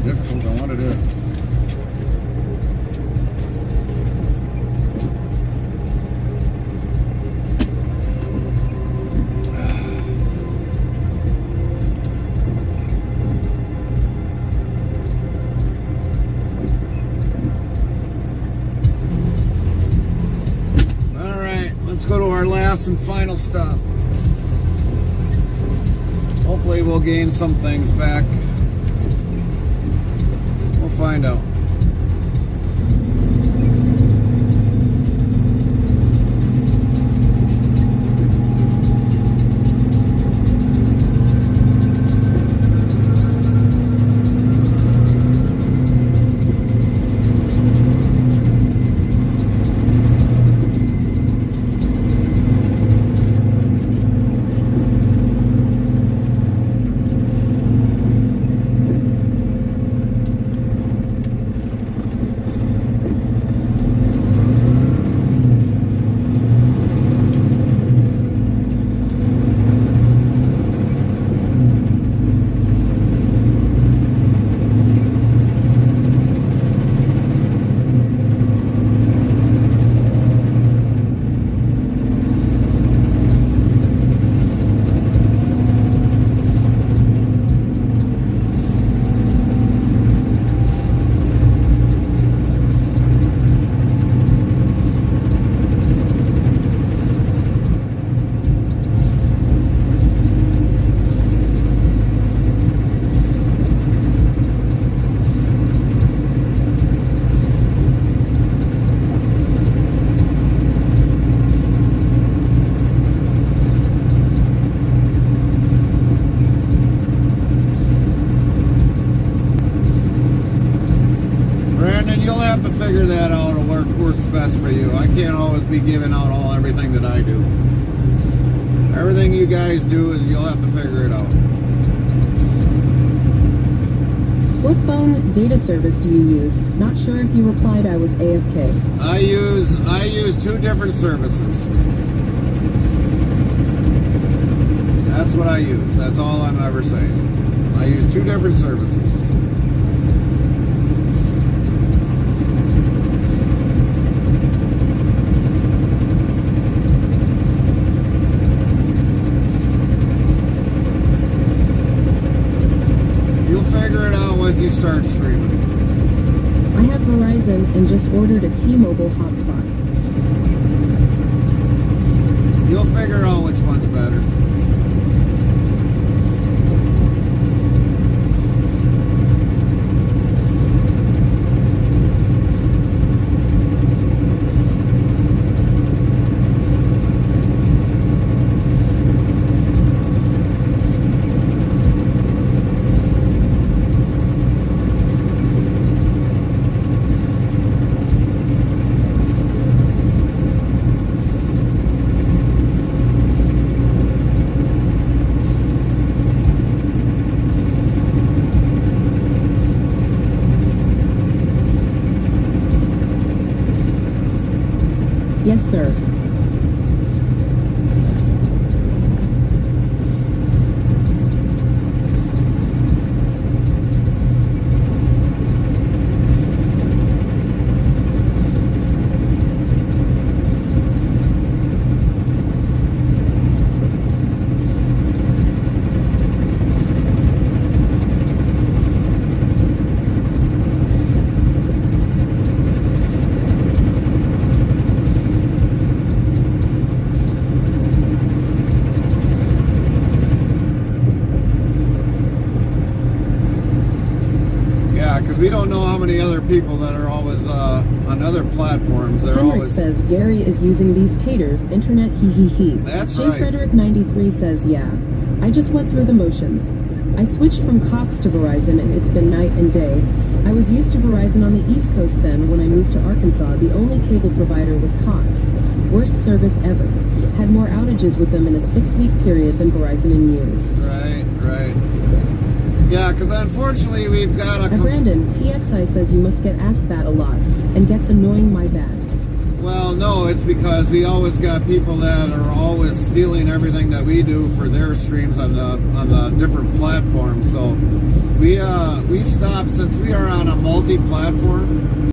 difficult than what it is. Let's go to our last and final stop. Hopefully we'll gain some things back. We'll find out. can't always be giving out everything that I do. Everything you guys do is you'll have to figure it out. What phone data service do you use? Not sure if you replied I was AFK. I use 2 different services. That's what I use. That's all I'm ever saying. I use 2 different services. You'll figure it out once you start streaming. I have Verizon and just ordered a T-Mobile hotspot. You'll figure out which one's better. Yes, sir. Because we don't know how many other people that are always on other platforms. They're Henrik always. says Gary is using these taters. Internet he he he. That's J. right. Frederick 93 says yeah. I just went through the motions. I switched from Cox to Verizon and it's been night and day. I was used to Verizon on the East Coast then. When I moved to Arkansas, the only cable provider was Cox. Worst service ever. Had more outages with them in a 6-week period than Verizon in years. Right. Yeah, because unfortunately we've got a. Brandon, TXI says you must get asked that a lot and gets annoying, my bad. Well, no, it's because we always got people that are always stealing everything that we do for their streams on the different platforms. So we stopped since we are on a multi-platform.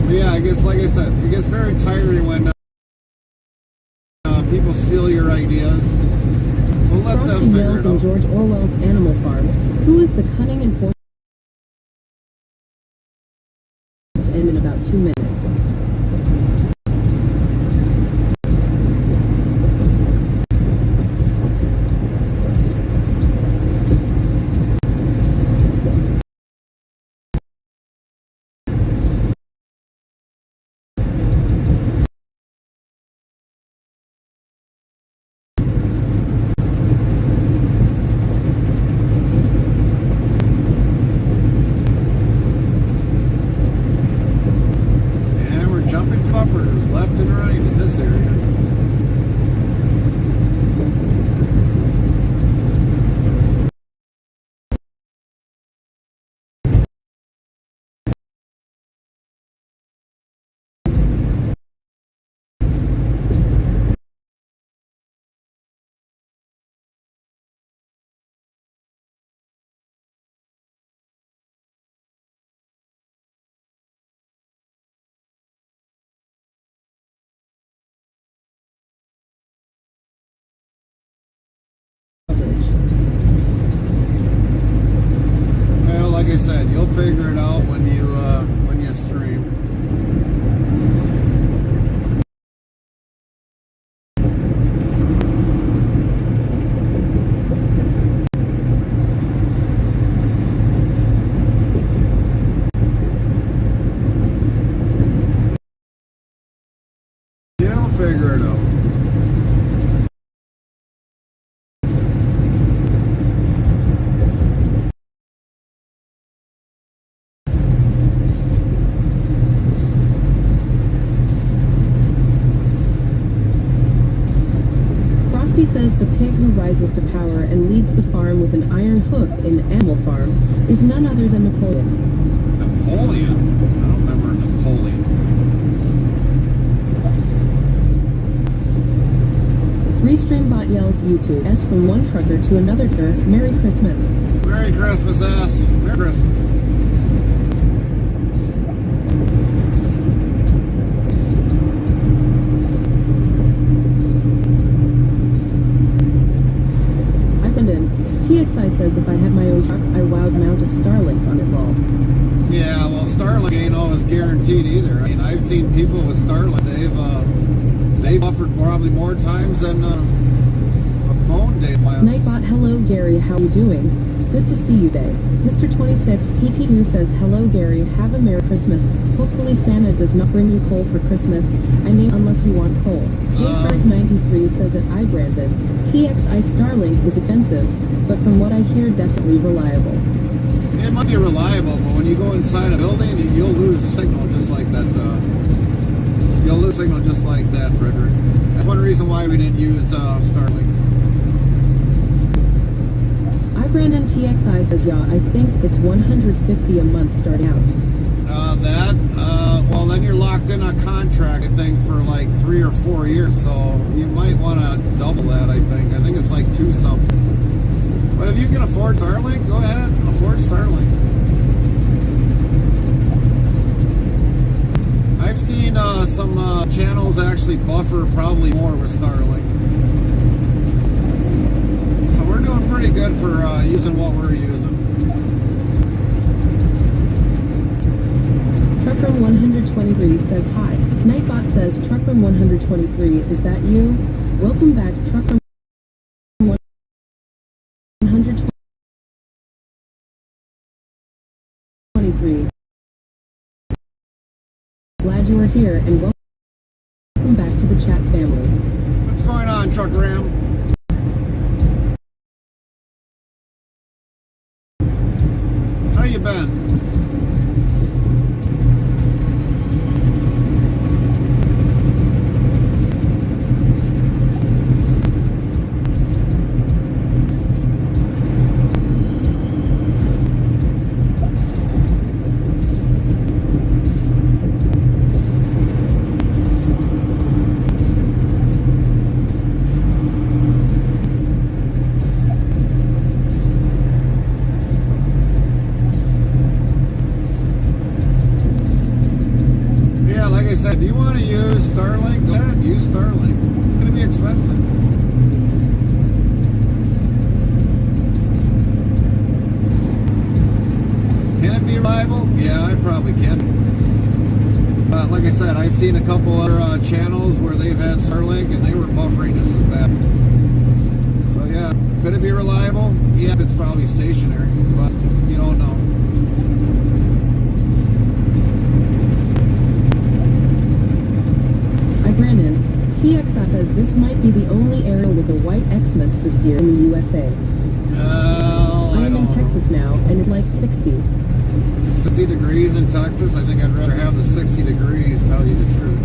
Yeah, it gets, like I said, it gets very tiring when people steal your ideas. We'll let Frosty them figure Yells it in out. George Orwell's Animal Farm. Who is the cunning and forceful? End in about 2 minutes. figure it out when you stream. You'll figure it out. Frosty says the pig who rises to power and leads the farm with an iron hoof in Animal Farm is none other than Napoleon. Napoleon? I don't remember Napoleon. Restreambot yells YouTube S from one trucker to another trucker, Merry Christmas. Merry Christmas, ass. Merry Christmas. TXI says if I had my own truck, I would mount a Starlink on it all. Yeah, well, Starlink ain't always guaranteed either. I mean, I've seen people with Starlink. They've offered probably more times than a phone data plan. Nightbot, hello Gary, how you doing? Good to see you, Day. Mr. 26 PT2 says hello Gary, have a Merry Christmas. Hopefully Santa does not bring you coal for Christmas. I mean, unless you want coal. JFrag93 says that I branded. TXI Starlink is expensive, but from what I hear, definitely reliable. It might be reliable, but when you go inside a building, you'll lose signal just like that. You'll lose signal just like that, Frederick. That's one reason why we didn't use Starlink. Brandon TXI says, yeah, I think it's $150 a month starting out. Well, then you're locked in a contract, I think, for like 3 or 4 years, so you might want to double that, I think. I think it's like 2 something. But if you can afford Starlink, go ahead, afford Starlink. I've seen some channels actually buffer probably more with Starlink. We're doing pretty good for using what we're using. Truckroom 123 says hi. Nightbot says Truckroom 123, is that you? Welcome back, Truckroom 123. Glad you are here and welcome back to the chat family. What's going on, Truck Ram? How you been? If you want to use Starlink, go ahead, use Starlink. It's going to be expensive. Can it be reliable? Yeah, I probably can. But like I said, I've seen a couple other channels where they've had Starlink and they were buffering just as bad. So yeah, could it be reliable? Yeah, it's probably stationary, but you don't know. Brandon, TXI says this might be the only area with a white Xmas this year in the USA. I am in Texas now, and it's like 60. 60 degrees in Texas? I think I'd rather have the 60 degrees, tell you the truth.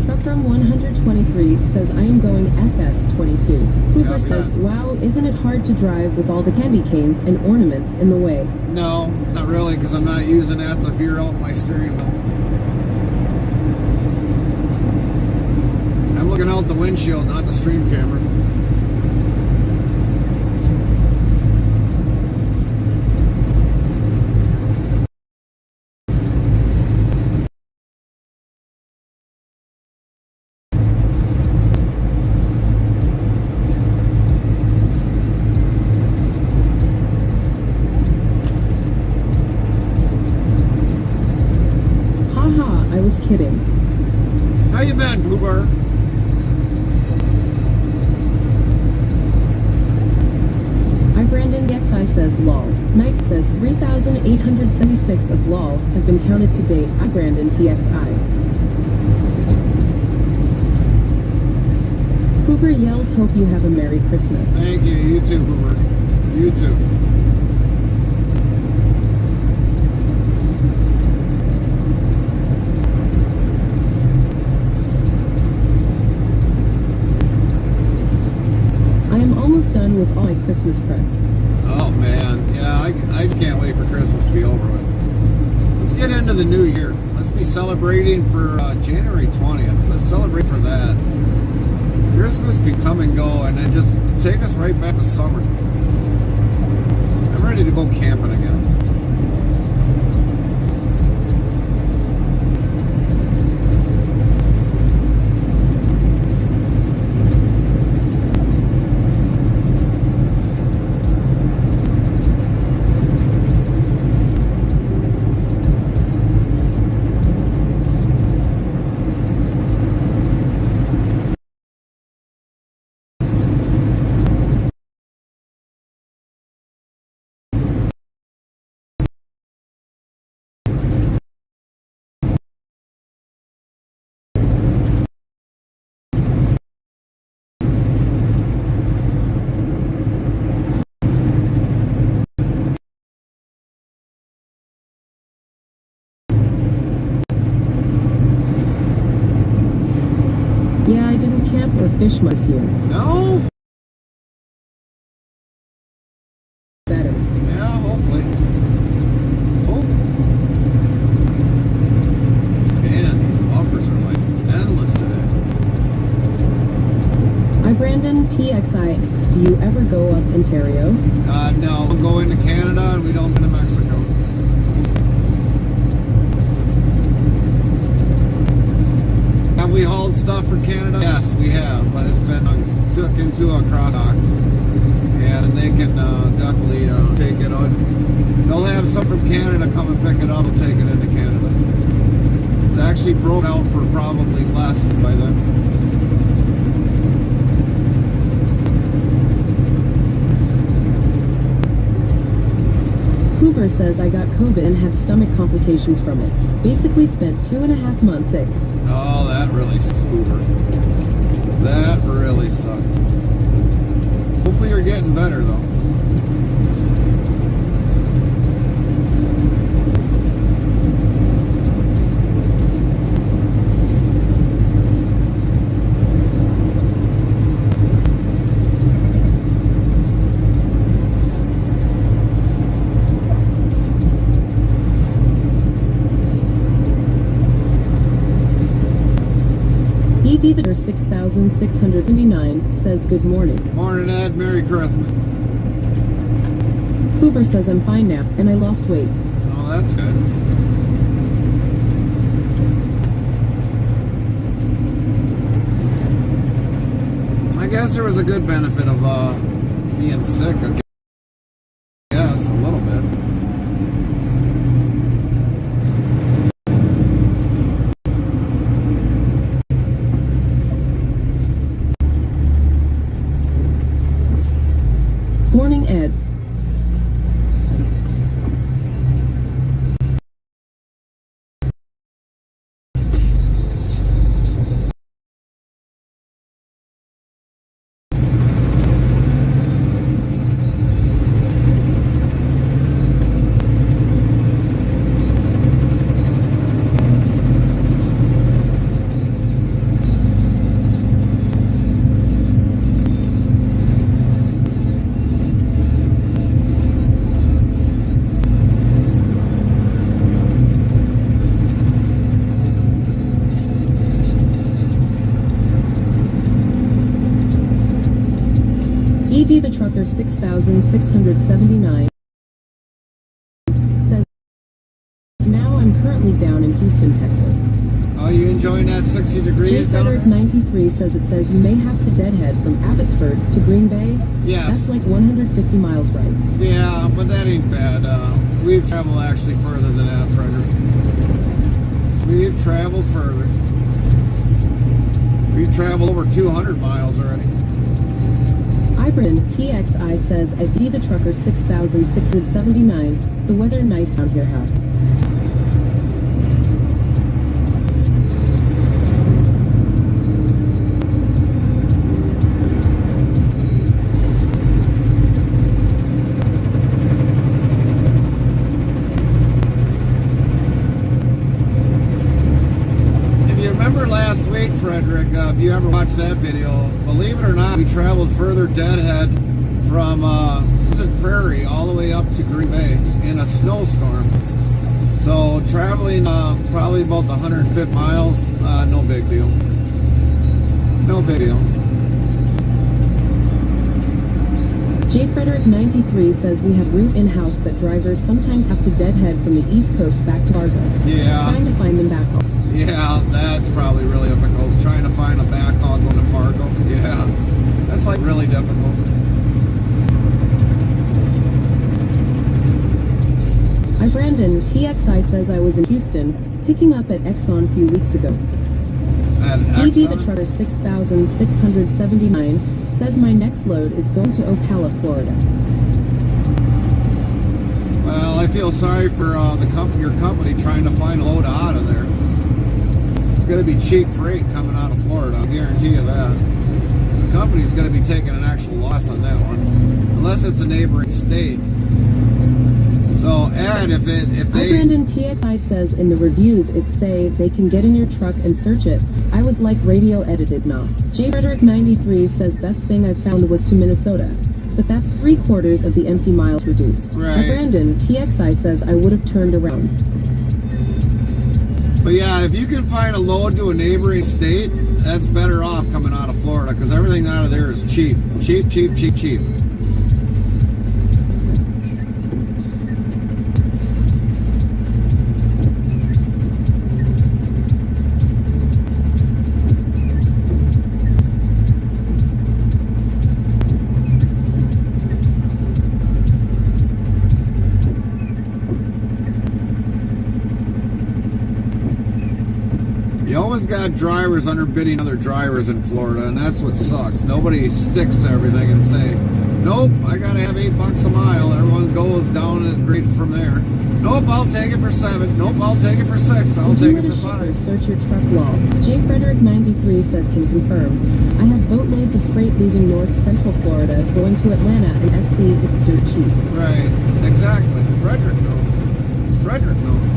Truckroom 123 says I am going FS22. Hooper says, wow, isn't it hard to drive with all the candy canes and ornaments in the way? No, not really, because I'm not using that to veer out my steering wheel. I'm looking out the windshield, not the stream camera. I was kidding. How you been, Boober? Brandon XI says lol. Knight says 3,876 of lol have been counted to date. Brandon TXI. Hoover yells, hope you have a Merry Christmas. Thank you. You too, Hoover. You too. I am almost done with all my Christmas prep. Oh man, yeah, I can't wait for Christmas to be over with. Let's get into the new year. Let's be celebrating for January 20th. Let's celebrate for that. Christmas can come and go and then just take us right back to summer. I'm ready to go camping again. Yeah, I didn't camp or fish this year. No? Better. Yeah, hopefully. Hope. Man, these buffers are like endless today. Brandon TXI asks, do you ever go up Ontario? No, we'll go into Canada and we don't go to Mexico. Have we hauled stuff for Canada? Yes, we have, but it's been took into a cross-dock. And they can definitely take it on. They'll have some from Canada come and pick it up and take it into Canada. It's actually broke out for probably less by then. Hoover says I got COVID and had stomach complications from it. Basically spent 2.5 months sick. Oh, that really sucks, Hoover. That really sucks. Hopefully you're getting better, though. ED the 6,679 says good morning. Morning, Ed. Merry Christmas. Hoover says I'm fine now, and I lost weight. Oh, that's good. I guess there was a good benefit of being sick. I guess, a little bit. Morning, Ed. ED the trucker 6,679 says now I'm currently down in Houston, Texas. Are you enjoying that 60 degrees down there? J93 says it says you may have to deadhead from Abbotsford to Green Bay. Yes. That's like 150 miles, right? Yeah, but that ain't bad. We've traveled actually further than that, Frederick. We've traveled further. We've traveled over 200 miles already. Ibrin TXI says, I see the trucker 6,679. The weather nice down here, huh? Frederick, if you ever watched that video, believe it or not, we traveled further deadhead from Pleasant Prairie all the way up to Green Bay in a snowstorm. So traveling probably about 150 miles, no big deal. No big deal. J. Frederick 93 says we have route in-house that drivers sometimes have to deadhead from the East Coast back to Fargo. Yeah. Trying to find them back hauls. Yeah, that's probably really difficult. Trying to find a back haul going to Fargo. Yeah, that's like really difficult. Brandon TXI says I was in Houston picking up at Exxon a few weeks ago. BB the trucker 6,679 says my next load is going to Ocala, Florida. Well, I feel sorry for your company trying to find a load out of there. It's going to be cheap freight coming out of Florida, I'll guarantee you that. The company's going to be taking an actual loss on that one, unless it's a neighboring state. So, Ed, if they... Brandon TXI says in the reviews it say they can get in your truck and search it. I was like radio edited, nah. J. Frederick 93 says best thing I found was to Minnesota. But that's 3/4 of the empty miles reduced. Right. Brandon TXI says I would have turned around. But yeah, if you can find a load to a neighboring state, that's better off coming out of Florida, because everything out of there is cheap. Cheap, cheap, cheap, cheap. You always got drivers underbidding other drivers in Florida, and that's what sucks. Nobody sticks to everything and say, nope, I gotta have $8 a mile. Everyone goes down and rates from there. Nope, I'll take it for 7. Nope, I'll take it for 6. I'll take it for 5. Search your truck law. J. Frederick 93 says can confirm. I have boatloads of freight leaving north central Florida going to Atlanta and SC. It's dirt cheap. Right, exactly. Frederick knows. Frederick knows.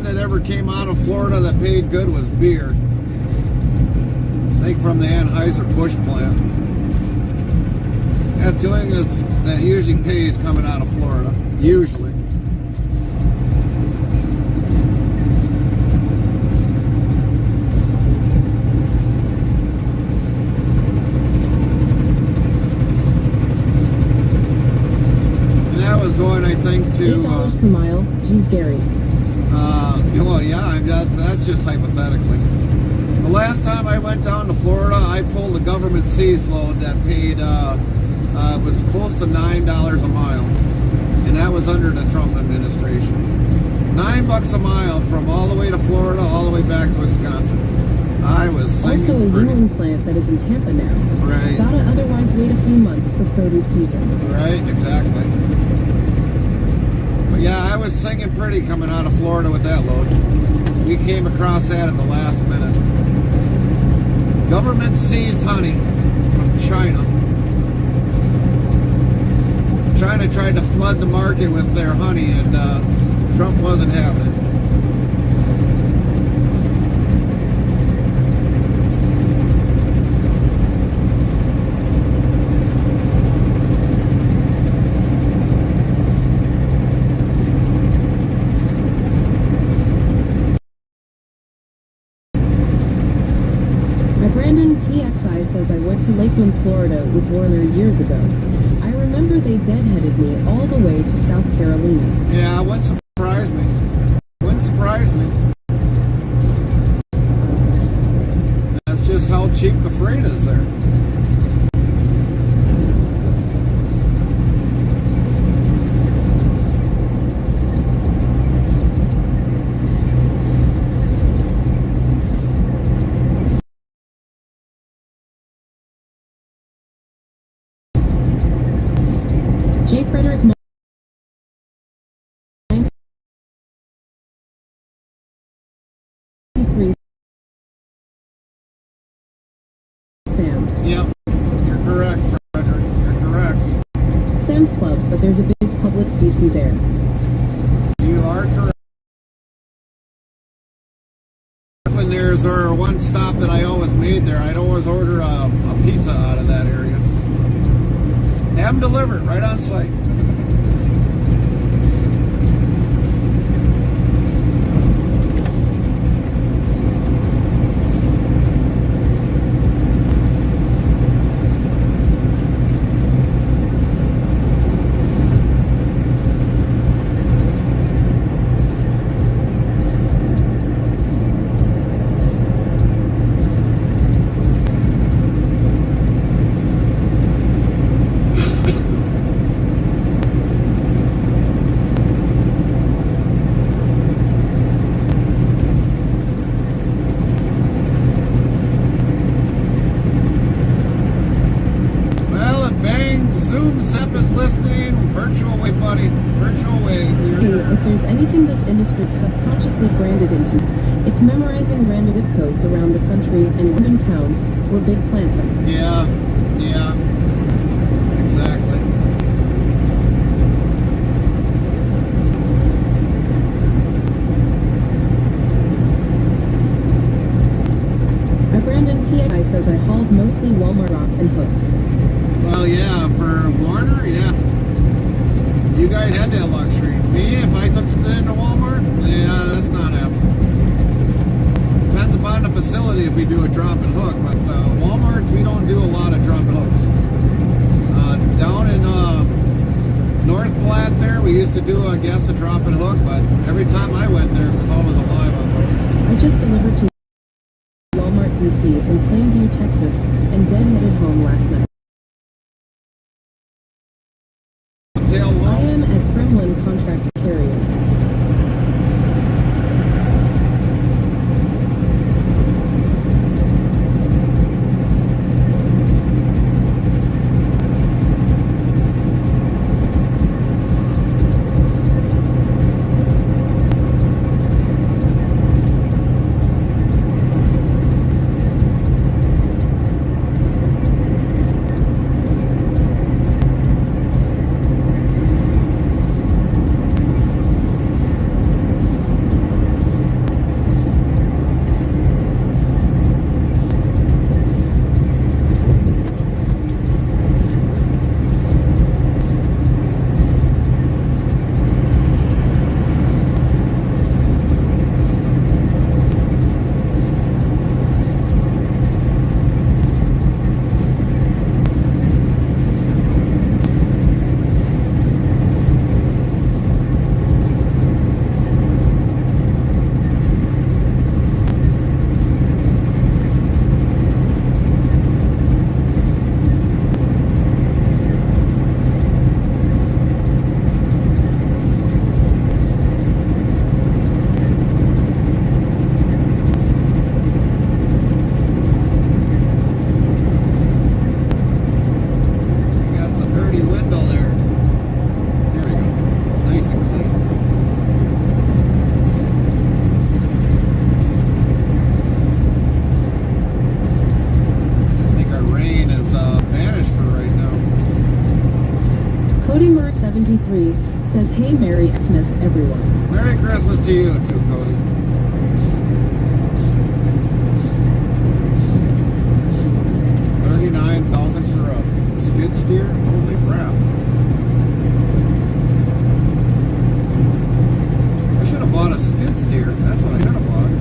That ever came out of Florida that paid good was beer. I think from the Anheuser-Busch plant. That's the only thing that usually pays coming out of Florida. Usually. And that was going, I think, to... $8 per mile. Geez, Gary. Well, yeah, that's just hypothetically. The last time I went down to Florida, I pulled a government seas load that paid, was close to $9 a mile. And that was under the Trump administration. $9 a mile from all the way to Florida, all the way back to Wisconsin. I was singing also a pretty. Yuengling plant that is in Tampa now. Right. Gotta otherwise wait a few months for produce season. Right, exactly. But yeah, I was singing pretty coming out of Florida with that load. We came across that at the last minute. Government seized honey from China. China tried to flood the market with their honey, and Trump wasn't having it. Brandon TXI says I went to Lakeland, Florida with Warner years ago. I remember they deadheaded me all the way to South Carolina. Yeah, it wouldn't surprise me. Wouldn't surprise me. That's just how cheap the freight is there. J. Frederick 93 Sam. Yep, you're correct, Frederick. You're correct. Sam's Club, but there's a big Publix DC there. You are correct. There's our one stop that I always made there. I'd always order a pizza out of that area. Have them delivered right on site. If there's anything this industry is subconsciously branded into, it's memorizing random zip codes around the country and random towns where big plants are. Yeah, exactly. Our Brandon TI says I hauled mostly Walmart rock and hooks. Well, yeah, for Warner, yeah. You guys had that luxury. Me, if I took something into Walmart, yeah, that's not happening. Depends upon the facility if we do a drop and hook, but Walmarts, we don't do a lot of drop and hooks. Down in North Platte there, we used to do, I guess, a drop and hook, but every time I went there, it was always alive on the road. I just delivered to Walmart DC in Plainview, Texas, and dead-headed home last night. I am at Kremlin Contract Carriers. Says, hey, Merry Xmas, everyone. Merry Christmas to you too, Cody. $39,000 for a skid steer? Holy crap. I should have bought a skid steer. That's what I should have bought.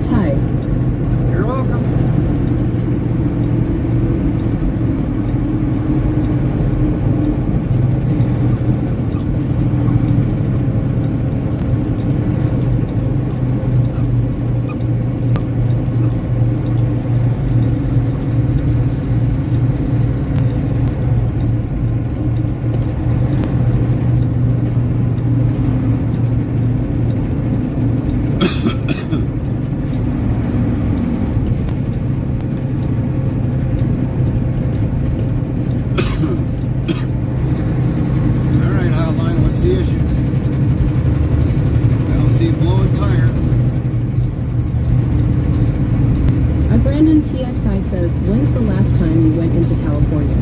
Ty. You're welcome. blowing tire. Brandon TXI says, when's the last time you went into California?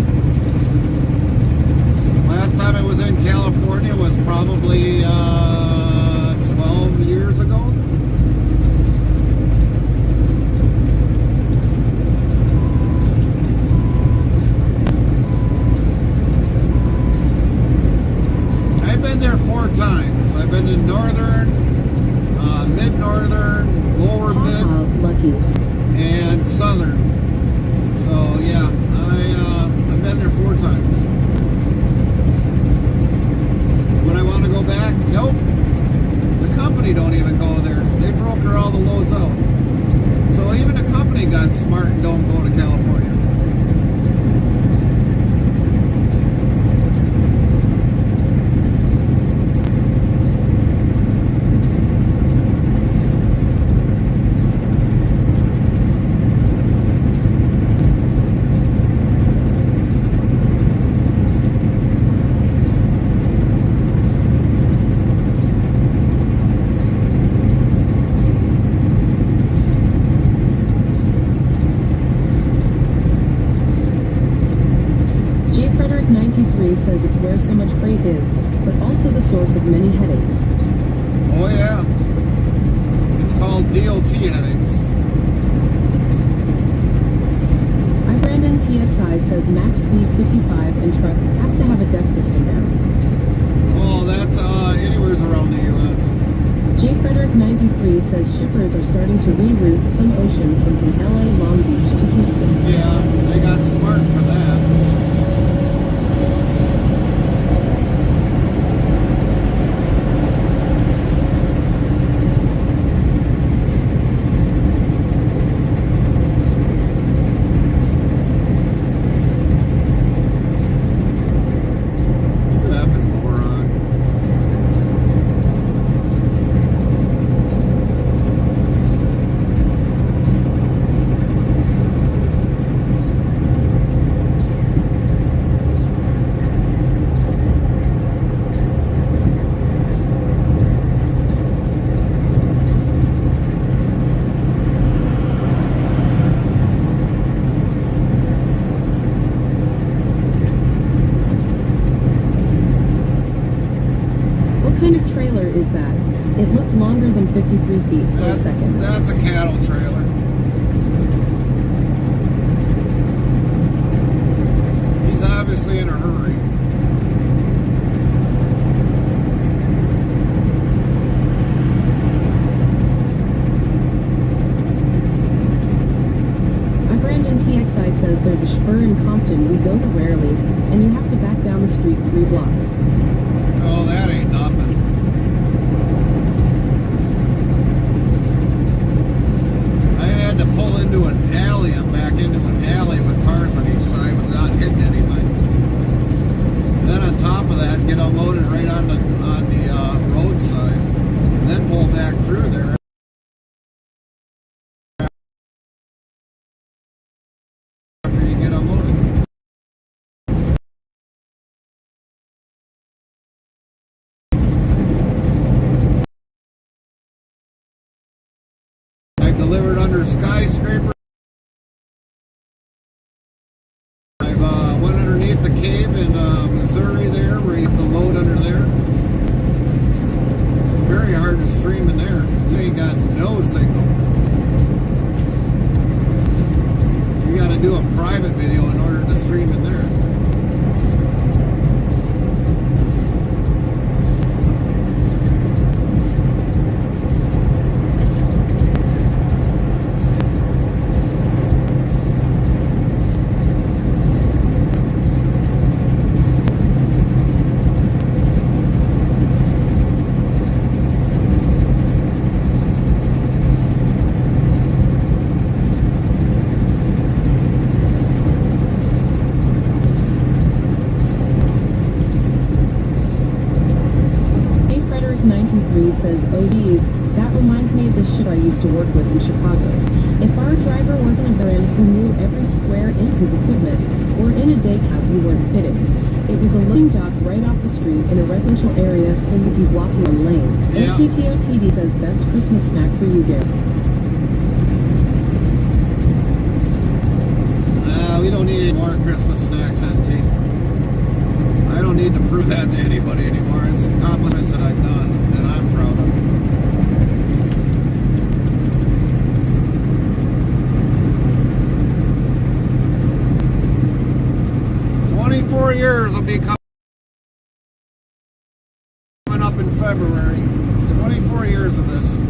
Last time I was in California was probably 12 years ago. I've been there 4 times. I've been in northern, mid-northern, lower mid, Lucky. and southern. So yeah, I've been there 4 times. Would I want to go back? Nope. The company don't even go there. They broker all the loads out. So even the company got smart and don't go to California. Says it's where so much freight is, but also the source of many headaches. Oh yeah. It's called DOT headaches. Brandon TXI says max speed 55 and truck has to have a DEF system now. Oh, that's anywheres around the U.S. J. Frederick 93 says shippers are starting to reroute some ocean from LA Long Beach to Houston. Yeah, they got smart for that. Is that? It looked longer than 53 feet for a second. That's a cattle trailer. He's obviously in a hurry. Brandon TXI says there's a spur in Compton we go to rarely, and you have to back down the street 3 blocks. Oh, that ain't nothing. To pull into an alley and back into an alley with cars on each side without hitting anything. And then on top of that, get unloaded right on the roadside, and then pull back through there. After you get unloaded. Delivered under skyscraper. I've went underneath the cave in Missouri there, where you get the load under there. Very hard to stream in there. You ain't got no signal. You got to do a private video in order to stream in there. the ship I used to work with in Chicago. If our driver wasn't a veteran who knew every square inch of his equipment, or in a day cab you weren't fitting. It was a loading dock right off the street in a residential area, so you'd be blocking one lane. Yeah. MTTOTD says best Christmas snack for you, Gary. We don't need any more Christmas snacks, NT. I don't need to prove that to anybody anymore. It's accomplishments that I've done that I'm proud of. Years will be coming up in February. 24 years of this.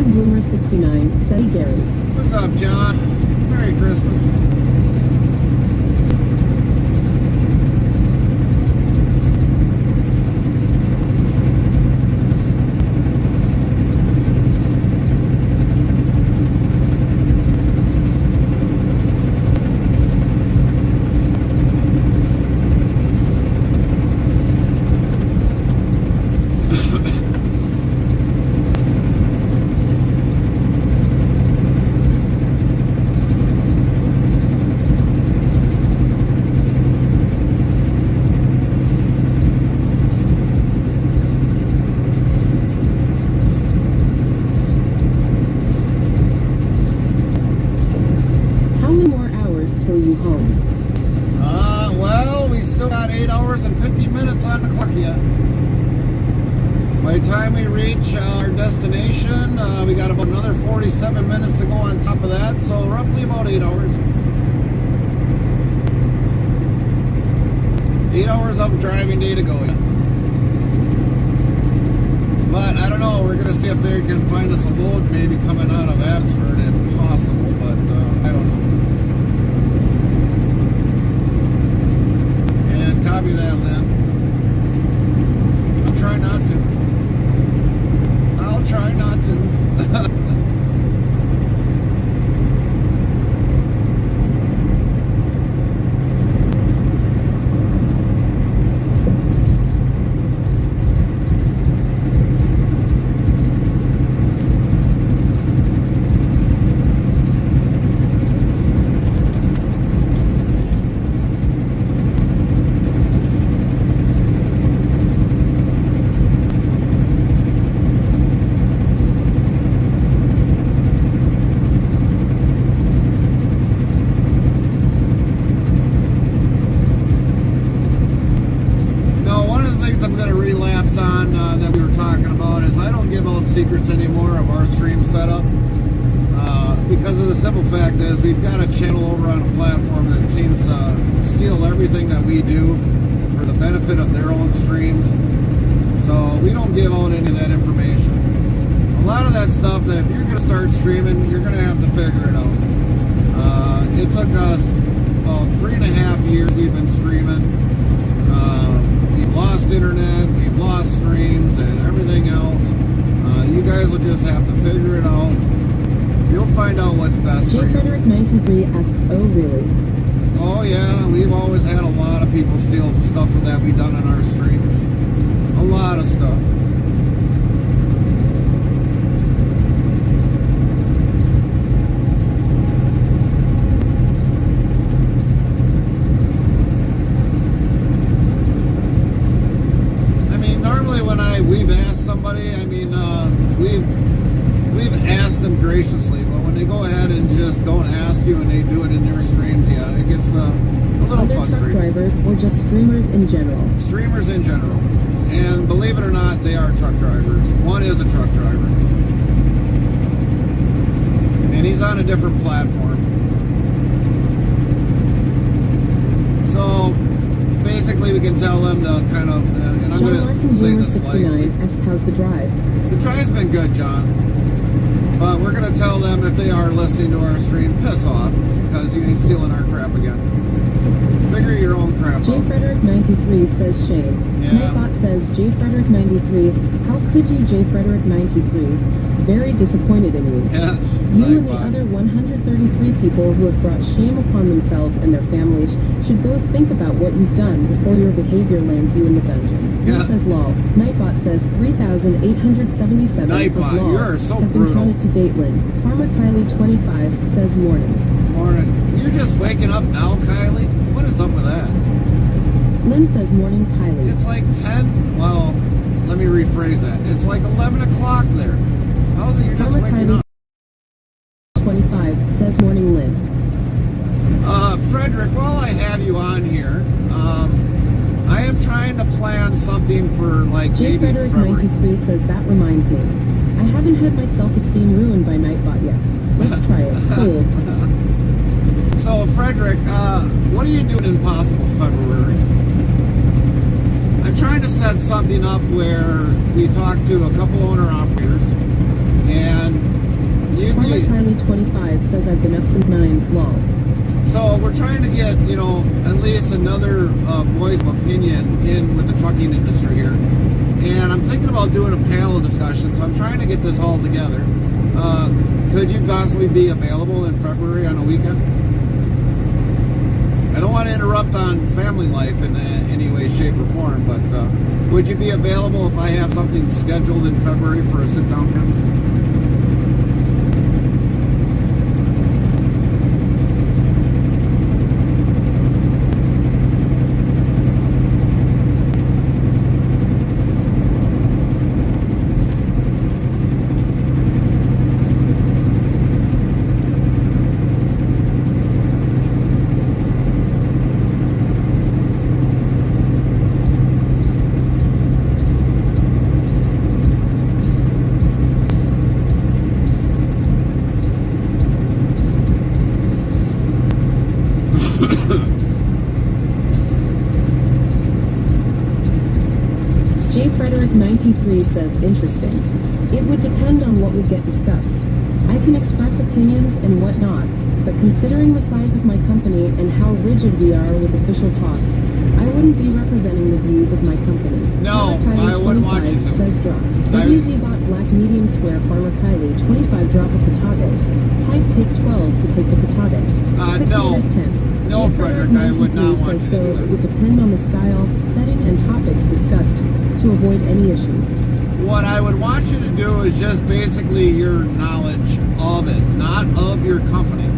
Bloomer 69 said, "Hey Gary." What's up, John? Merry Christmas. You home? Well, we still got 8 hours and 50 minutes on the clock yet. By the time we reach our destination, we got about another 47 minutes to go on top of that, so roughly about 8 hours. 8 hours of driving day to go yet. But I don't know, we're going to see if they can find us a load maybe coming out of Abbotsford if possible, but I don't know. Copy that, Lynn. I'll try not to. I'll try not to. Secrets anymore of our stream setup because of the simple fact is we've got a channel over on a platform that seems to steal everything that we do for the benefit of their own streams, so we don't give out any of that information. A lot of that stuff that if you're going to start streaming, you're going to have to figure it out. It took us about 3.5 years we've been streaming. We've lost internet, we've lost streams and everything else. You guys will just have to figure it out. You'll find out what's best for you. J. Frederick 93 asks, "Oh really?" Oh yeah, we've always had a lot of people steal stuff that we've done on our streams. A lot of stuff. I mean, normally when we've asked somebody, I mean, we've asked them graciously, but when they go ahead and just don't ask you and they do it in their streams, yeah, it gets a little Other frustrating. truck drivers or just streamers in general? Streamers in general. And believe it or not, they are truck drivers. One is a truck driver. And he's on a different platform. So basically we can tell them to kind of, and I'm John going to... Jackson say Boomer this lightly. 69 asks how's the drive. The drive's been good, John. But we're going to tell them if they are listening to our stream, piss off, because you ain't stealing our crap again. Figure your own crap J out. Frederick 93 says shame. Yeah. Nightbot says J Frederick 93. How could you, J Frederick 93? Very disappointed in you. Yeah. You and the Nightbot. other 133 people who have brought shame upon themselves and their families should go think about what you've done before your behavior lands you in the dungeon. Yeah. He says lol. Nightbot says 3,877 Nightbot, of lol you're so have been brutal. counted to date, Lynn. Farmer Kylie 25 says morning. Morning. You're just waking up now, Kylie? What is up with that? Lynn says morning Kylie. It's like 10, well, let me rephrase that. It's like 11 o'clock there. How's it you're just Farmer waking Kylie up? 25 says morning Lynn. Frederick, while I have you on here, I am trying to plan something for like J. maybe Frederick February. 93 says that reminds me. I haven't had my self-esteem ruined by Nightbot yet. Let's try it. Cool. So, Frederick, what are you doing in possible February? I'm trying to set something up where we talk to a couple owner-operators, and you Farmer be... Kylie 25 says I've been up since 9, lol. So we're trying to get, you know, at least another voice of opinion in with the trucking industry here. And I'm thinking about doing a panel discussion, so I'm trying to get this all together. Could you possibly be available in February on a weekend? I don't want to interrupt on family life in any way, shape, or form, but would you be available if I have something scheduled in February for a sit-down panel? J. Frederick 93 says interesting. It would depend on what would get discussed. I can express opinions and whatnot, but considering the size of my company and how rigid we are with official talks, I wouldn't be representing the views of my company. No, Farmer Kylie I wouldn't want you 25 to. says drop. WZBot Black Medium Square Farmer Kylie 25 drop a potato. Type take 12 to take the potato. 6 no. meters tense. No, J. Frederick, I would not 93 want says you to do so that. it would depend on the style, setting, and topics discussed to avoid any issues. What I would want you to do is just basically your knowledge of it, not of your company.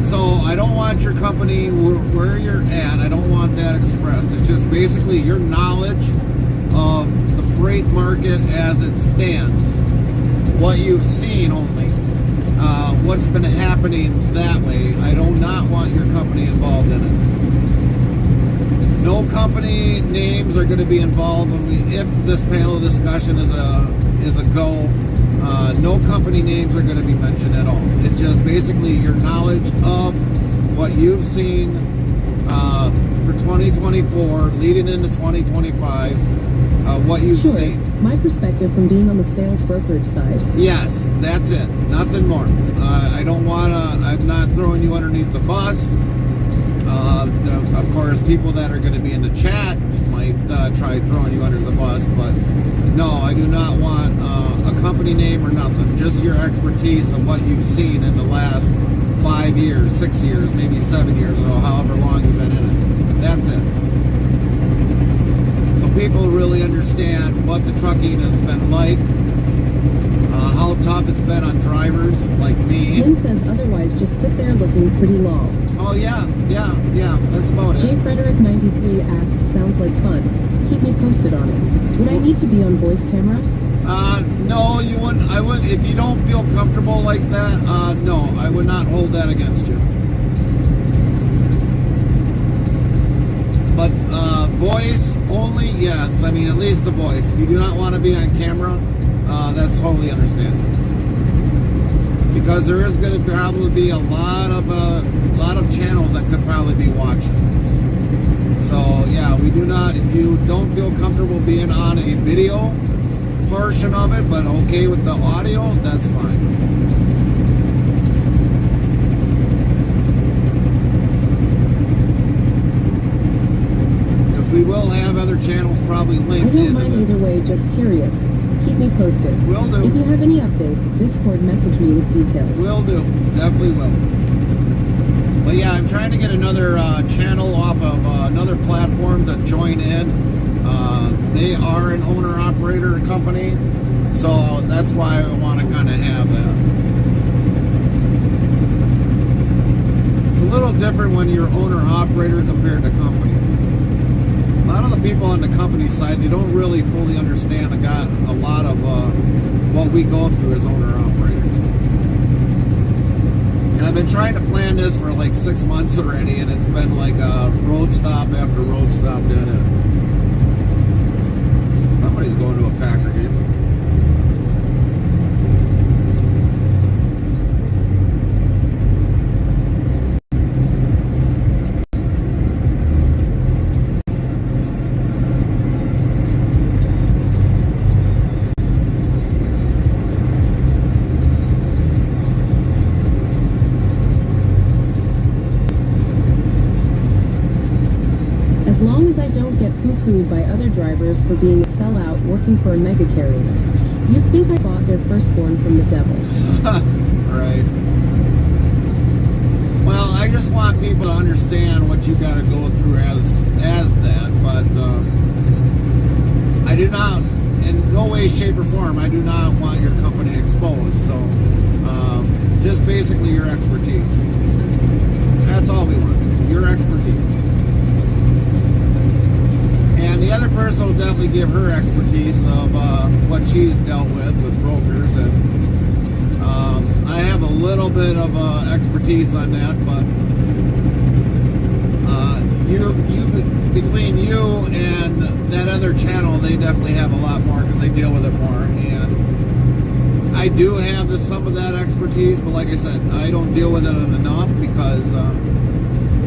So I don't want your company where you're at. I don't want that expressed. It's just basically your knowledge of the freight market as it stands. What you've seen only. What's been happening that way. I do not want your company involved in it. No company names are going to be involved if this panel discussion is a go. No company names are going to be mentioned at all. It's just basically your knowledge of what you've seen for 2024, leading into 2025, what you've Sure. seen. My perspective from being on the sales brokerage side. Yes, that's it. Nothing more. I don't want to, I'm not throwing you underneath the bus. Of course, people that are going to be in the chat might try throwing you under the bus, but no, I do not want a company name or nothing. Just your expertise of what you've seen in the last 5 years, 6 years, maybe 7 years, or however long you've been in it. That's it. So people really understand what the trucking has been like, how tough it's been on drivers like me. Lynn says otherwise just sit there looking pretty lol. Oh yeah, that's about J. it. Frederick 93 asks sounds like fun. Keep me posted on it. Would I need to be on voice camera? No, you wouldn't. I would, if you don't feel comfortable like that, no, I would not hold that against you. But voice only, yes. I mean, at least the voice. If you do not want to be on camera, that's totally understandable. Because there is going to probably be a lot of channels that could probably be watching. So yeah, we do not, if you don't feel comfortable being on a video portion of it, but okay with the audio, that's fine. Because we will have other channels probably I linked don't in. mind either way, just curious. Keep me posted. Will do. If you have any updates, Discord message me with details. Will do. Definitely will. But yeah, I'm trying to get another channel off of another platform to join in. They are an owner-operator company, so that's why I want to kind of have that. It's a little different when you're owner-operator compared to company. A lot of the people on the company side, they don't really fully understand a lot of what we go through as owner-operators. And I've been trying to plan this for like 6 months already, and it's been like a road stop after road stop dead end. Somebody's going to a Packer game. As long as I don't get poo-pooed by other drivers for being a sellout working for a mega carrier. You'd think I bought their firstborn from the devil. Right. Well, I just want people to understand what you got to go through as that, but I do not, in no way, shape, or form, I do not want your company exposed. So, just basically your expertise. That's all we want. Your expertise. And the other person will definitely give her expertise of what she's dealt with brokers, and I have a little bit of expertise on that, but between you and that other channel, they definitely have a lot more because they deal with it more. And I do have some of that expertise, but like I said, I don't deal with it enough because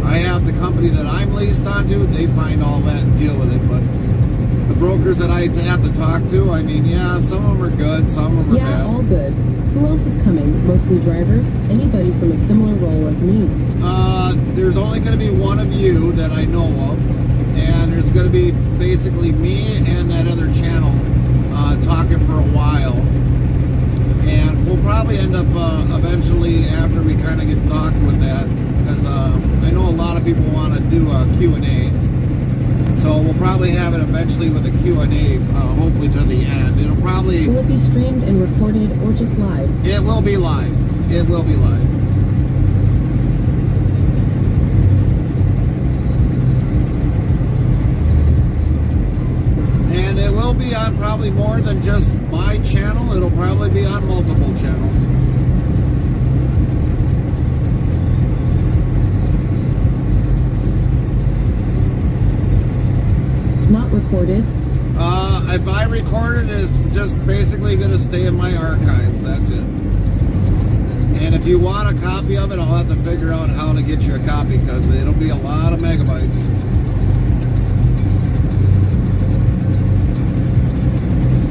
I have the company that I'm leased onto, they find all that and deal with it, but the brokers that I have to talk to, I mean, yeah, some of them are good, some of them are bad. Yeah, all good. Who else is coming? Mostly drivers? Anybody from a similar role as me? There's only going to be one of you that I know of, and there's going to be basically me and that other channel talking for a while. And we'll probably end up eventually, after we kind of get talked with that, because I know a lot of people want to do a Q&A. So we'll probably have it eventually with a Q&A, hopefully to the end. It'll probably... Will it be streamed and recorded or just live? It will be live. It will be live. And it will be on probably more than just my channel. It'll probably be on multiple channels. Not recorded? If I record it, it's just basically going to stay in my archives. That's it. And if you want a copy of it, I'll have to figure out how to get you a copy because it'll be a lot of megabytes.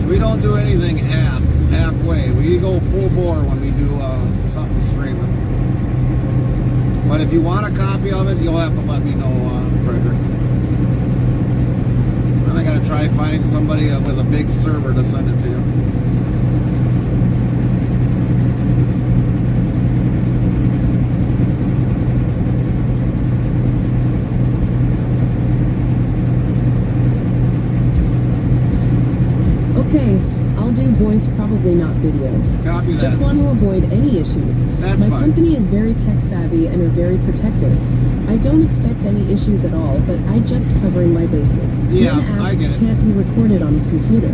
We don't do anything halfway. We go full bore when we do something streaming. But if you want a copy of it, you'll have to let me know, Frederick. Then I gotta try finding somebody with a big server to send it to you. Okay, I'll do voice, probably not video. Copy that. Just want to avoid any issues. That's My fine. company is very tech savvy and are very protective. I don't expect any issues at all, but I just covering my bases. Yeah, Ben asks, I get it. can't be recorded on his computer?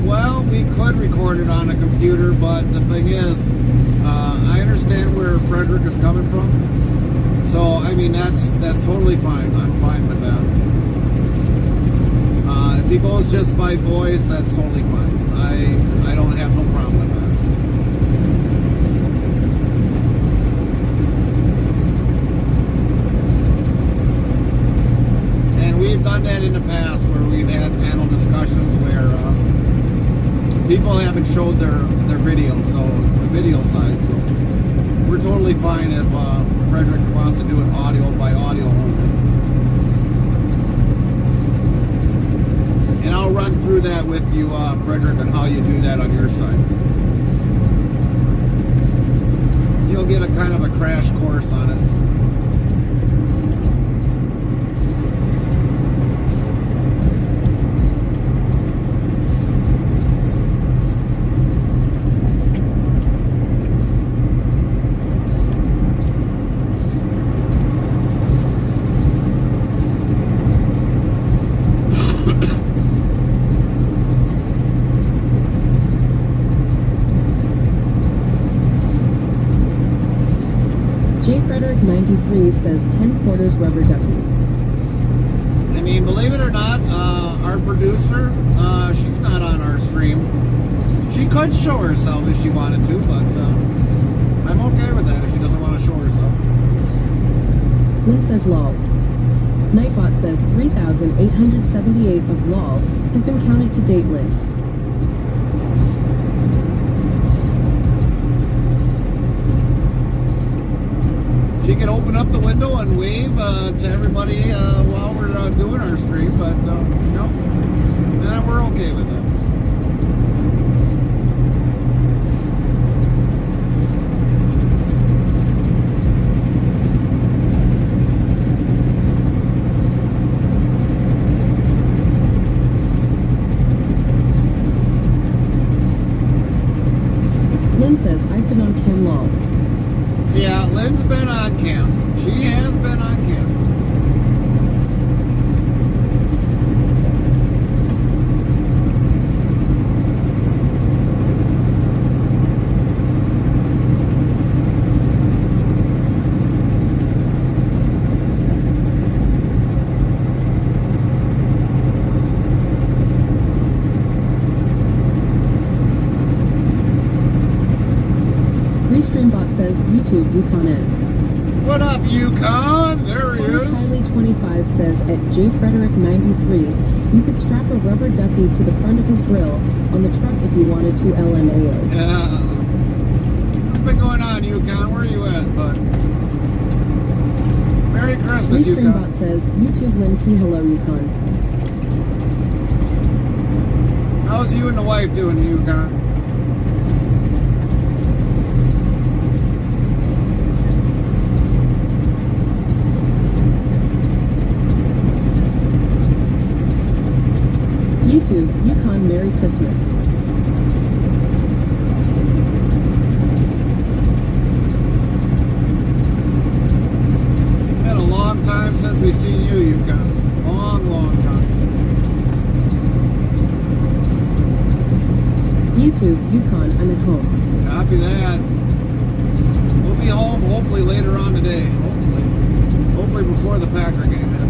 Well, we could record it on a computer, but the thing is, I understand where Frederick is coming from. So, I mean, that's totally fine. I'm fine with that. If he goes just by voice, that's totally fine. I don't have no problem with that. done that in the past where we've had panel discussions where people haven't showed their video, so the video side. So we're totally fine if Frederick wants to do it audio by audio only. And I'll run through that with you, Frederick, on how you do that on your side. You'll get a kind of a crash course on it. J. Frederick 93 says 10 quarters rubber ducky. I mean, believe it or not, our producer, she's not on our stream. She could show herself if she wanted to, but I'm okay with that if she doesn't want to show herself. Lynn says lol. Nightbot says 3,878 of lol have been counted to date, Lynn. She can open up the window and wave to everybody while we're doing our stream, but no, we're okay with it. Lynn says I've been on cam lol. Yeah, Lynn's been on cam. She has been on cam. Restreambot says YouTube Yukon N. What up, Yukon? There he is. Kylie 25 says at J. Frederick 93, you could strap a rubber ducky to the front of his grill on the truck if you wanted to, LMAO. Yeah. What's been going on, Yukon? Where are you at, bud? Merry Christmas, Yukon. Restreambot says YouTube Lynn T. Hello, Yukon. How's you and the wife doing, Yukon? YouTube Yukon Merry Christmas. Been a long time since we've seen you, Yukon. Long time. YouTube Yukon, I'm at home. Copy that. We'll be home hopefully later on today. Hopefully before the Packer game ends.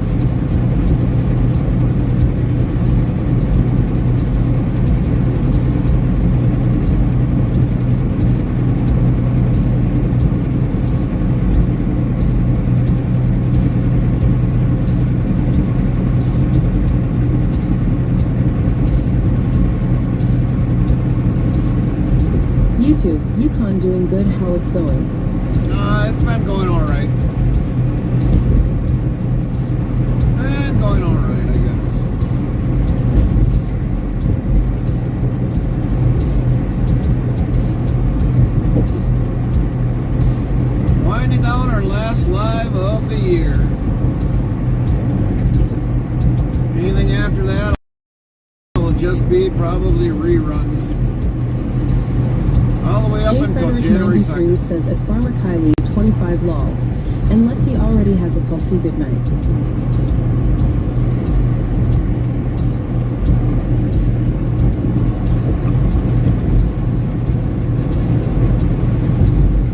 YouTube Yukon doing good, how it's going? It's been going alright. And going alright, I guess. Winding down our last live of the year. Anything after that will just be probably reruns. All the way up J. until Frederick January 93 2nd. says at Farmer Kylie 25 lol. Unless he already has a call, see good night.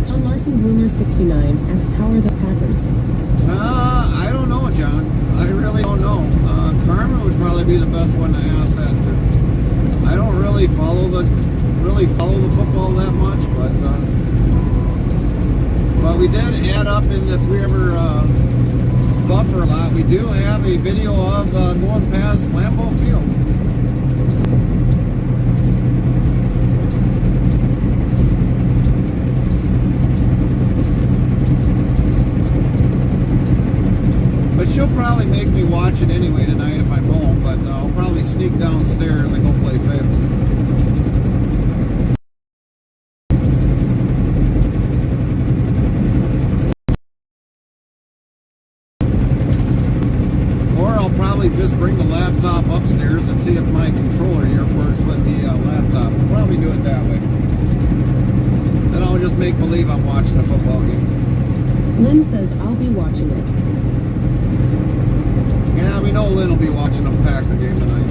John Larson Bloomer 69 asks how are the Packers? I don't know, John. I really don't know. Carmen would probably be the best one to ask that to. I don't really follow the football that much, but we did add up in if we ever buffer a lot, we do have a video of going past Lambeau Field. But she'll probably make me watch it anyway tonight if I'm home, but I'll probably sneak downstairs and go play Fable. Just bring the laptop upstairs and see if my controller here works with the laptop. We'll probably do it that way. Then I'll just make believe I'm watching a football game. Lynn says, I'll be watching it. Yeah, we know Lynn will be watching a Packer game tonight.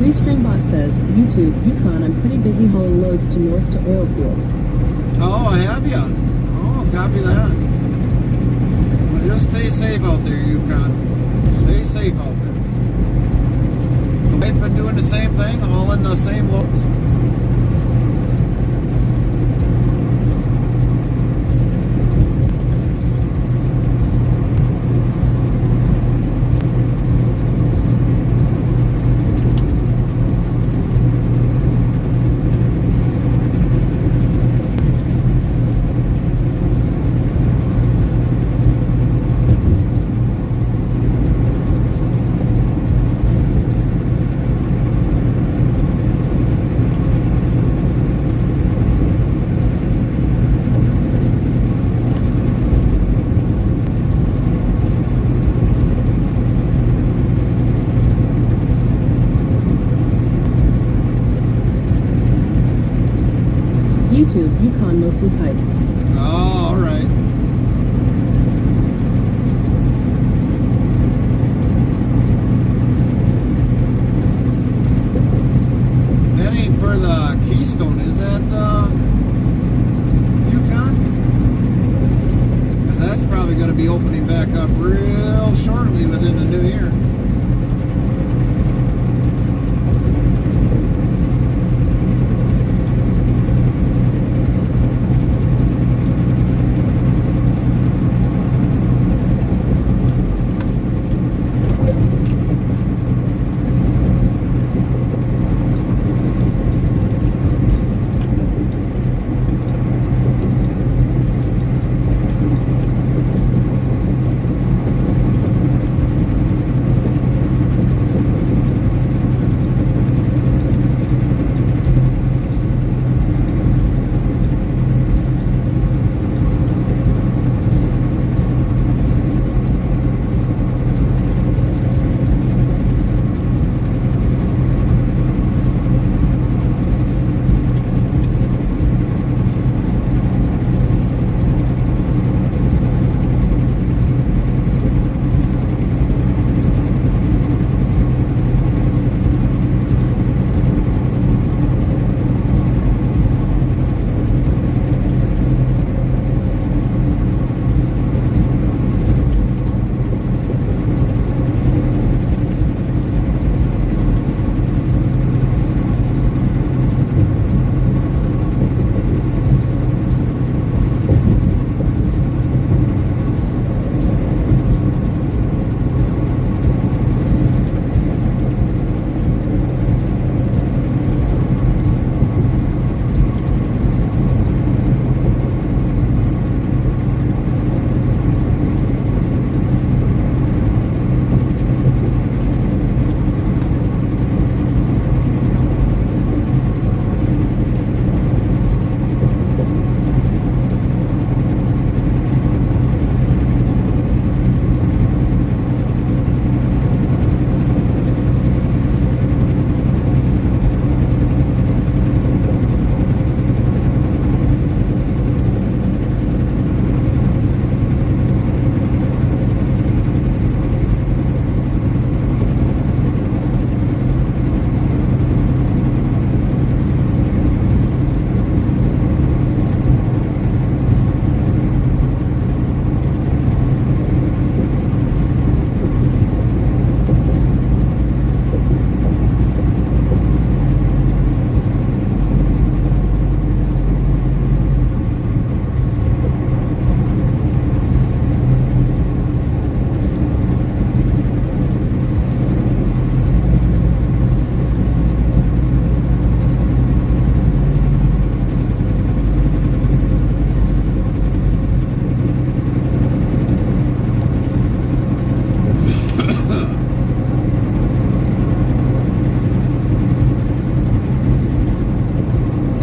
Streambot says, YouTube, Yukon, I'm pretty busy hauling loads to north to oil fields. Oh, have ya? Oh, copy that. Well, just stay safe out there, Yukon. Stay safe out there. So they've been doing the same thing, hauling the same loads. YouTube, Yukon mostly pipe. Oh, all right. That ain't for the Keystone, is that Yukon? Because that's probably going to be opening back up real shortly within the new year.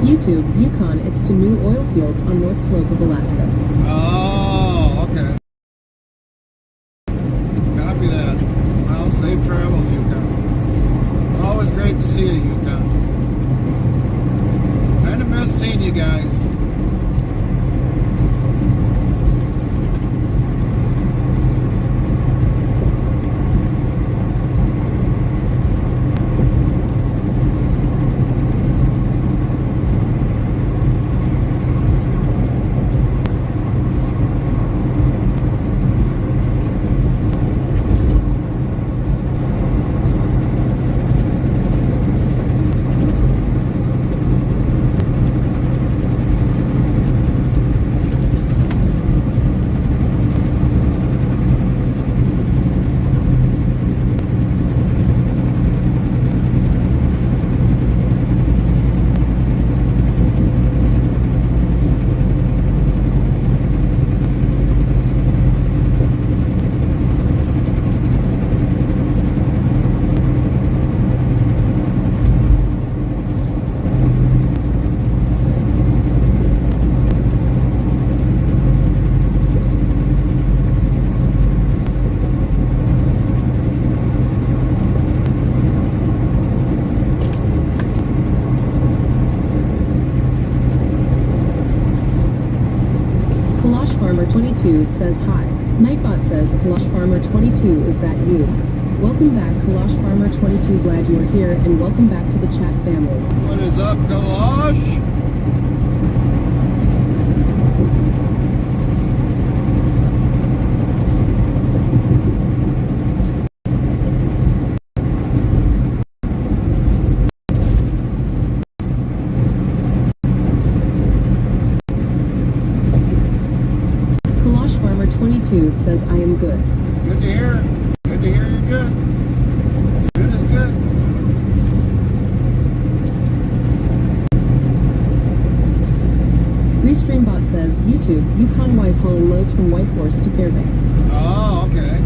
YouTube, Yukon, it's to new oil fields on North Slope of Alaska. Oh, okay. Copy that. Well, safe travels, Yukon. It's always great to see you, Yukon. Kind of miss seeing you guys. Farmer 22 says hi. Nightbot says Kalash Farmer 22, is that you? Welcome back, Kalash Farmer 22, glad you are here, and welcome back to the chat family. What is up, Kalash? Kalash Farmer 22 says I am good. Good to hear. Good to hear you're good. Good is good. Restreambot says YouTube, Yukon wife hauling loads from Whitehorse to Fairbanks. Oh, okay.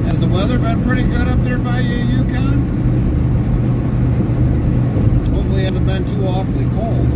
Has the weather been pretty good up there by you, Yukon? Hopefully it hasn't been too awfully cold.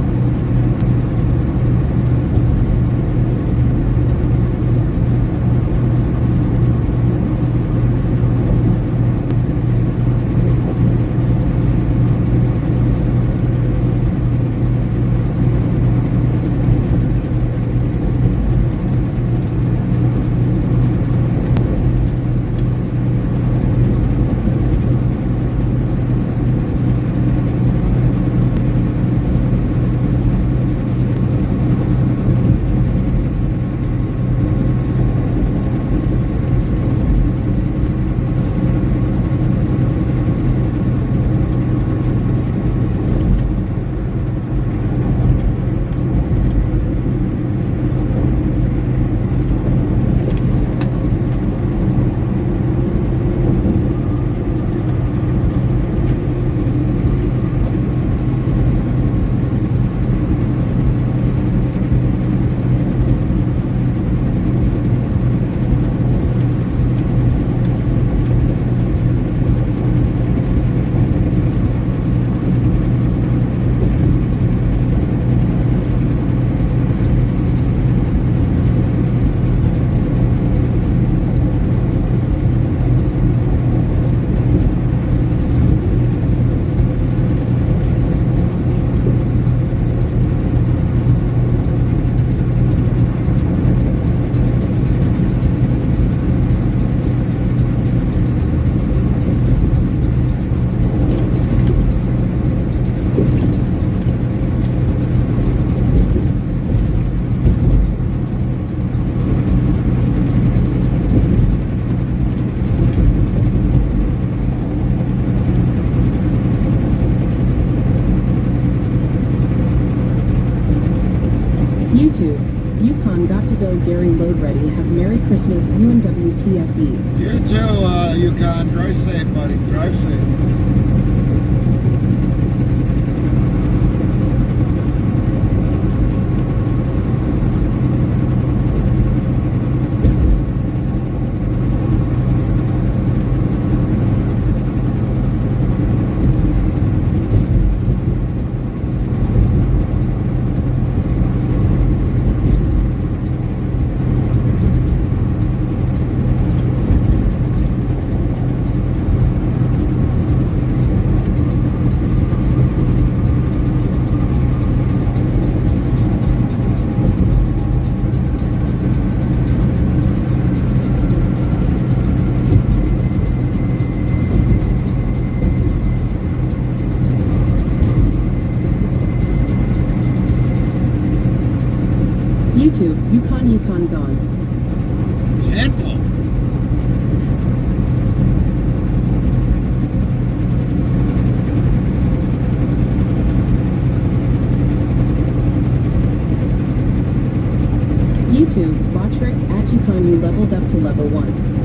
follow Gary Load Ready. Have Merry Christmas, you and WTFE. You too, Yukon. Drive safe, buddy. Drive safe. YouTube, Yukon gone. Temple. YouTube, Botrix at Yukon, you leveled up to level 1.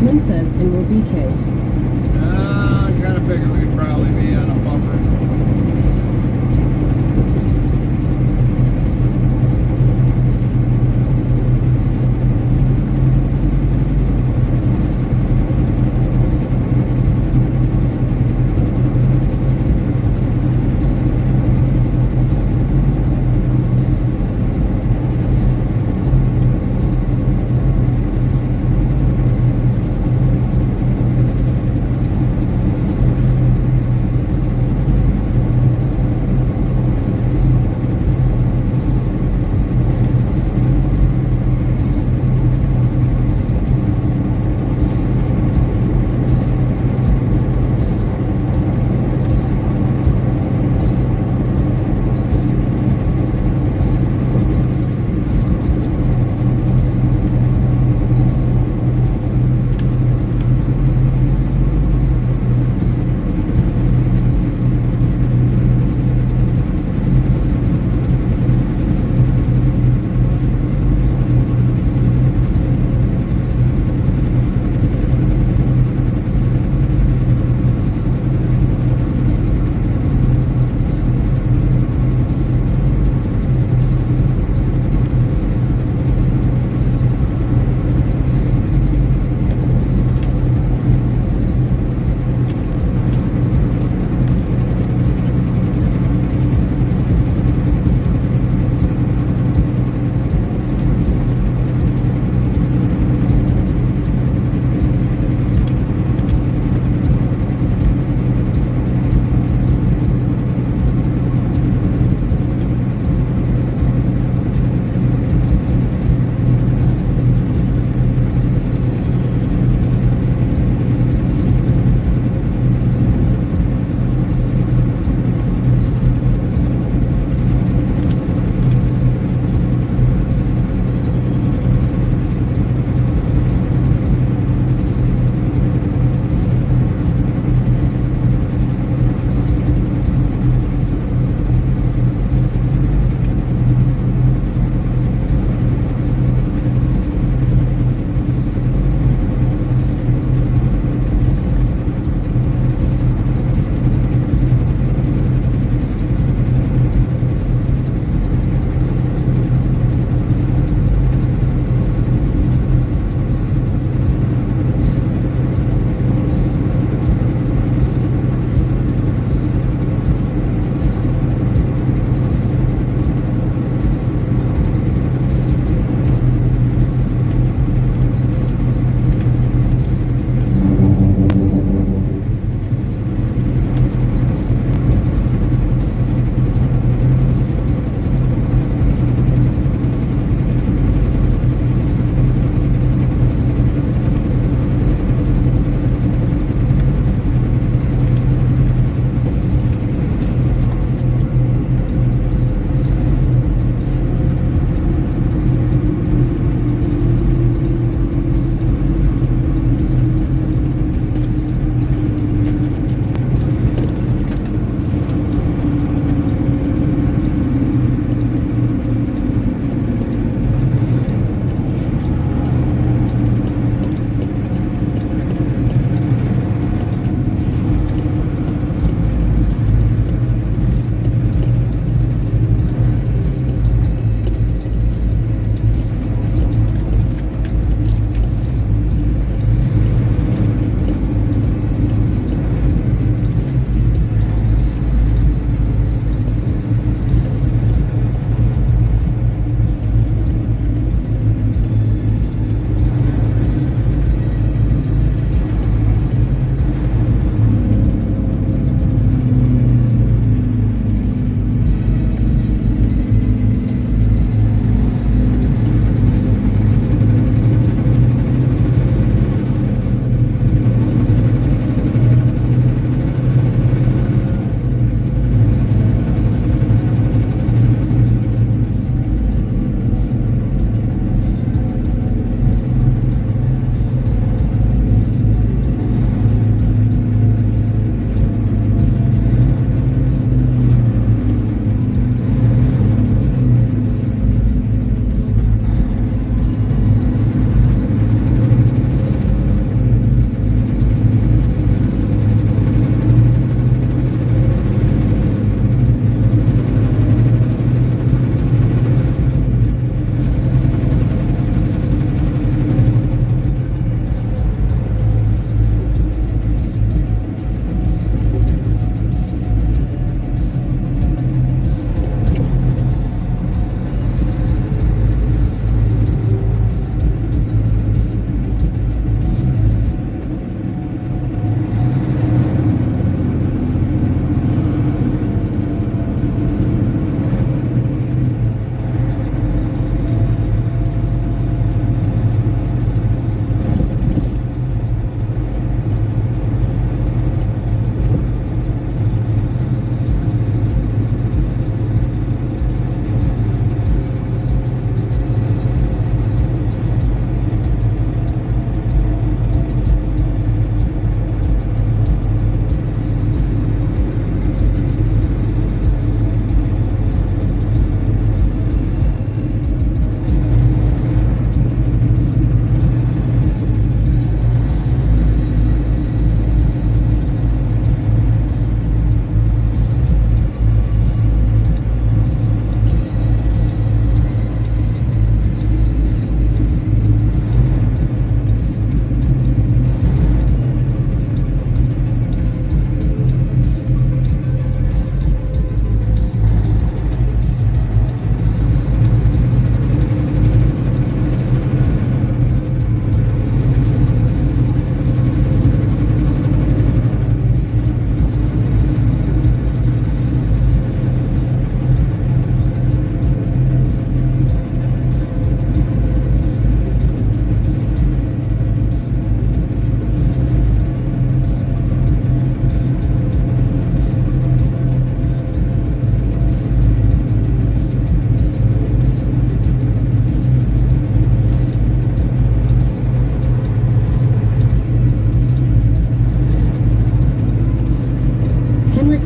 Lynn says, and we're BK. I kind of figured we'd probably be on a buffer.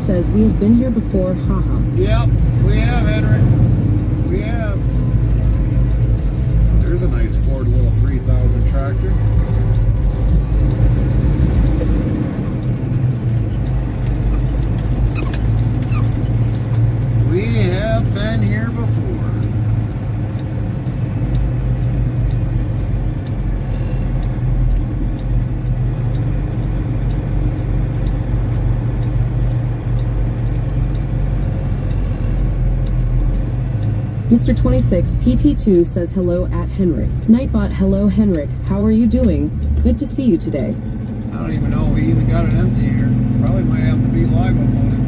says, we have been here before, haha. Yep, we have, Henrik. We have. There's a nice Ford little 3000 tractor. We have been here before. Mr. 26 PT2 says hello at Henrik. Nightbot, hello Henrik. How are you doing? Good to see you today. I don't even know if we even got an empty here. Probably might have to be live unloaded.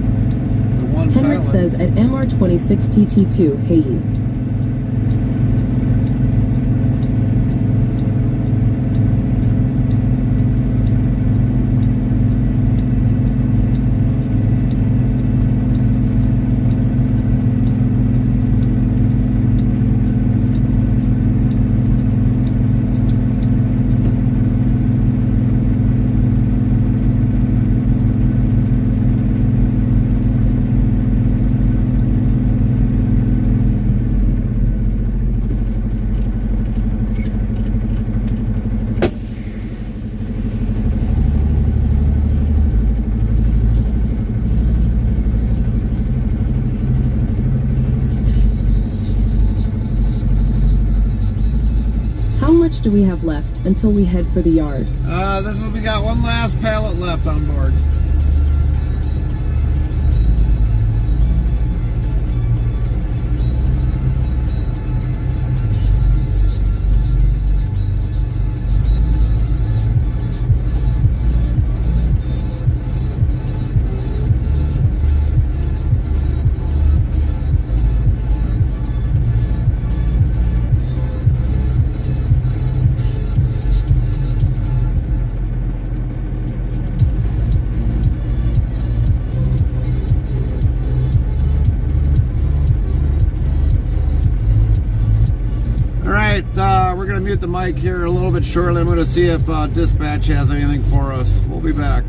The one Henrik pallet. says at MR26 PT2, hey. How much do we have left until we head for the yard? We got one last pallet left on board. We're going to mute the mic here a little bit shortly. I'm going to see if dispatch has anything for us. We'll be back.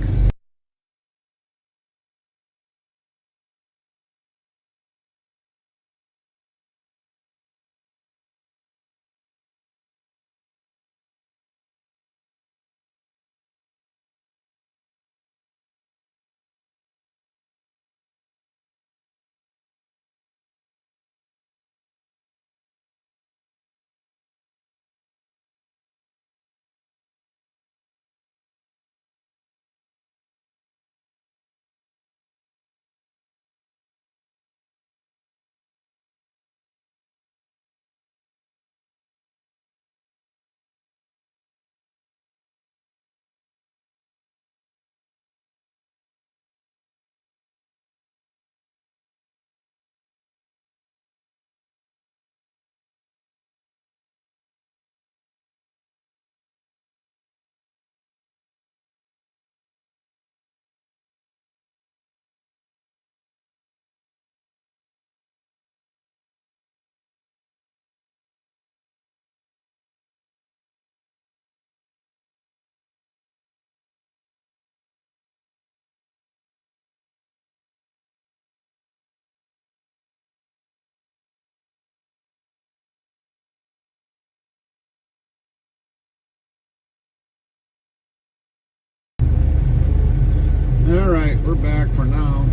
All right, we're back for now.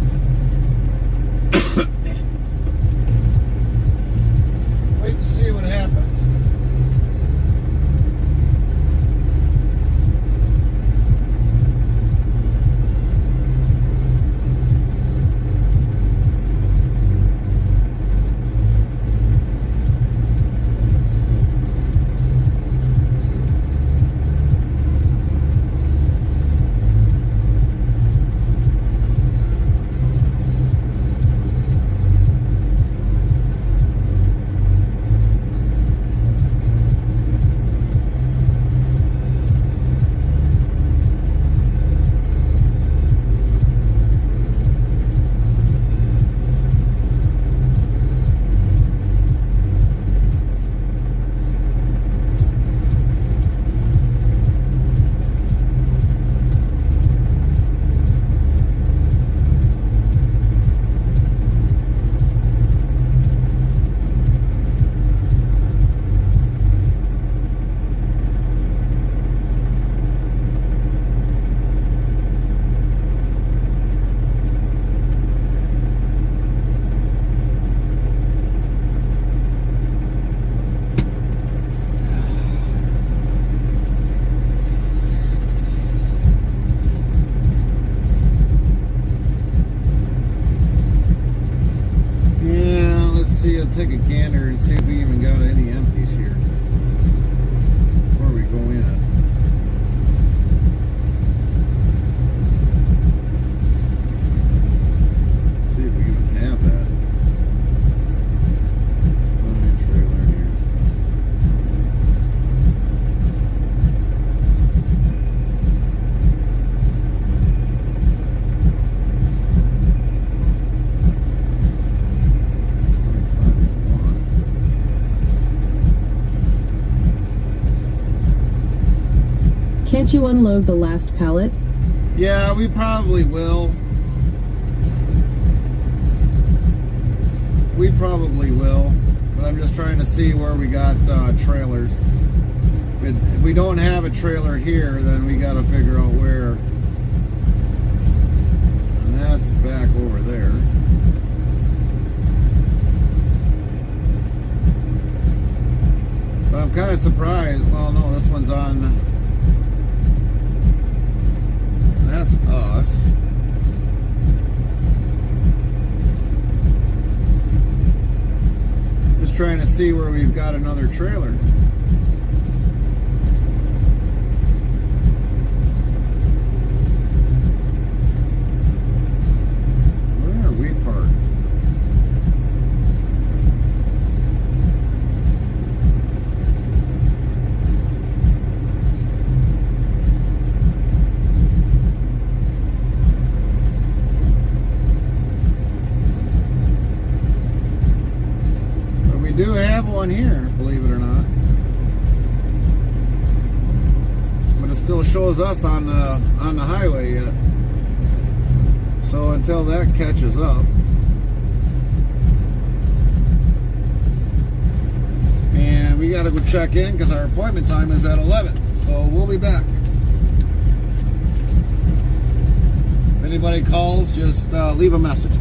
Wait to see what happens. Can't you unload the last pallet? Yeah, we probably will. We probably will. But I'm just trying to see where we got trailers. If we don't have a trailer here, then we got to figure out where. And that's back over there. But I'm kind of surprised. Well, no, this one's on. That's us. Just trying to see where we've got another trailer. Where are we parked? We do have one here, believe it or not. But it still shows us on the highway yet. So until that catches up. And we gotta go check in because our appointment time is at 11. So we'll be back. If anybody calls, just leave a message.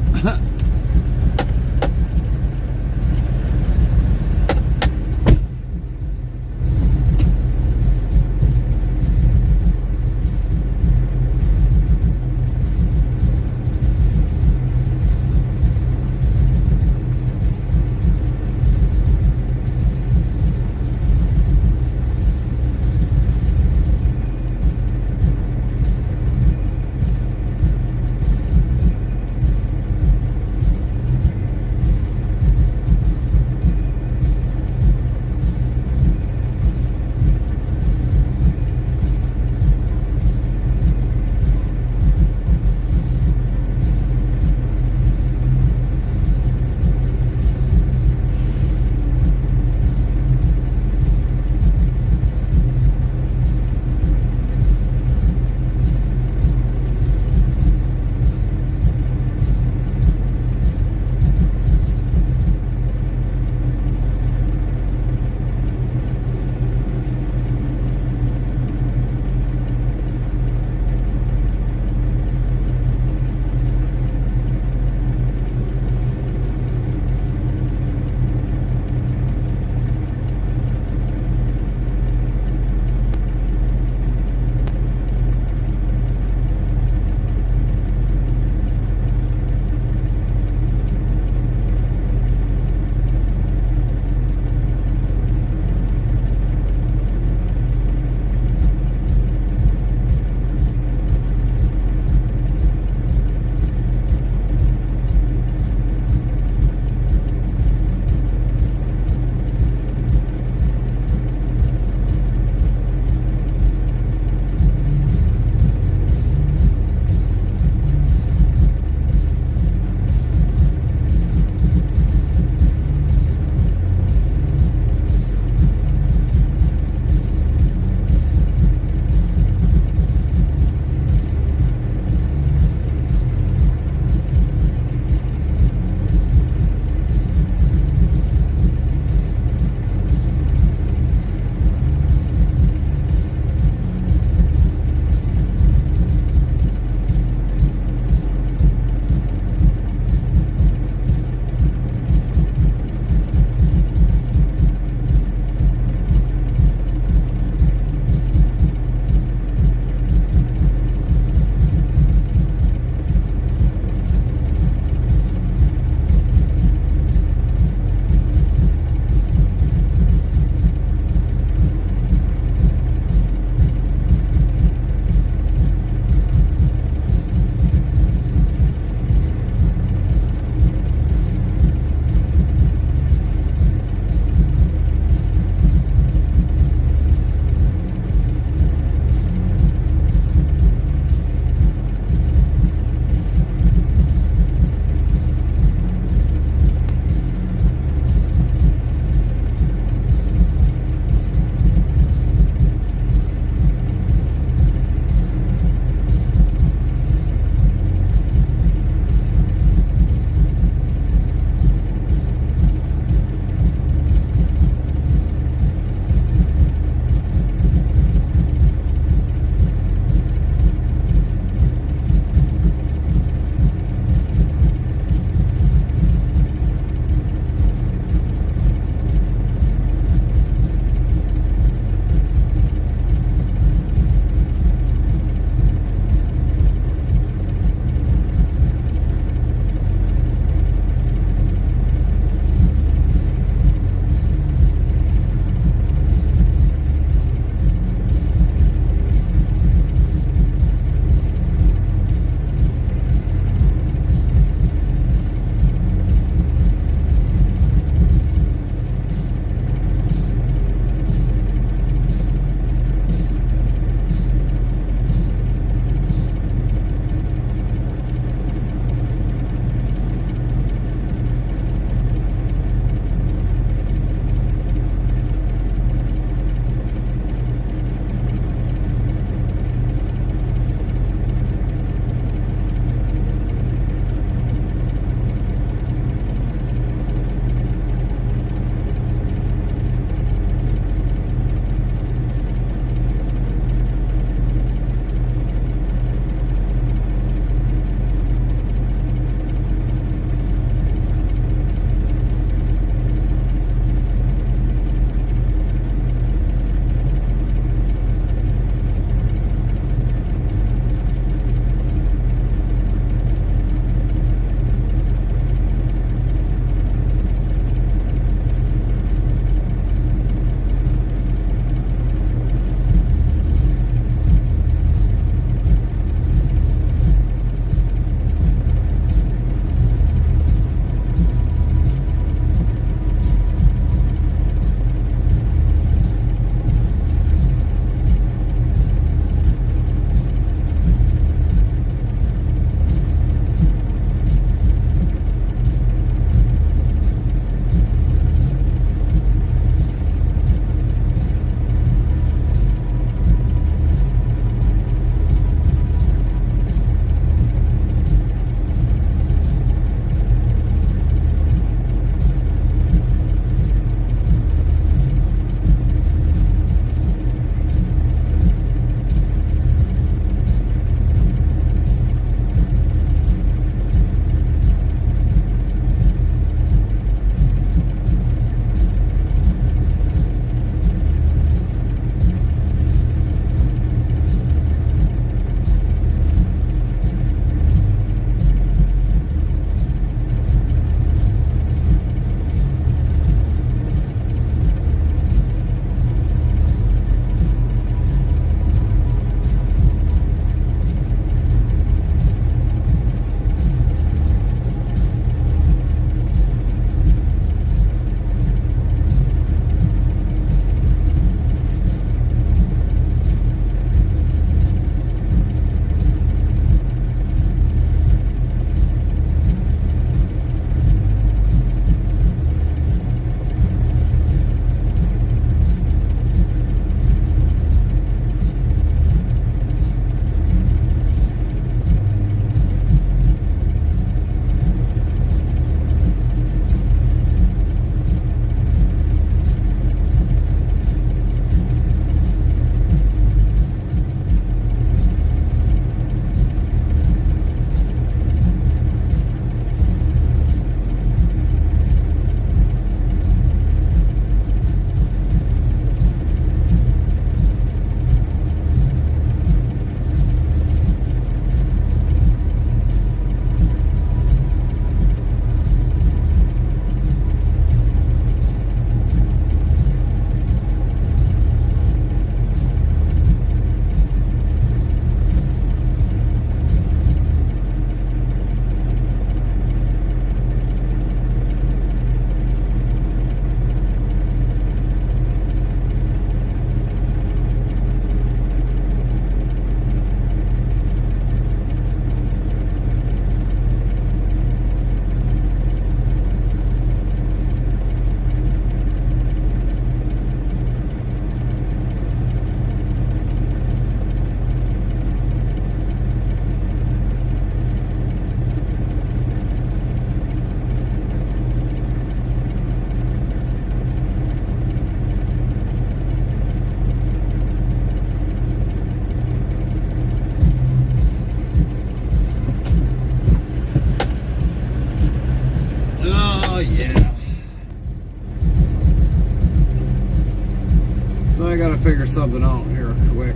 something out here quick.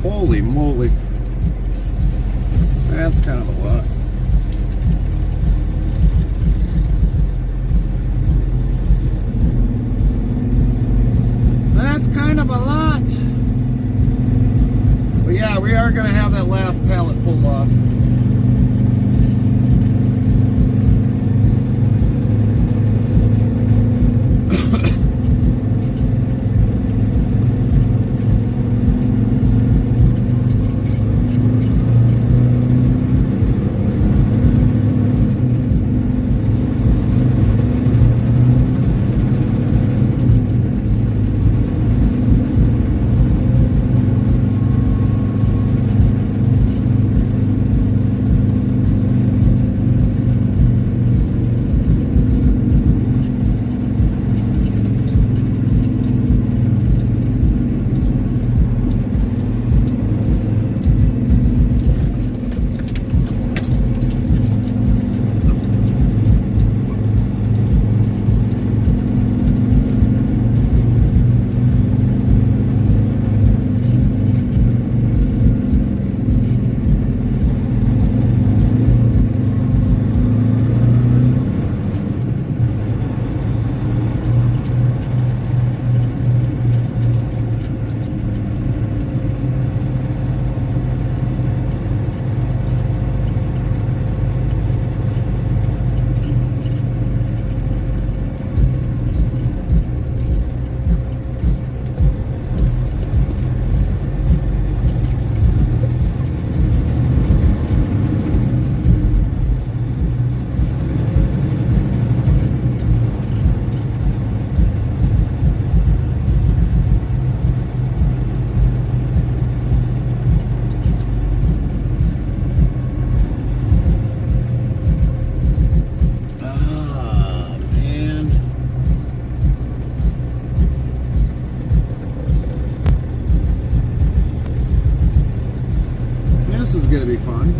Holy moly. That's kind of a lot. That's kind of a lot. But yeah, we are going to have that last pallet pulled off. Going to be fun.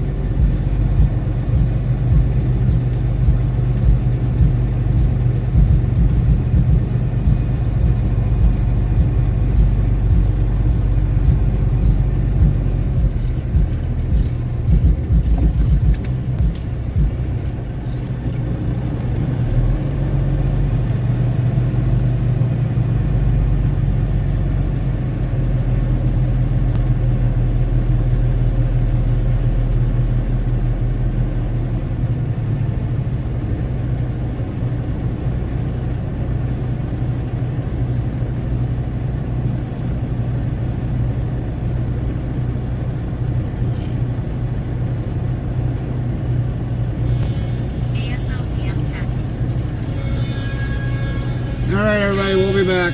All right, everybody, we'll be back.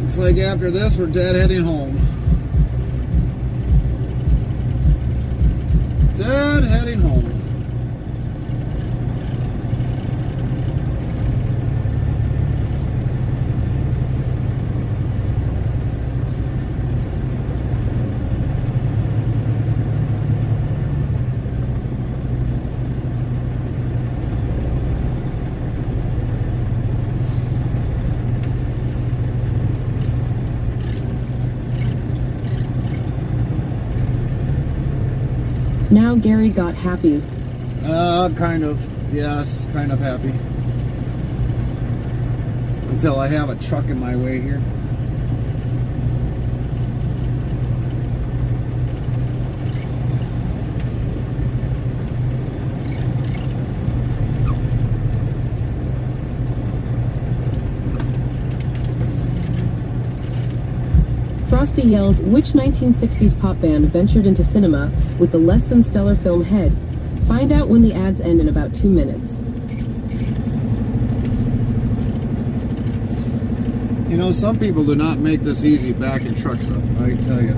Looks like after this, we're deadheading home. Deadheading home. Now Gary got happy. Kind of. Yes, kind of happy. Until I have a truck in my way here. Frosty yells, which 1960s pop band ventured into cinema with the less than stellar film Head? Find out when the ads end in about 2 minutes. You know, some people do not make this easy backing trucks up, I tell you.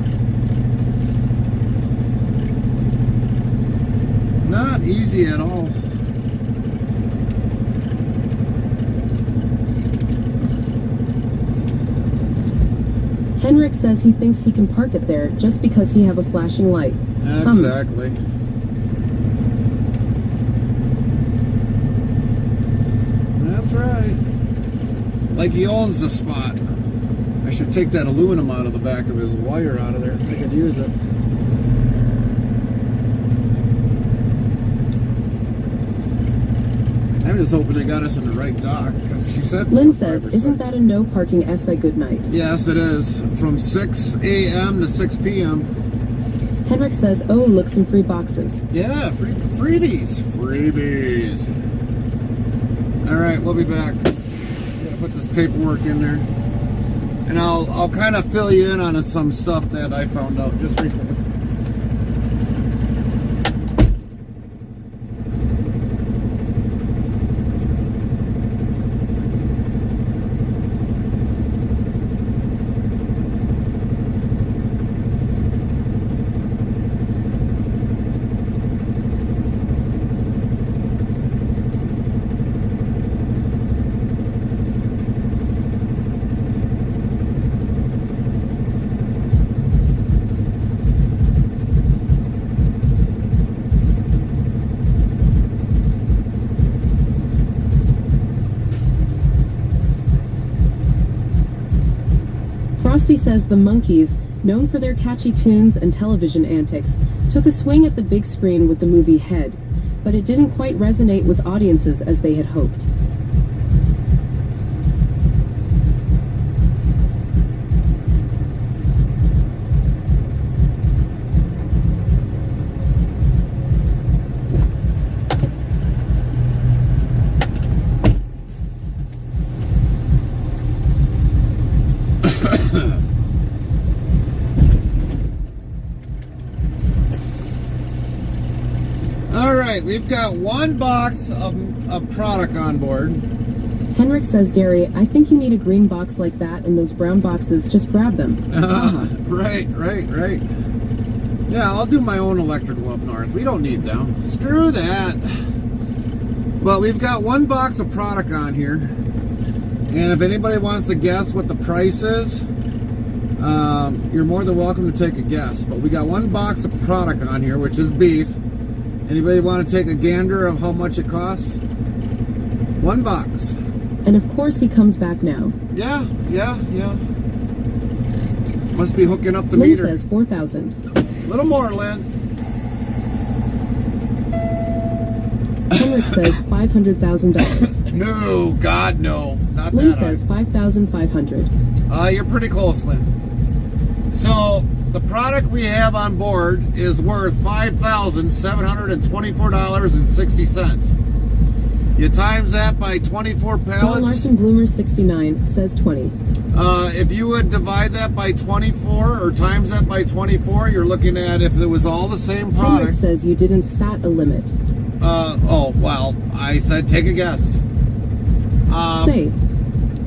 Not easy at all. Henrik says he thinks he can park it there just because he have a flashing light. Exactly. That's right. Like he owns the spot. I should take that aluminum out of the back of his wire out of there. I could use it. I'm just hoping they got us in the right dock, because she said... Lynn says, isn't that a no parking SI good night? Yes, it is. From 6 a.m. to 6 p.m. Henrik says, oh, look, some free boxes. Yeah, freebies. Freebies. All right, we'll be back. Gotta put this paperwork in there. And I'll kind of fill you in on some stuff that I found out just recently. Frosty says the Monkees, known for their catchy tunes and television antics, took a swing at the big screen with the movie Head, but it didn't quite resonate with audiences as they had hoped. We've got one box of product on board. Henrik says, Gary, I think you need a green box like that, and those brown boxes, just grab them. Right. Yeah, I'll do my own electrical up north. We don't need them. Screw that. But we've got one box of product on here. And if anybody wants to guess what the price is, you're more than welcome to take a guess. But we got one box of product on here, which is beef. Anybody want to take a gander of how much it costs? One box. And of course he comes back now. Yeah. Must be hooking up the Lynn meter. Says 4,000. A little more, Lynn. Henrik says $500,000. No, God, no. Not Lynn that says 5,500. You're pretty close, Lynn. So, the product we have on board is worth $5,724.60. You times that by 24 pallets. John Larson Bloomer 69 says 20. If you would divide that by 24 or times that by 24, you're looking at, if it was all the same product. Henrik says you didn't sat a limit. Oh, well, I said take a guess. Say.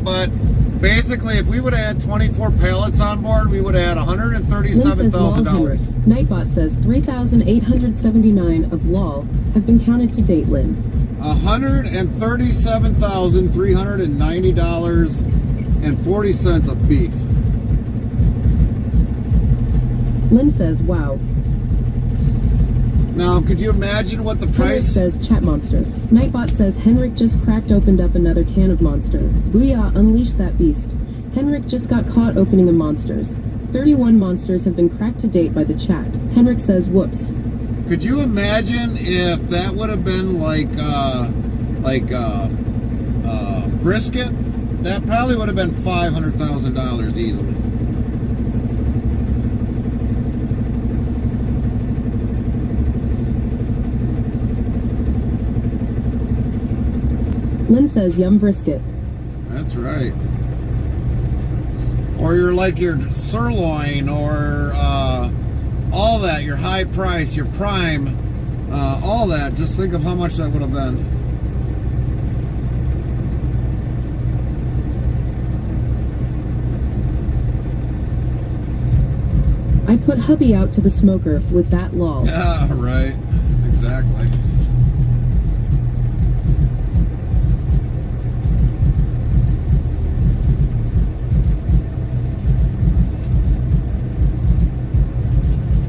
But basically, if we would have had 24 pallets on board, we would have had $137,000. Nightbot says 3,879 of LOL have been counted to date, Lynn. $137,390.40 of beef. Lynn says, wow. Now, could you imagine what the price... Henrik says, chat monster. Nightbot says, Henrik just opened up another can of Monster. Booyah, unleash that beast. Henrik just got caught opening a Monsters. 31 Monsters have been cracked to date by the chat. Henrik says, whoops. Could you imagine if that would have been like brisket? That probably would have been $500,000 easily. Lynn says, yum brisket. That's right. or your sirloin, or all that, your high price, your prime, all that. Just think of how much that would have been. I'd put hubby out to the smoker with that lol. Yeah, right. Exactly.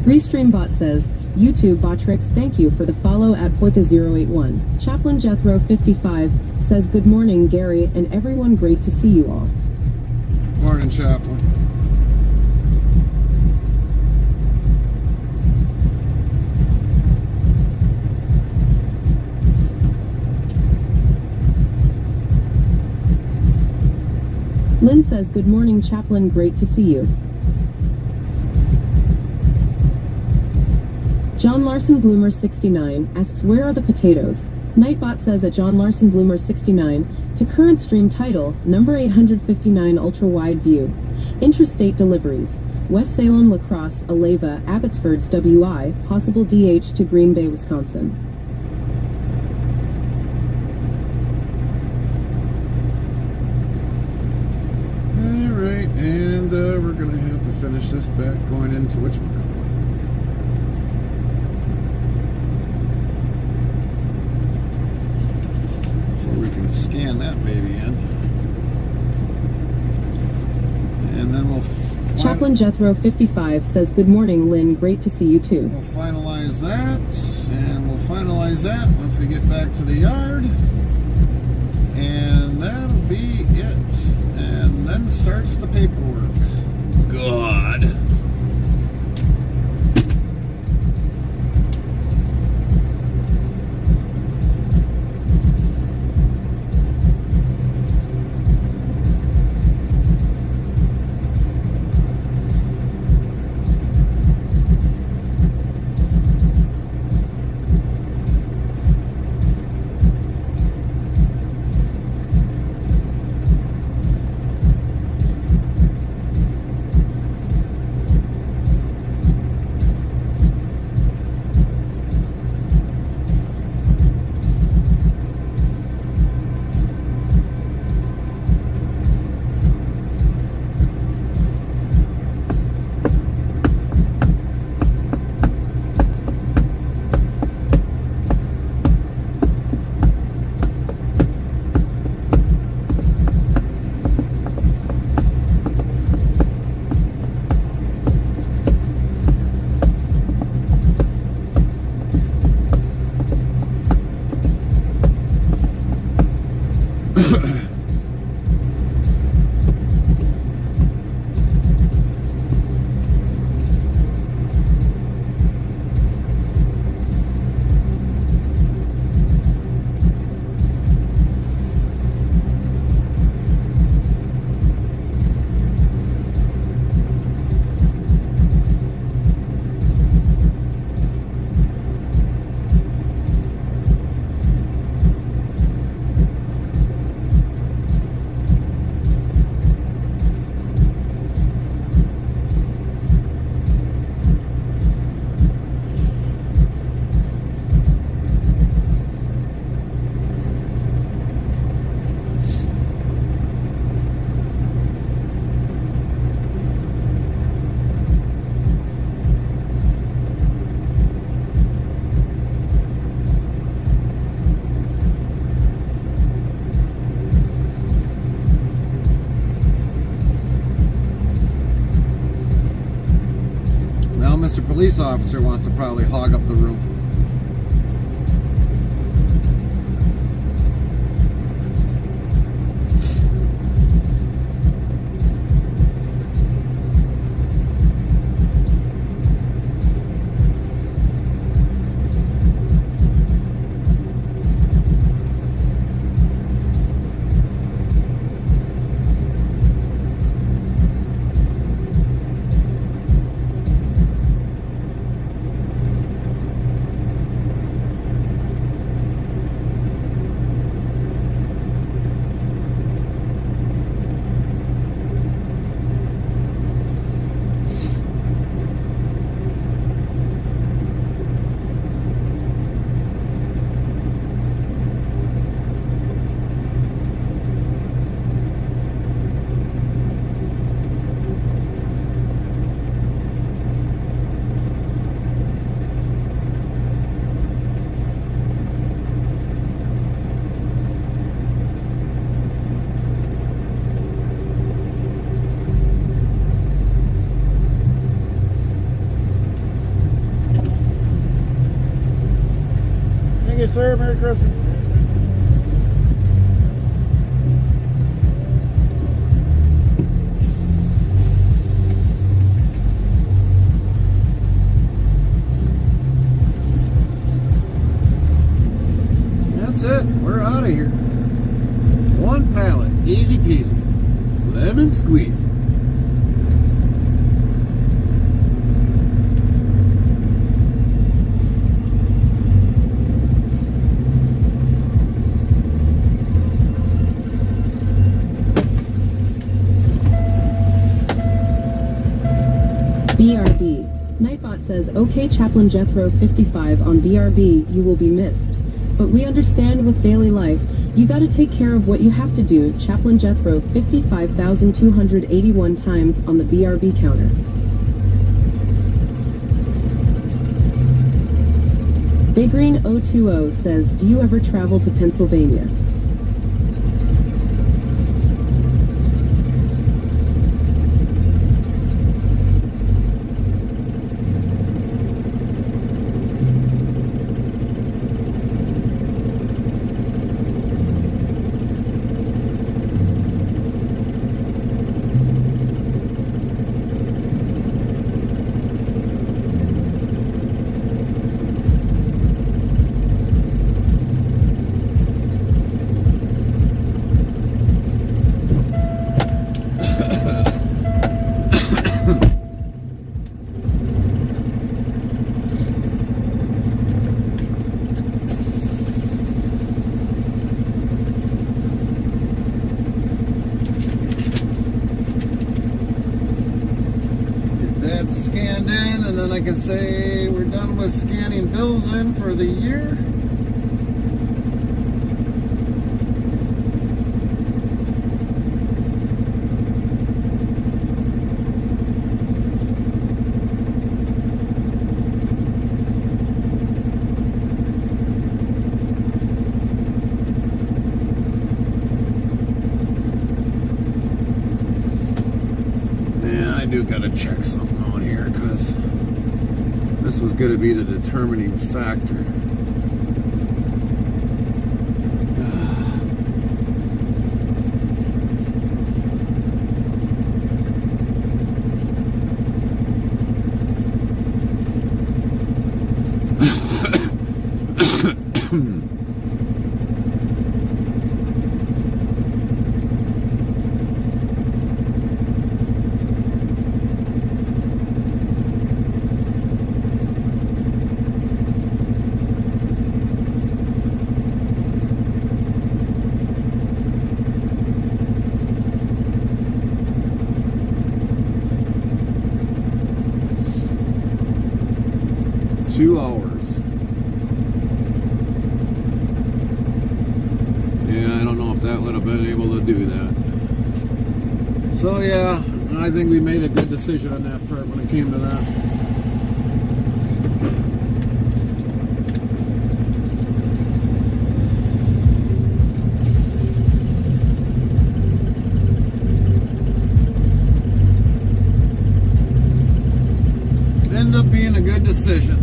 Restreambot says, YouTube Botrix, thank you for the follow at Poika081. Chaplain Jethro55 says, good morning, Gary, and everyone, great to see you all. Morning, Chaplain. Lynn says, good morning, Chaplain, great to see you. John Larson Bloomer 69 asks, where are the potatoes? Nightbot says at John Larson Bloomer 69, to current stream title, number 859 ultra wide view. Intrastate deliveries. West Salem, La Crosse, Alava, Abbotsford's WI, possible DH to Green Bay, Wisconsin. Alright, and we're going to have to finish this back going into whatchamacallit. We can scan that baby in, and then we'll Chaplain Jethro 55 says, good morning, Lynn, great to see you too. we'll finalize that, and we'll finalize that once we get back to the yard, and that'll be it. And then starts the paperwork. God. Mr. Police Officer wants to probably hog up the room. you, sir. Merry Christmas. That's it. We're out of here. One pallet. Easy peasy. Lemon squeezy. BRB. Nightbot says, okay, Chaplain Jethro 55 on BRB, you will be missed. But we understand with daily life, you gotta take care of what you have to do. Chaplain Jethro 55,281 times on the BRB counter. Big Green 020 says, do you ever travel to Pennsylvania? Scanned in, and then I can say we're done with scanning bills in for the year. Yeah, I do gotta check something on here because this was going to be the determining factor. $2. Yeah, I don't know if that would have been able to do that. So yeah, I think we made a good decision on that part when it came to that. Ended up being a good decision.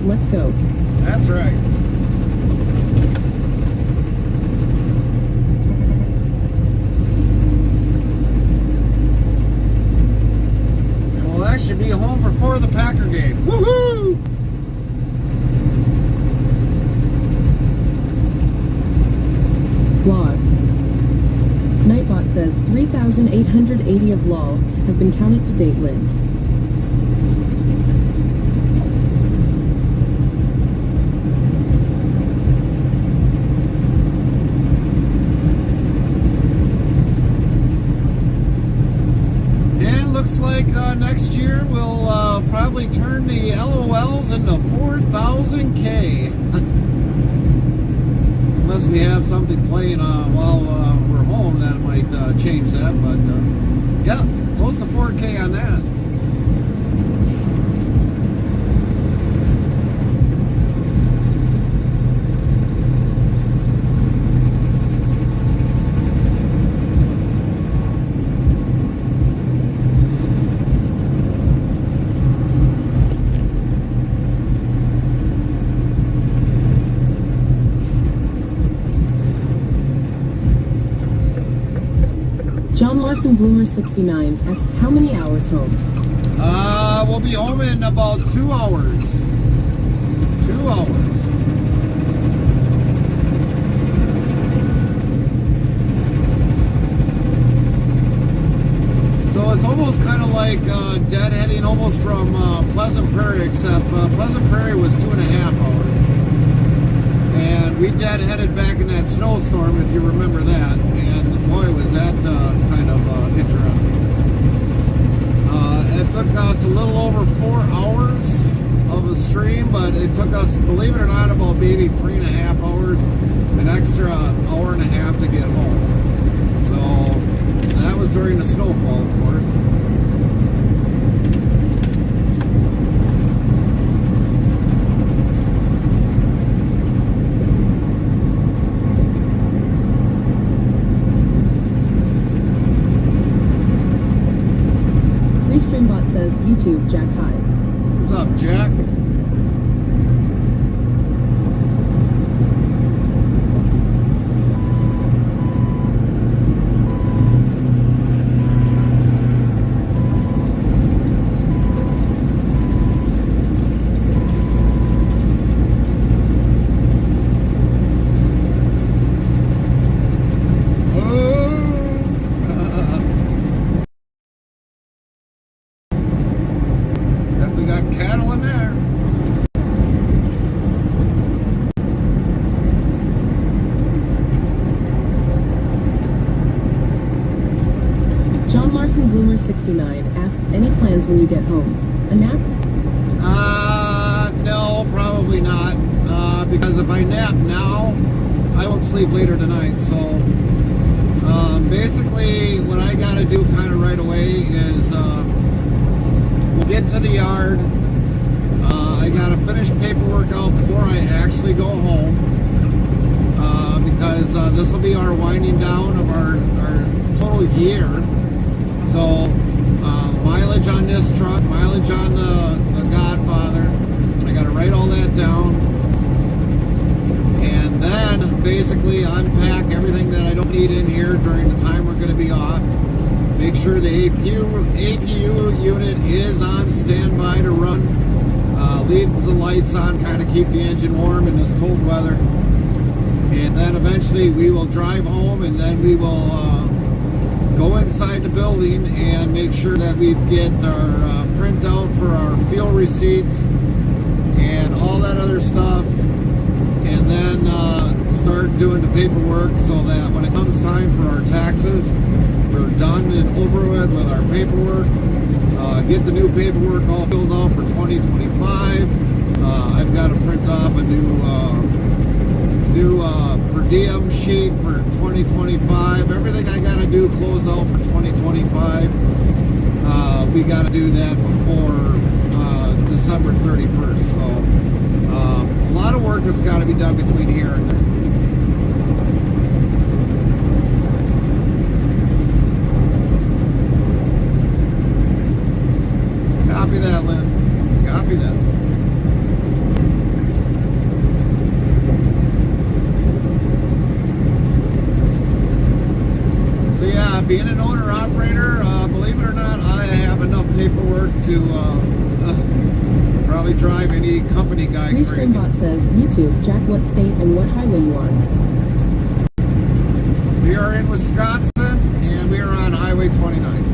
says, let's go. That's right. And we'll actually be home before the Packer game. Woohoo! Blog. Nightbot says 3,880 of LOL have been counted to date, Lynn. And looks like next year we'll probably turn the LOLs into 4,000K. Unless we have something playing while we're home, that might change that. But yeah, close to 4K on that. John Larson Bloomer 69 asks how many hours home. We'll be home in about 2 hours. 2 hours. So it's almost kind of like deadheading almost from Pleasant Prairie, except Pleasant Prairie was 2.5 hours. And we deadheaded back in that snowstorm, if you remember that. And boy, was that kind of interesting. It took us a little over 4 hours of a stream, but it took us, believe it or not, about maybe 3.5 hours, an extra hour and a half to get home. So that was during the snowfall, of course. Restreambot says, YouTube, Jack High. What's up, Jack? Definitely got cattle in there. John Larson Bloomer 69 asks any plans when you get home. A nap? No, probably not. Because if I nap now, I won't sleep later tonight. So, basically, what I got to do kind of right away is we'll get to the yard. I got to finish paperwork out before I actually go home. Because this will be our winding down of our total year. So, mileage on this truck, mileage on the Godfather. I got to write all that down. And then basically unpack everything that I don't need in here during the time we're going to be off. Make sure the APU unit is on standby to run. Leave the lights on, kind of keep the engine warm in this cold weather. And then eventually we will drive home, and then we will go inside the building and make sure that we get our printout for our fuel receipts and all that other stuff. And then start doing the paperwork so that when it comes time for our taxes, we're done and over with our paperwork. Get the new paperwork all filled out for 2025. I've got to print off a new per diem sheet for 2025. Everything I got to do close out for 2025. We got to do that before December 31st. So a lot of work that's got to be done between here and there. Copy that, Lynn. Copy that. to probably drive any company guy crazy. Restreambot says, YouTube, Jack, what state and what highway you on? We are in Wisconsin, and we are on Highway 29.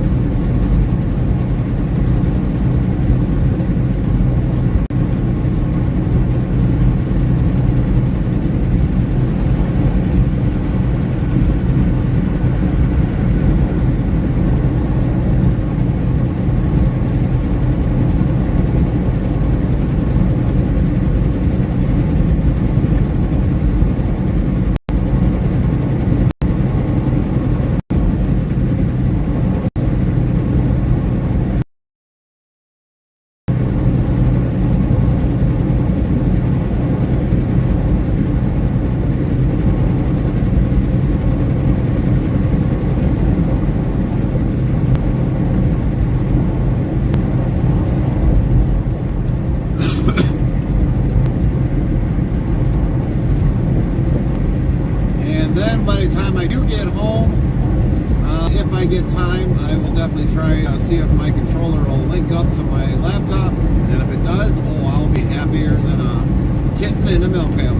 By the time I do get home, if I get time, I will definitely try see if my controller will link up to my laptop, and if it does, oh, I'll be happier than a kitten in a milk pail.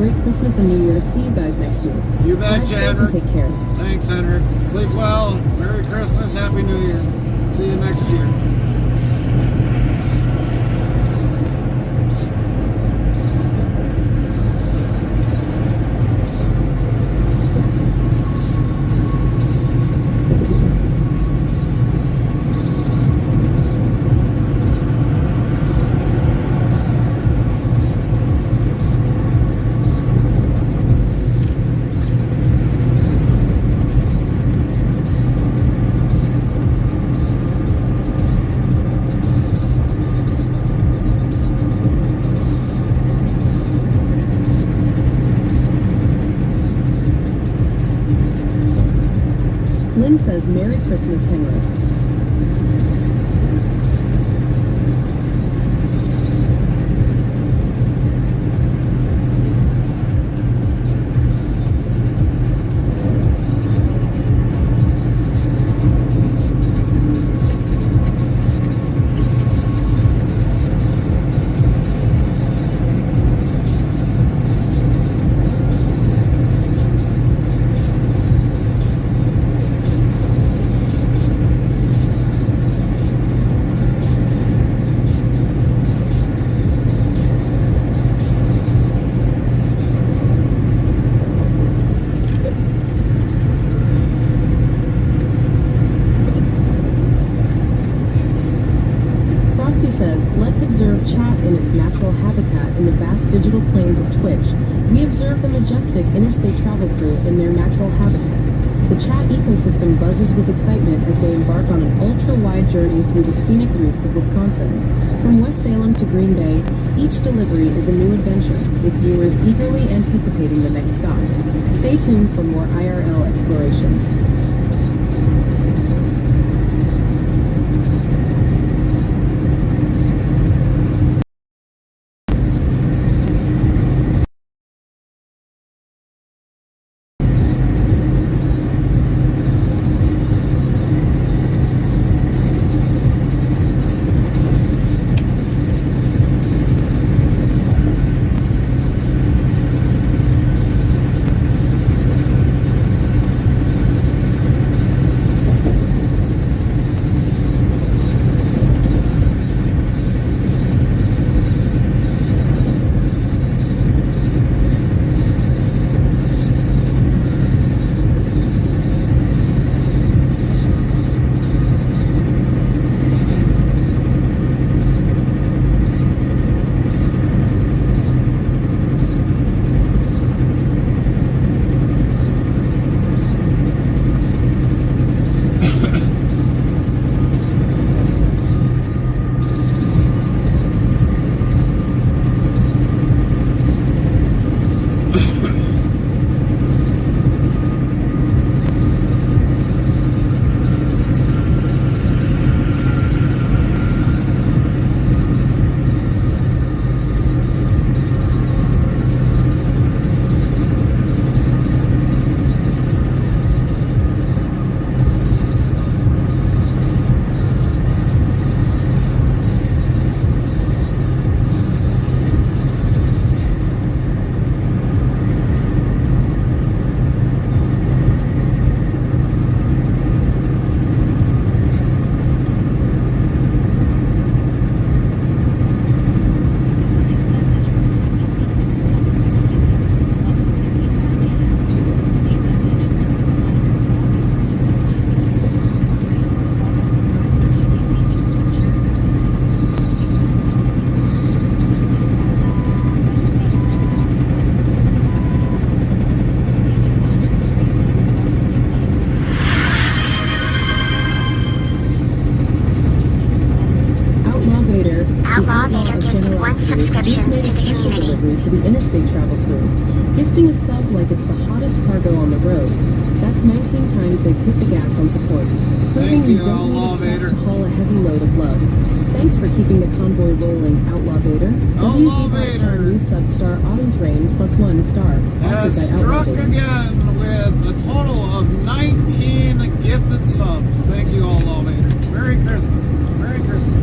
great Christmas and New Year. See you guys next year. You betcha, Drive safe and Henrik. take care. Thanks, Henrik. Sleep well. Merry Christmas. Happy New Year. See you next year. Lynn says Merry Christmas, Henry. Chat in its natural habitat in the vast digital plains of Twitch. We observe the majestic interstate travel crew in their natural habitat. The chat ecosystem buzzes with excitement as they embark on an ultra-wide journey through the scenic routes of Wisconsin. From West Salem to Green Bay, each delivery is a new adventure, with viewers eagerly anticipating the next stop. Stay tuned for more IRL explorations. subscriptions to the community. Delivery to the Interstate Travel crew, gifting a sub like it's the hottest cargo on the road. That's 19 times they've hit the gas on support, proving you don't need a truck to haul a heavy load of love. Thanks for keeping the convoy rolling, Outlaw Vader. Outlaw Vader! New sub-star Autumn's Reign +1 star. Has struck again with a total of 19 gifted subs. Thank you, Outlaw Vader. Merry Christmas. Merry Christmas.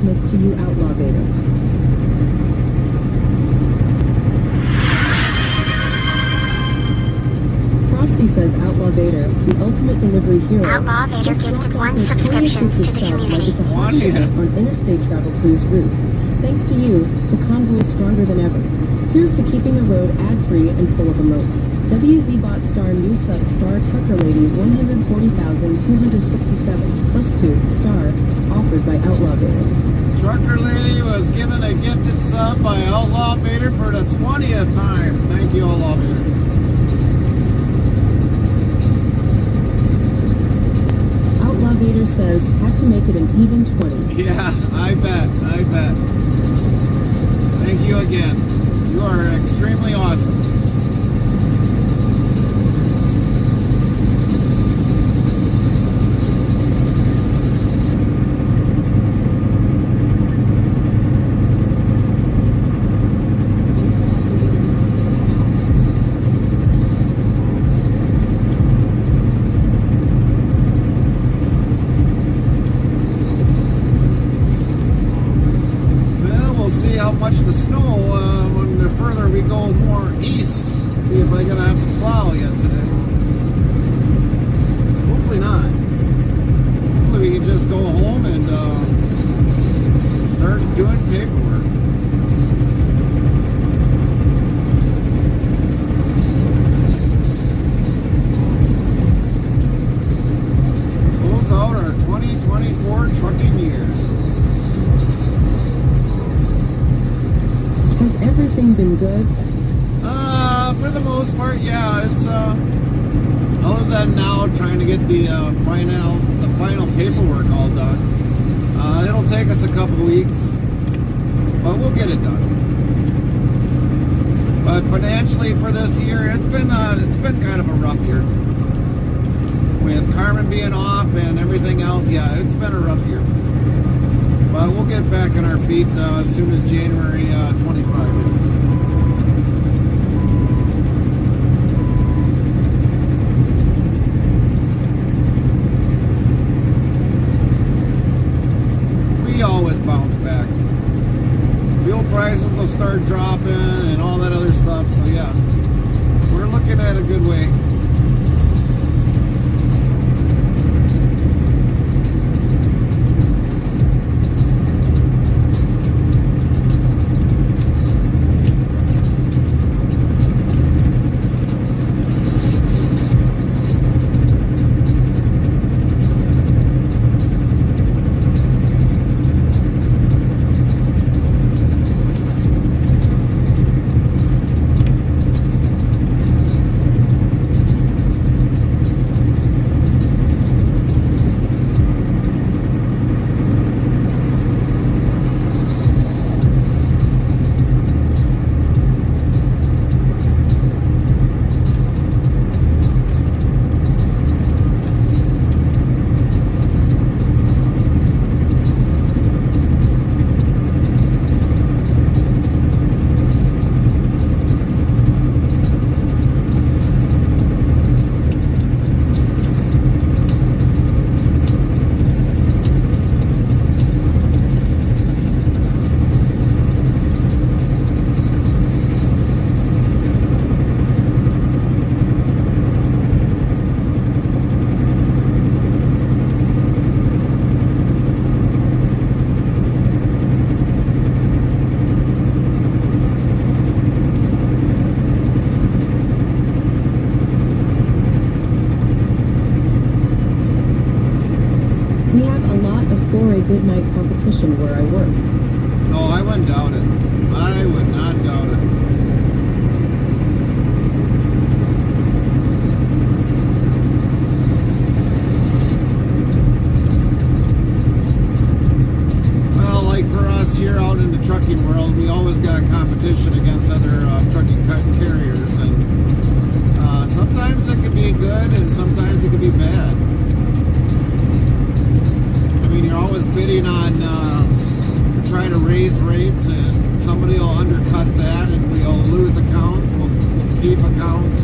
Christmas to you, Outlaw Vader. Frosty says Outlaw Vader, the ultimate delivery hero, Outlaw Vader just gifted dropped off 1 his 20th subscriptions gift to the itself like community. it's a hobby 20th. event on Interstate Travel Cruise route. Thanks to you, the convoy is stronger than ever. Here's to keeping the road ad-free and full of emotes. WZBot star new sub star Trucker Lady 140,267 plus 2 star offered by Outlaw Vader. Trucker Lady was given a gifted sub by Outlaw Vader for the 20th time. Thank you, Outlaw Vader. Outlaw Vader says, had to make it an even 20. Yeah, I bet. Thank you again. You are extremely awesome. How much the snow when the further we go more east. See if I'm gonna have to plow yet today. Hopefully not. Hopefully we can just go home and start doing paperwork. Close out our 2024 trucking year. Has everything been good? For the most part, yeah. It's other than now trying to get the final paperwork all done. It'll take us a couple weeks, but we'll get it done. But financially for this year, it's been kind of a rough year. With Carmen being off and everything else, yeah, it's been a rough year. But we'll get back on our feet as soon as January 25 is. We always bounce back. Fuel prices will start dropping and all that other stuff. So yeah, we're looking at a good way. good night competition where I work. Oh, I wouldn't doubt it. I would not doubt it. Well, like for us here out in the trucking world, we always got competition against other trucking carriers, and sometimes it can be good and sometimes it can be bad. I mean, you're always bidding on trying to raise rates, and somebody will undercut that, and we'll lose accounts. We'll keep accounts.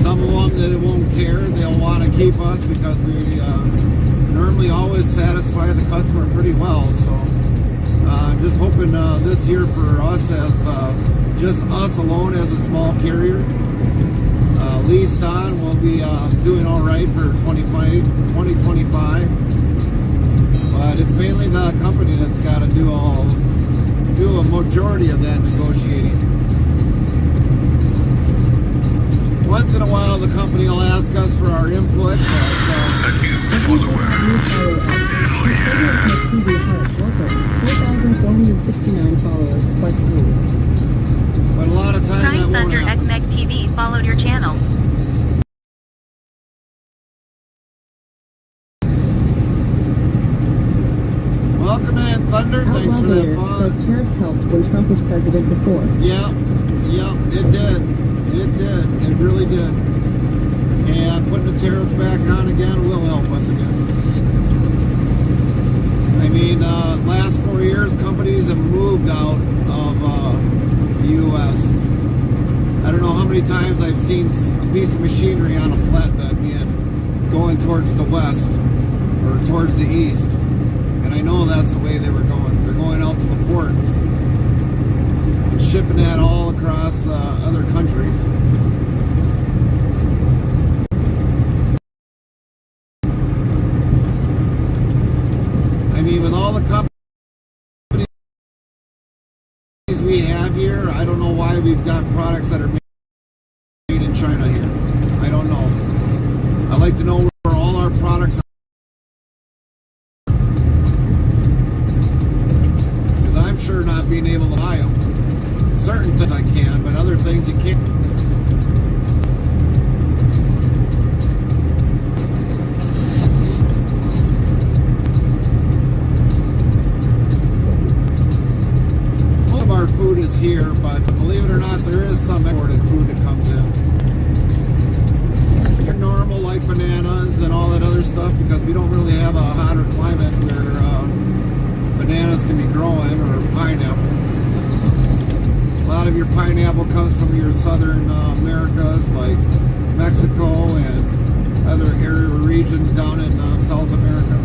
Some of them that it won't care, they'll want to keep us because we normally always satisfy the customer pretty well. So just hoping this year for us as just us alone as a small carrier. Leased on, we'll be doing all right for 2025. But it's mainly the company that's got to do a majority of that negotiating. Once in a while, the company will ask us for our input, but TV Heart, welcome. 4,469 followers plus 3. a lot of times that Crying won't Thunder happen. Ekmek TV followed your channel. Welcome in, Thunder. Thanks for that Outlaw fun. says tariffs helped when Trump was president before. Yeah, it did. It did. It really did. And putting the tariffs back on again will help us again. I mean, last 4 years, companies have moved out of the U.S. I don't know how many times I've seen a piece of machinery on a flatbed going towards the west or towards the east. And I know that's the way they were going. They're going out to the ports and shipping that all across other countries. I mean, with all the companies we have here, I don't know why we've got products that are made in China here. I don't know. I'd like to know where all our products are. Because I'm sure not being able to buy them. Certain things I can, but other things you can't. Our food is here, but believe it or not, there is some imported food that comes in. They're normal, like bananas and all that other stuff, because we don't really have a hotter climate where bananas can be growing, or pineapple. A lot of your pineapple comes from your southern Americas, like Mexico and other area regions down in South America.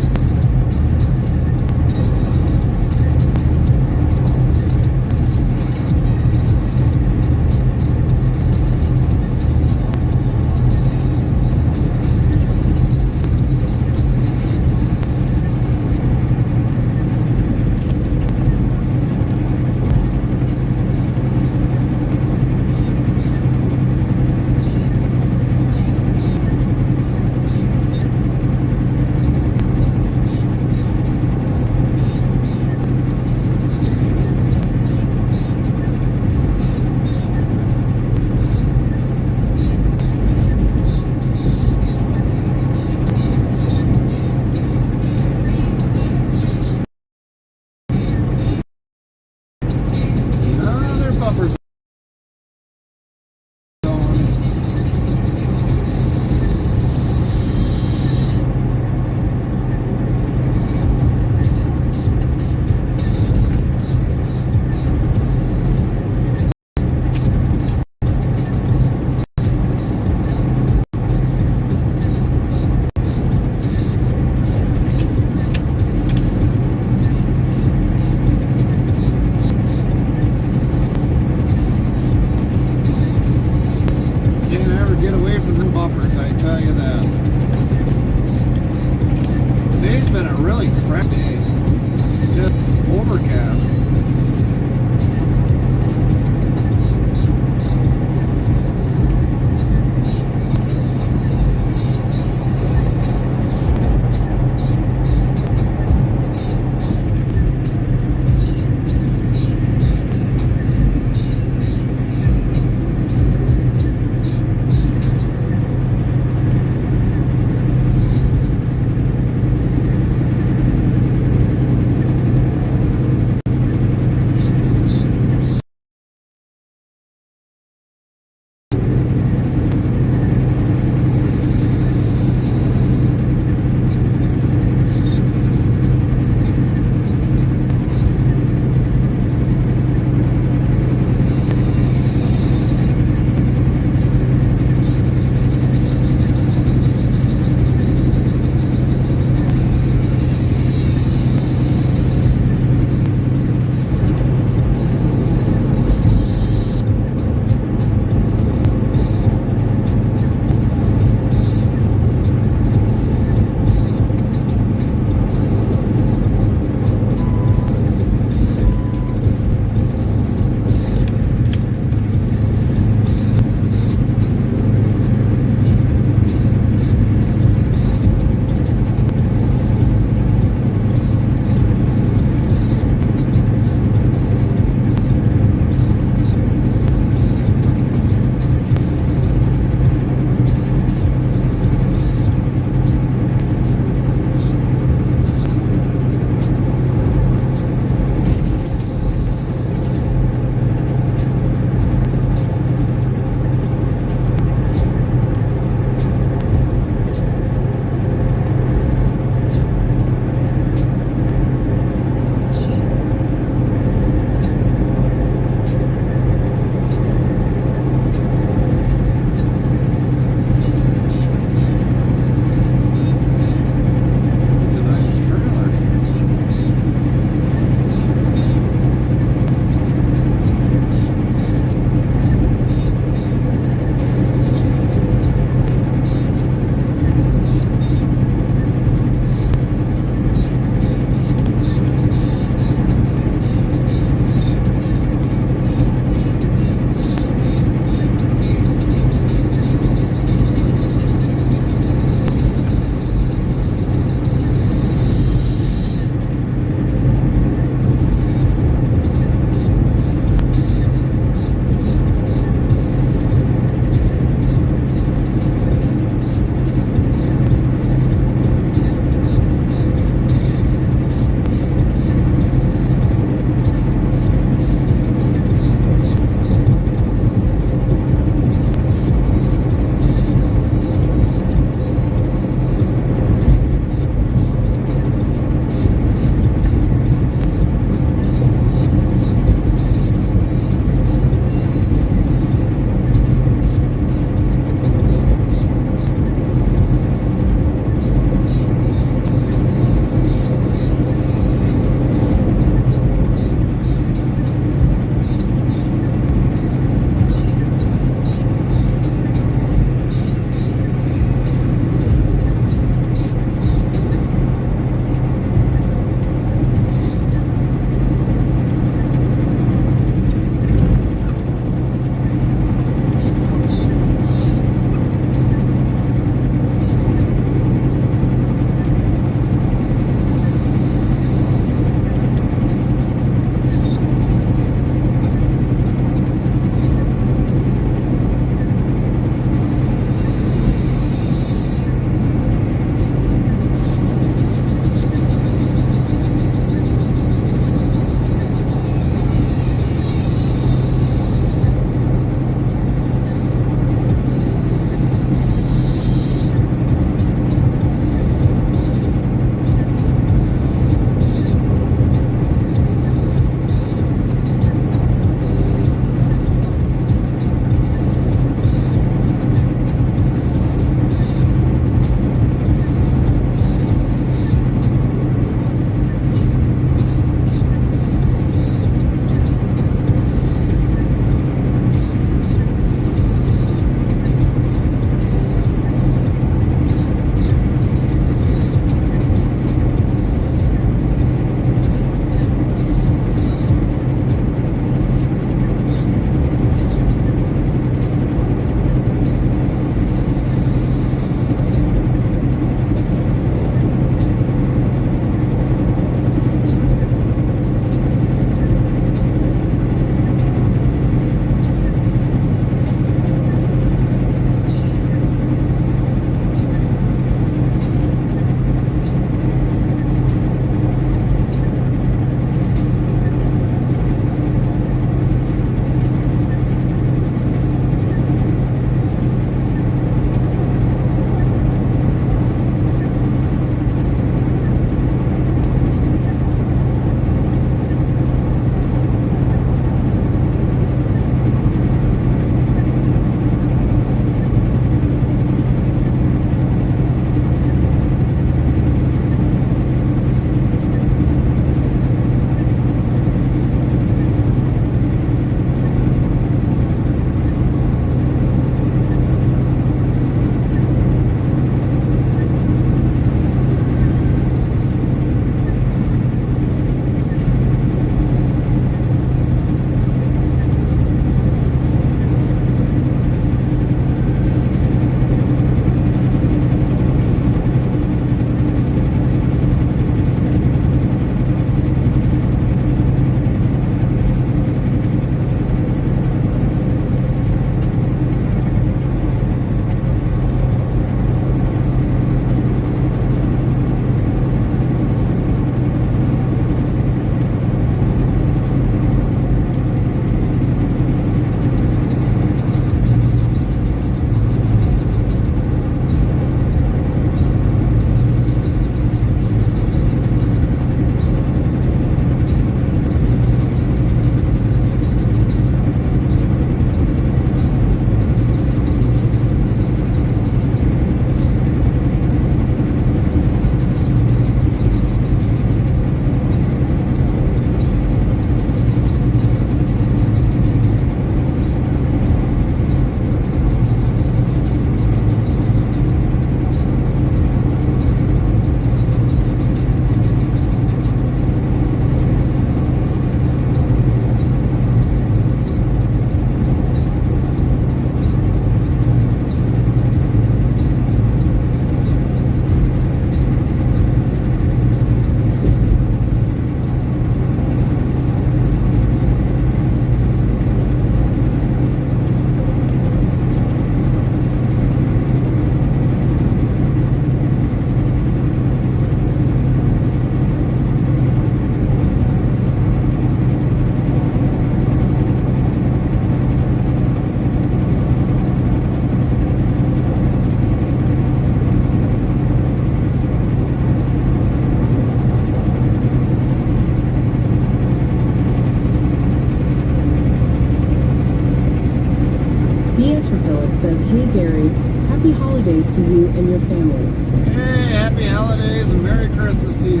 says, hey Gary, happy holidays to you and your family. Hey, happy holidays and Merry Christmas to you.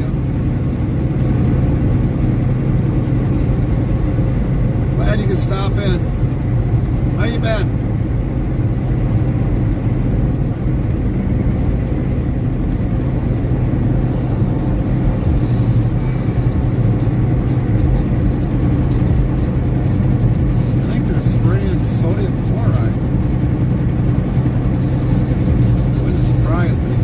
Glad you could stop in. How you been? Sodium chloride. Wouldn't surprise me.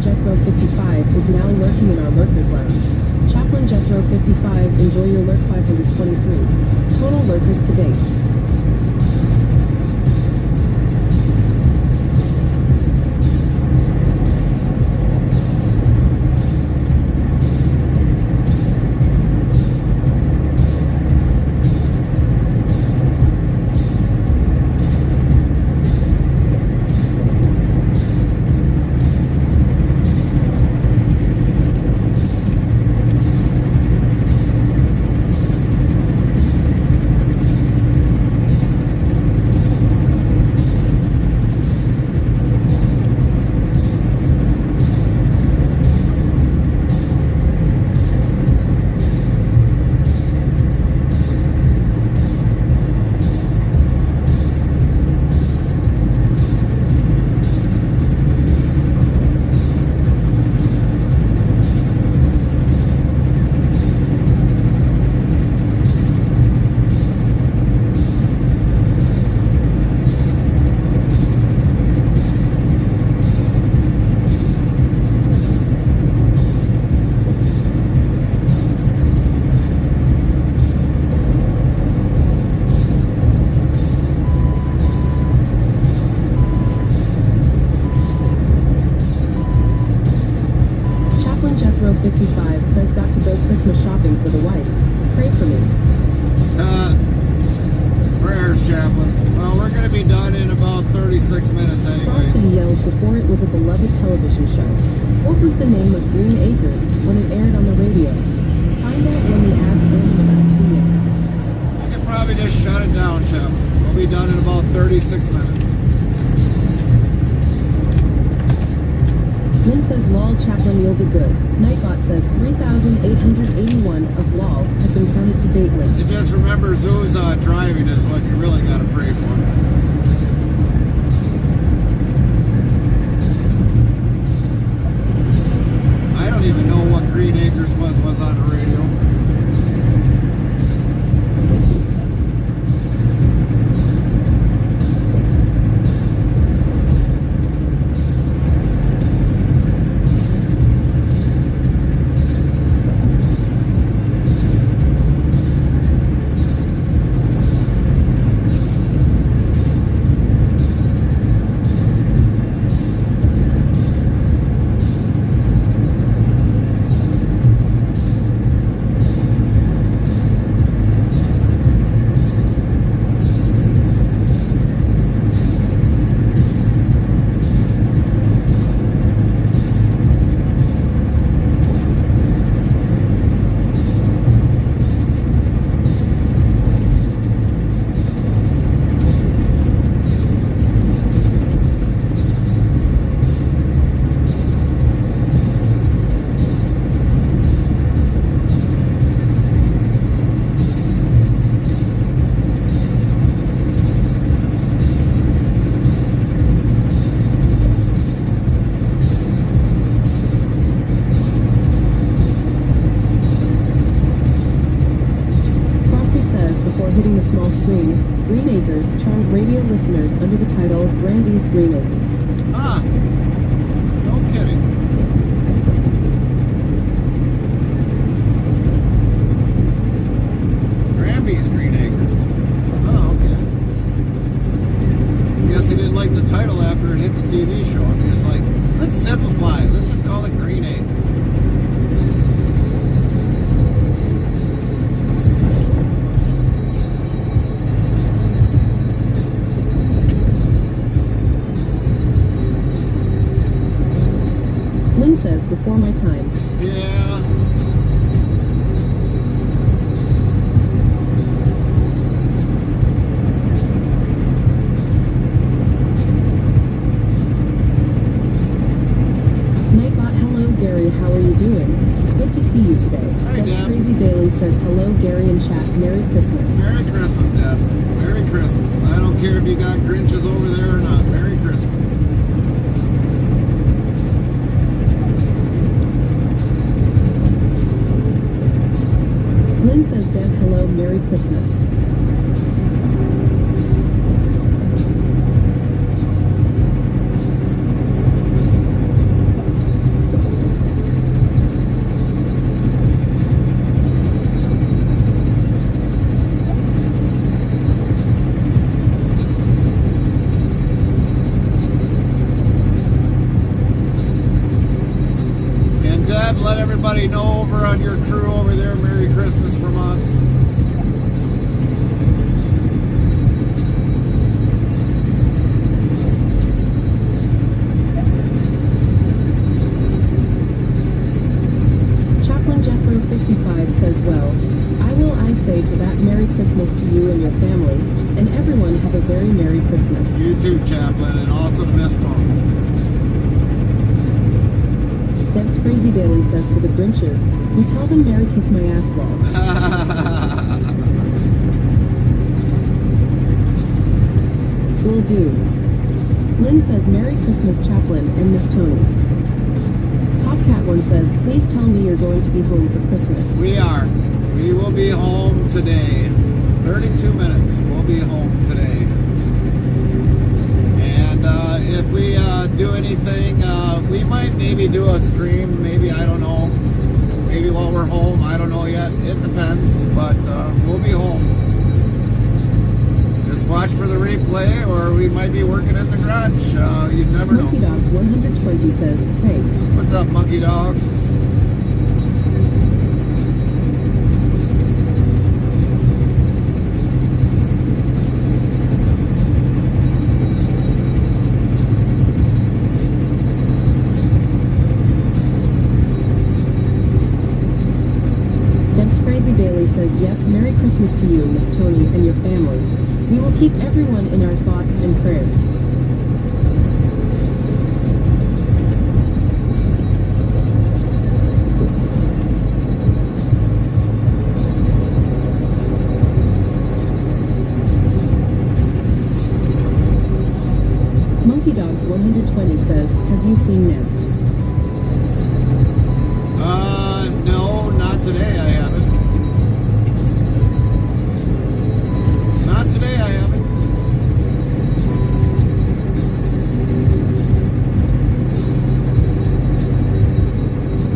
Chaplain Jethro 55 is now lurking in our Lurkers Lounge. Chaplain Jethro 55, enjoy your lurk 523. Total lurkers to date. Jethro 55 says got to go Christmas shopping for the wife. Pray for me. Prayers, Chaplain. Well, we're going to be done in about 36 minutes anyways. Frosty yells before it was a beloved television show. What was the name of Green Acres when it aired on the radio? Find out when the ads end in about 2 minutes. You can probably just shut it down, Chaplain. We'll be done in about 36 minutes. Lynn says lol Chaplain yielded good. Nightbot says 3,881 of lol have been counted to date. Lynn. It just remembers who's driving is what you really got to pray for. I don't even know what Green Acres was on the radio. Hitting the small screen, Green Acres charmed radio listeners under the title Granby's Green Acres. Ah, no kidding. Granby's Green Acres. Oh, okay. Guess they didn't like the title after it hit the TV show, and they're just like, let's simplify it. Let's just call it Green Acres. Lynn says before my time. Yeah. Nightbot, hello Gary, how are you doing? Good to see you today. Hi, Deb's Deb. Crazy Daily says hello Gary and chat. Merry Christmas. Merry Christmas, Deb. Merry Christmas. I don't care if you got Grinches over there or not. Merry Christmas. Lynn says Deb, hello, Merry Christmas. Deb, let everybody know over on your crew over there, Merry Christmas from us. Chaplain Jethro 55 says, well, I say to that Merry Christmas to you and your family, and everyone have a very Merry Christmas. You too, Chaplain, and also to Miss Tom. Deb's Crazy Daily says to the Grinches, we tell them Merry Kiss My Ass Lol. Will do. Lynn says Merry Christmas, Chaplain and Miss Tony. Top Cat One says, please tell me you're going to be home for Christmas. We are. We will be home today. 32 minutes. We'll be home today. And if we do anything, we might maybe do a stream. Maybe, I don't know. Maybe while we're home. I don't know yet. It depends. But we'll be home. Just watch for the replay, or we might be working in the garage. You never know. Monkey Dogs 120 says, hey. What's up, Monkey Dogs? Daily says, yes, Merry Christmas to you, Miss Tony, and your family. We will keep everyone in our thoughts and prayers. Monkey Dogs 120 says, have you seen Neb? No, not today, I haven't. Not today, I haven't.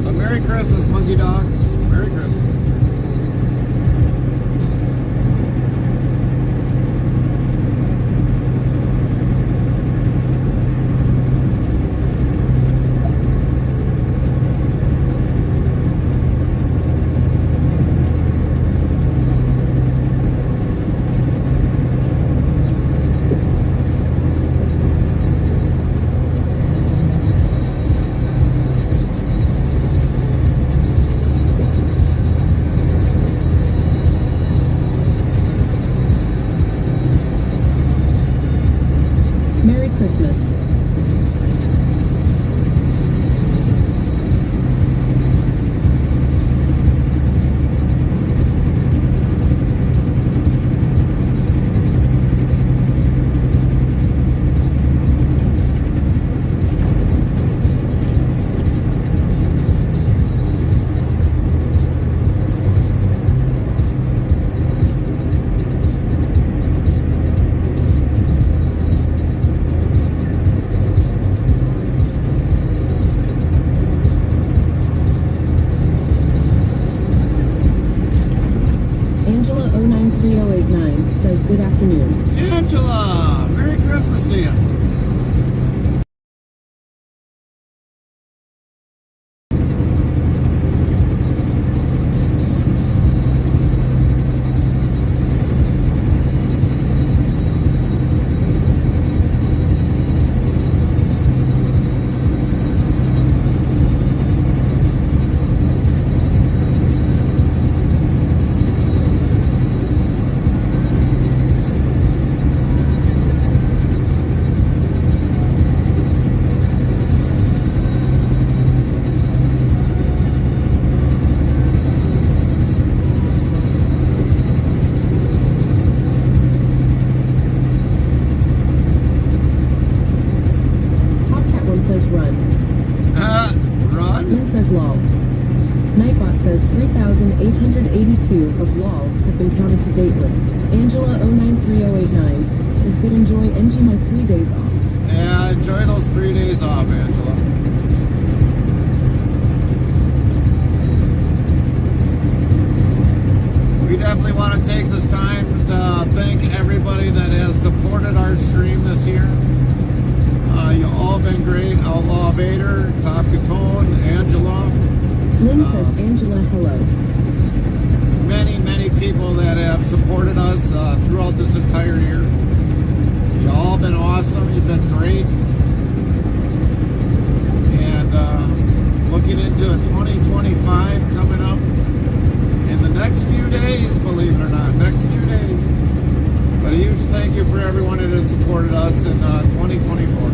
But Merry Christmas, Monkey Dogs. Merry Christmas. Christmas. Angela 093089 says good afternoon. Angela, Merry Christmas to you. Says run. Run? Lynn says lol. Nightbot says 3,882 of lol have been counted to date. Angela 093089 says good enjoy NG my 3 days off. Yeah, enjoy those 3 days off, Angela. We definitely want to take this time to thank everybody that has supported our stream this year. You all been great. Outlaw Vader, Top Catone, Angela, Lynn says, Angela, hello. Many people that have supported us throughout this entire year. You've all been awesome. You've been great. And looking into a 2025 coming up in the next few days, believe it or not, next few days. But a huge thank you for everyone that has supported us in 2024.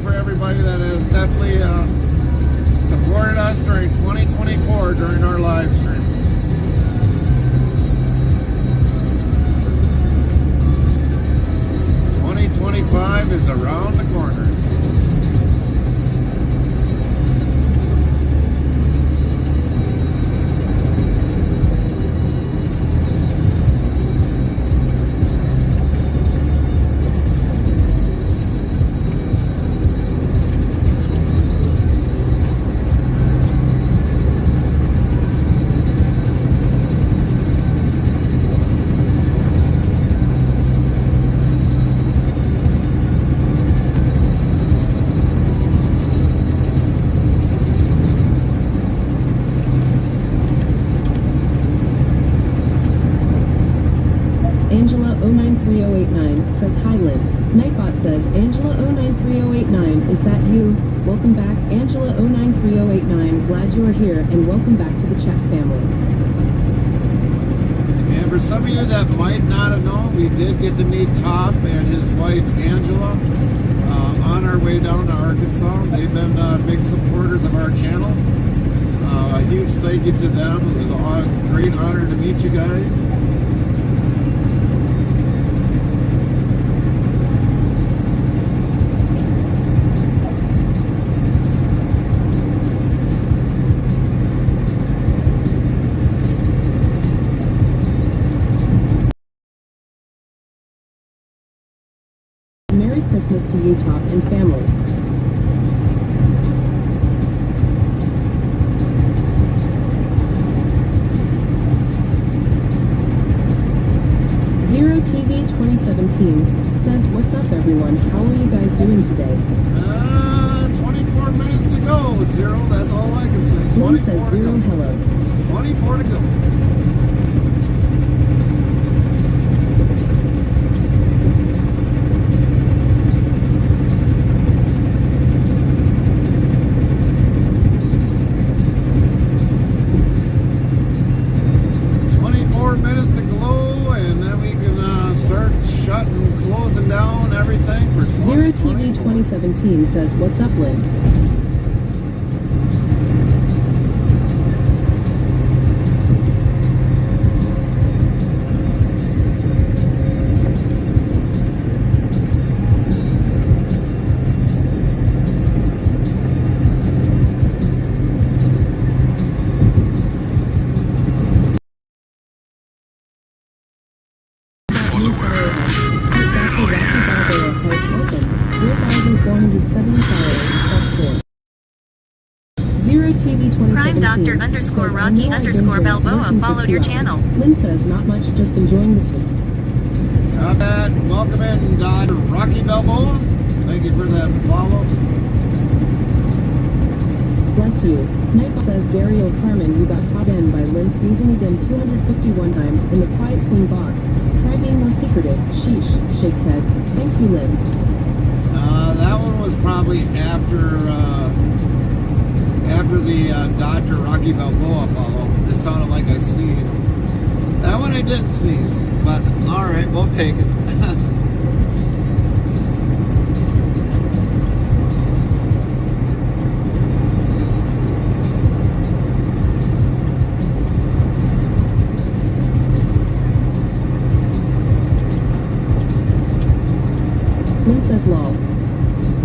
Everybody that has definitely supported us during 2024 during our live stream. '25 is around the corner. Angela 093089 says, hi Lynn. Nightbot says, Angela 093089, is that you? Welcome back, Angela 093089. Glad you are here, and welcome back to the chat family. And for some of you that might not have known, we did get to meet Top and his wife Angela on our way down to Arkansas. They've been big supporters of our channel. A huge thank you to them. It was a great honor to meet you guys. Merry Christmas to you, Top and family. Zero TV 2017 says, what's up everyone? How are you guys doing today? 24 minutes to go, Zero. That's all I can say. Lynn says, Zero, hello. 24 to go. Zero TV 2017 says, what's up, Lynn? Zero TV 2017 Prime Doctor underscore says, Rocky I know I've been underscore here Balboa working for followed 2 your hours. channel. Lynn says, not much, just enjoying the stream. Not bad. Welcome in, Dr. Rocky Balboa. Thank you for that follow. Bless you. Nightbot says, Gary O'Carmen, you got caught in by Lynn sneezing again 251 times in the Quiet Queen boss. Try being more secretive. Sheesh. Shakes head. Thanks you, Lynn. That one was probably after the Dr. Rocky Balboa follow. It sounded like I sneezed. That one I didn't sneeze, but all right, we'll take it. Lynn says lol.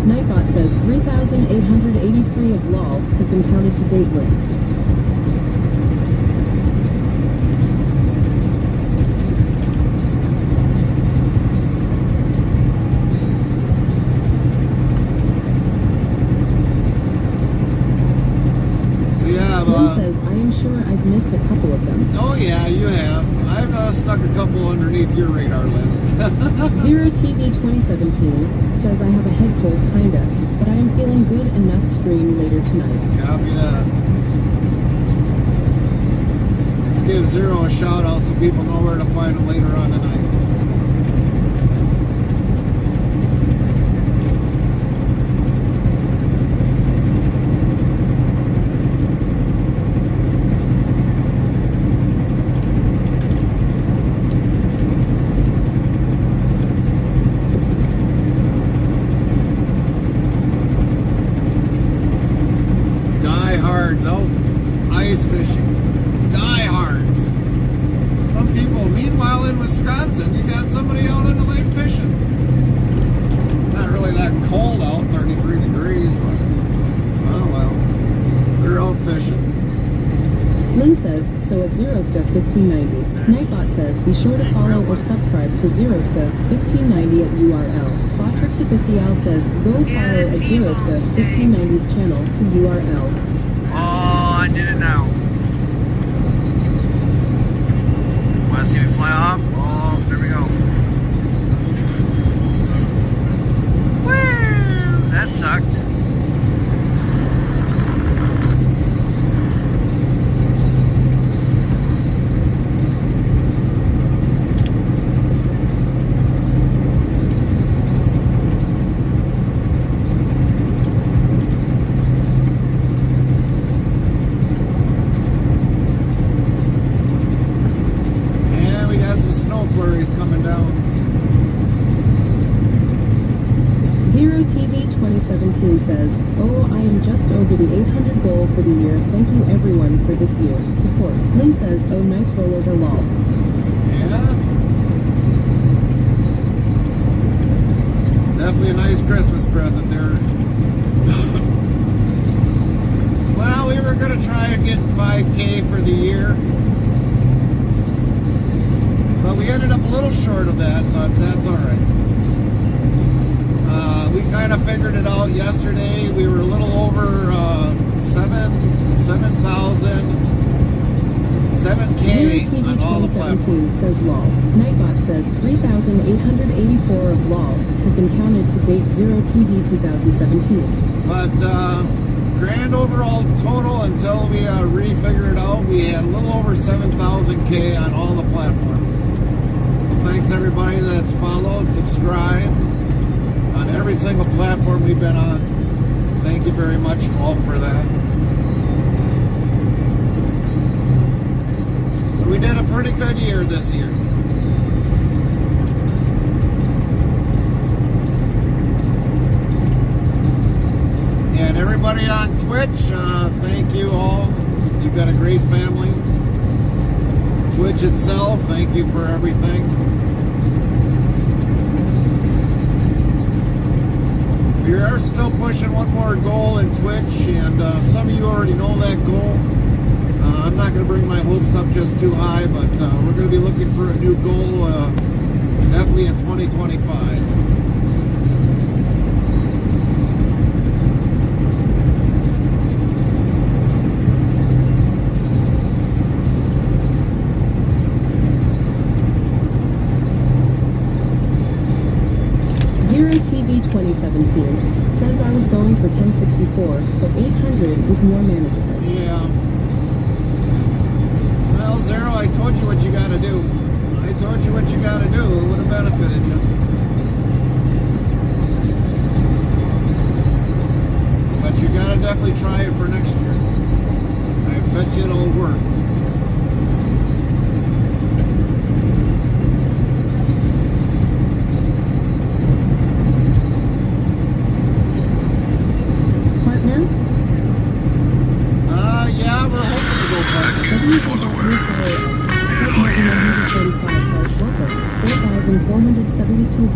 Nightbot says 3,883 of lol have been counted to date, Lynn. missed a couple of them. Oh yeah, you have. I've snuck a couple underneath your radar, Lynn. Zero TV 2017 says I have a head cold kinda, but I am feeling good enough stream later tonight. Copy that. Let's give Zero a shout out so people know where to find him later on tonight. Diehards out ice fishing. Diehards. Some people, meanwhile in Wisconsin, you got somebody out in the lake fishing. It's not really that cold out, 33 degrees, but oh well. They're out fishing. Lynn says, so at Zeroscope 1590. Nightbot says, be sure to follow or subscribe to Zeroscope 1590 at URL. Botrix Official says, go follow at Zeroscope 1590's channel to URL. Oh, I did it now. Want to see me fly off? Oh, there we go. Woo! That sucked. Flurries coming down. Zero TV 2017 says, oh, I am just over the 800 goal for the year. Thank you everyone for this year. Support. Lynn says, oh, nice rollover lol. Yeah. Definitely a nice Christmas present there. Well, we were going to try and get 5K for the year. But we ended up a little short of that, but that's all right. We kind of figured it out yesterday. We were a little over 7,000, 7K on all the platforms. Says LOL. Nightbot says 3,884 of LOL have been counted to date. Zero TV 2017. But grand overall total until we refigure it out, we had a little over 7,000K on all the platforms. Thanks everybody that's followed, subscribed on every single platform we've been on. Thank you very much all for that. So we did a pretty good year this year. And everybody on Twitch, thank you all. You've got a great family. Twitch itself, thank you for everything. We are still pushing one more goal in Twitch, and some of you already know that goal. I'm not going to bring my hopes up just too high, but we're going to be looking for a new goal definitely in 2025. TV 2017 says I was going for 1064, but 800 was more manageable. Yeah. Well, Zero, I told you what you got to do. I told you what you got to do. It would have benefited you. But you got to definitely try it for next year. I bet you it'll work.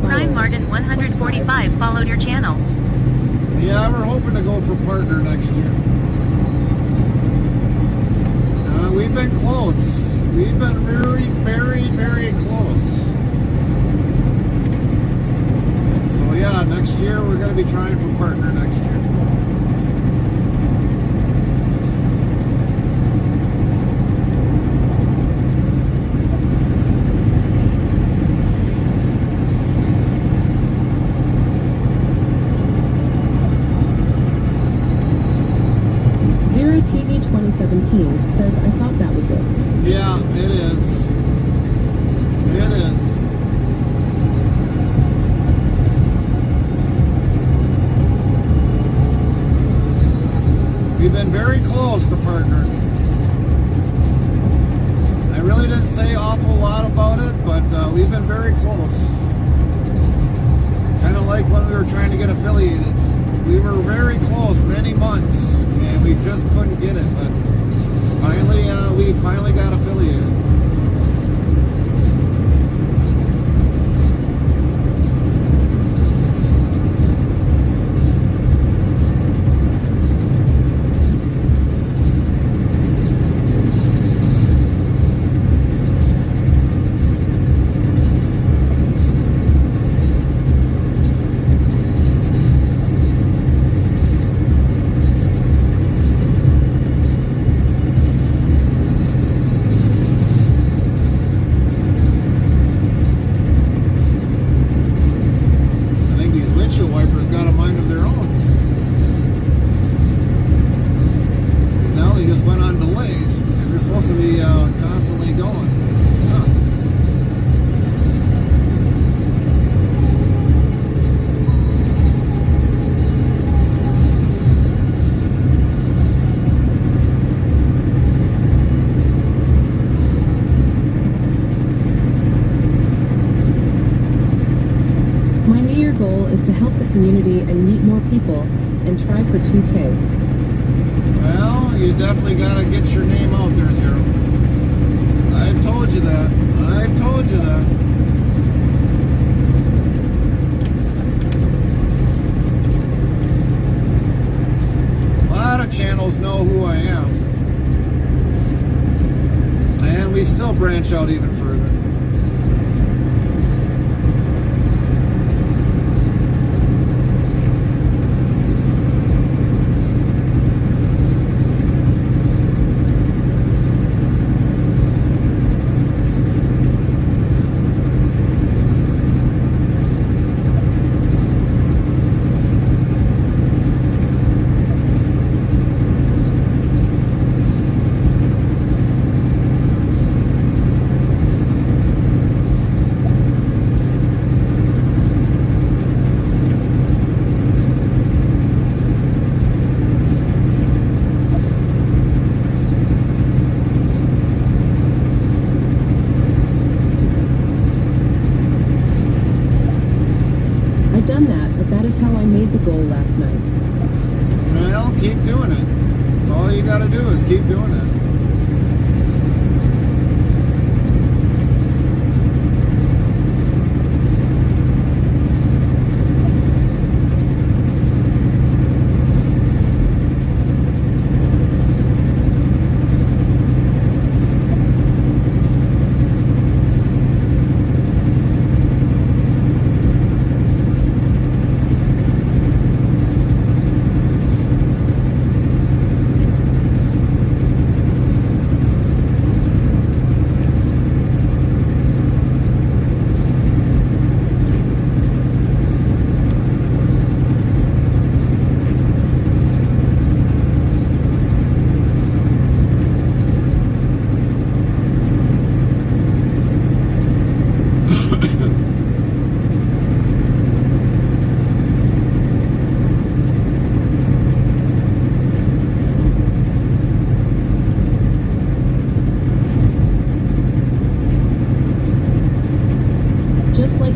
Prime Martin 145 followed your channel. Yeah, we're hoping to go for partner next year. We've been close. We've been very, very, very close. So yeah, next year we're going to be trying for partner next year. 2017 says, I thought that was it. Yeah, it is. It is. We've been very close to partnering. I really didn't say an awful lot about it, but we've been very close. Kind of like when we were trying to get affiliated. We were very close many months, and we just couldn't get it, but finally, we finally got affiliated. Is to help the community and meet more people and try for 2K. Well, you definitely got to get your name out there, Zero. I've told you that. I've told you that. A lot of channels know who I am. And we still branch out even further. The goal last night. Well, keep doing it. That's all you got to do is keep doing it.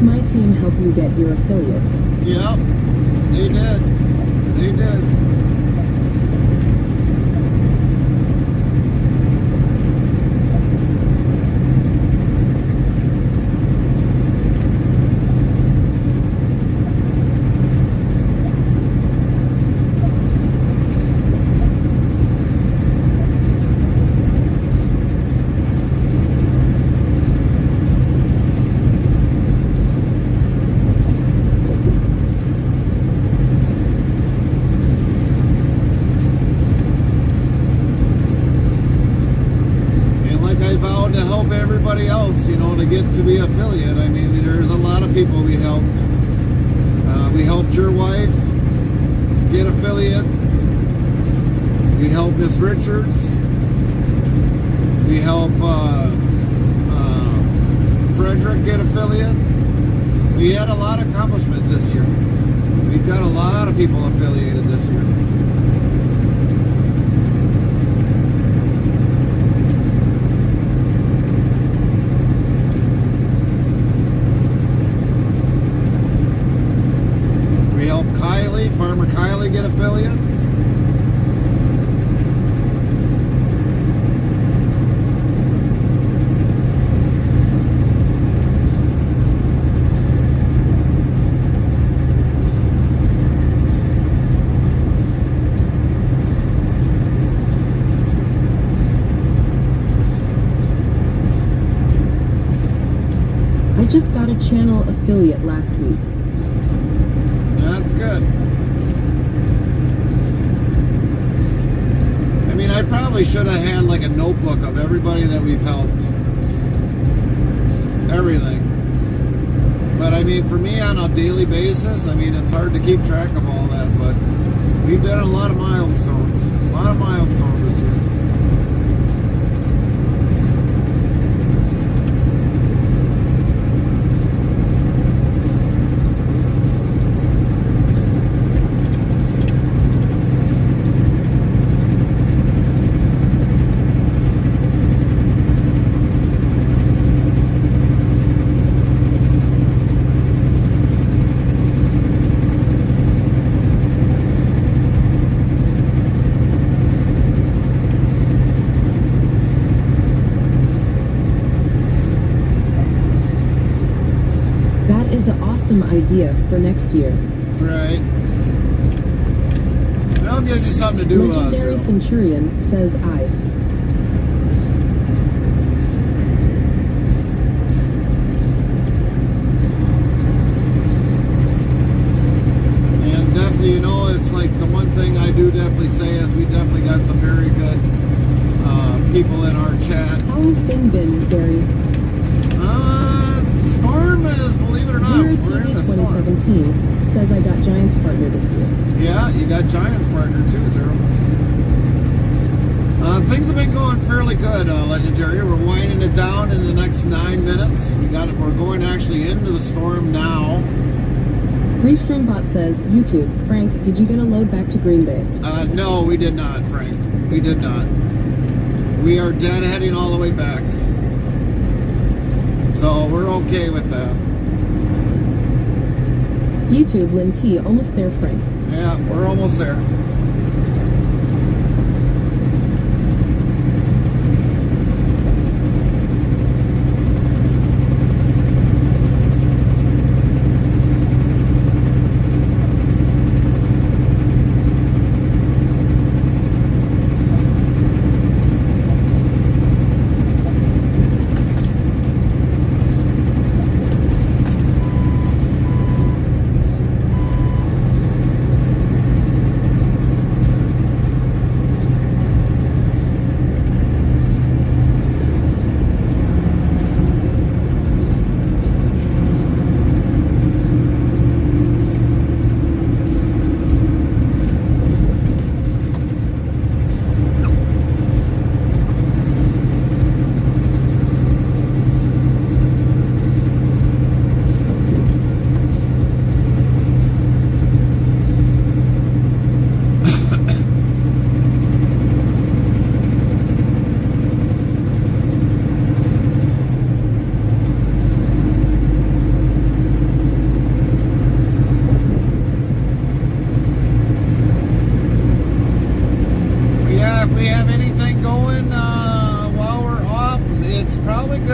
My team help you get your affiliate. Yep, they did. They did. Everybody else, you know, to get to be affiliate. I mean, there's a lot of people we helped. We helped your wife get affiliate. We helped Miss Richards. We help Frederick get affiliate. We had a lot of accomplishments this year. We've got a lot of people affiliated this year. We help Farmer Kylie get affiliate. I just got a channel affiliate last week. That's good. I mean, I probably should have had like a notebook of everybody that we've helped. Everything. But I mean, for me on a daily basis, I mean, it's hard to keep track of all that, but we've done a lot of milestones. A lot of milestones this year. Idea for next year. Right. Well, it gives you something to do. Legendary Centurion says I. And definitely, you know, it's like the one thing I do definitely say is we definitely got some very good people in our chat. How has thing been, Barry? Storm is, believe it or not, Zero TV 2017 says I got Giants partner this year. Yeah, you got Giants partner too, Zero. Things have been going fairly good, Legendary. We're winding it down in the next 9 minutes. We're going actually into the storm now. Restreambot says, YouTube, Frank, did you get a load back to Green Bay? No, we did not, Frank. We did not. We are dead heading all the way back. So we're okay with that. YouTube, Lynn T, almost there, Frank. Yeah, we're almost there.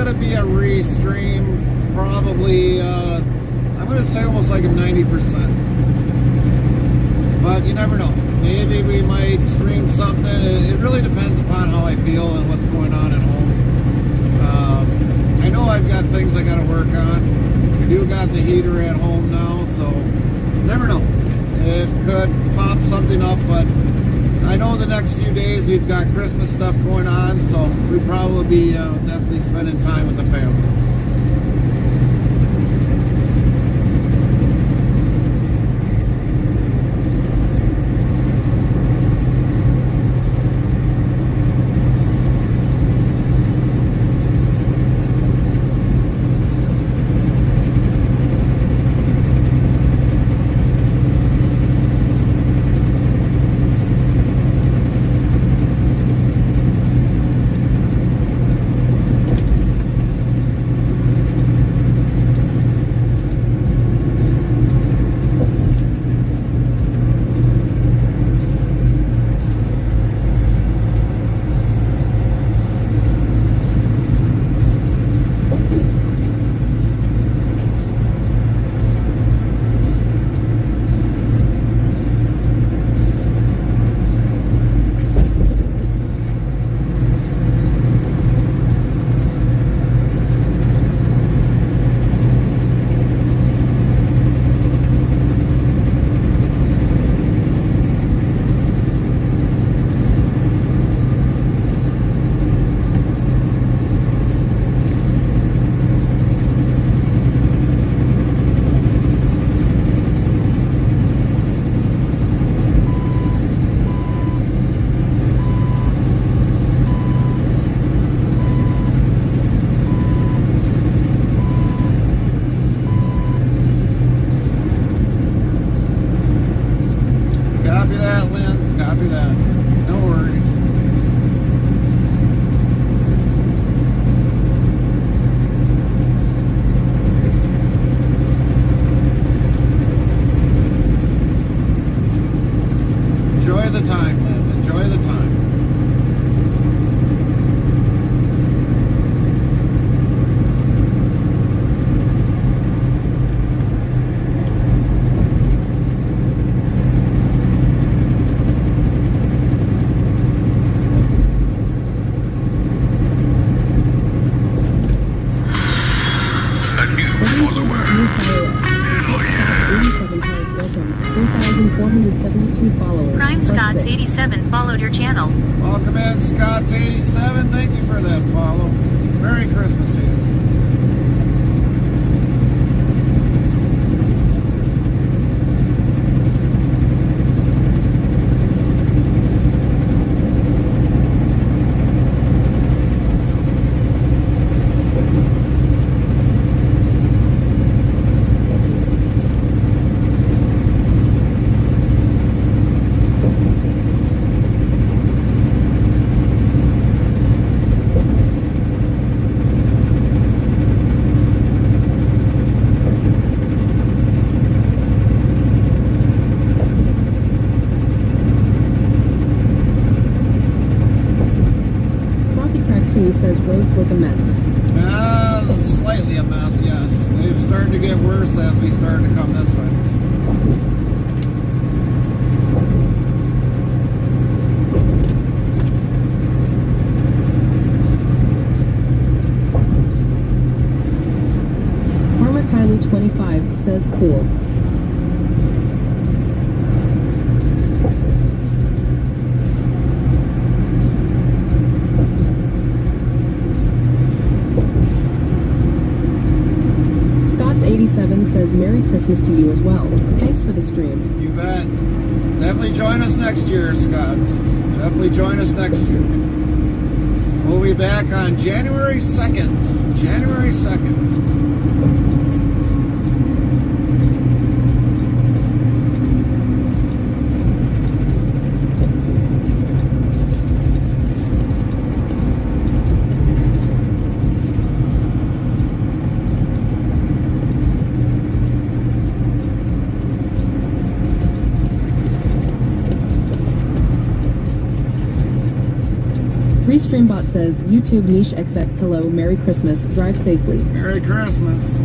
going to be a restream, probably, I'm going to say almost like a 90%. But you never know. Maybe we might stream something. It really depends upon how I feel and what's going on at home. I know I've got things I got to work on. We do got the heater at home now, so never know. It could pop something up, but I know the next few days we've got Christmas stuff going on, so we'll probably be definitely spending time with the family. that, Lynn. Copy that. No worries. Enjoy the time, Lynn. Enjoy the time. Prime Scott's 87 followed your channel. Welcome in, Scott's 87. Thank you for that follow. Merry Christmas to you. Says roads look a mess. Slightly a mess, yes. They've started to get worse as we start to come this way. Farmer Kylie 25 says cool. Scott's 87 says Merry Christmas to you as well. Thanks for the stream. You bet. Definitely join us next year, Scotts. Definitely join us next year. We'll be back on January 2nd. January 2nd. Restreambot says, YouTube niche XX hello, Merry Christmas, drive safely. Merry Christmas.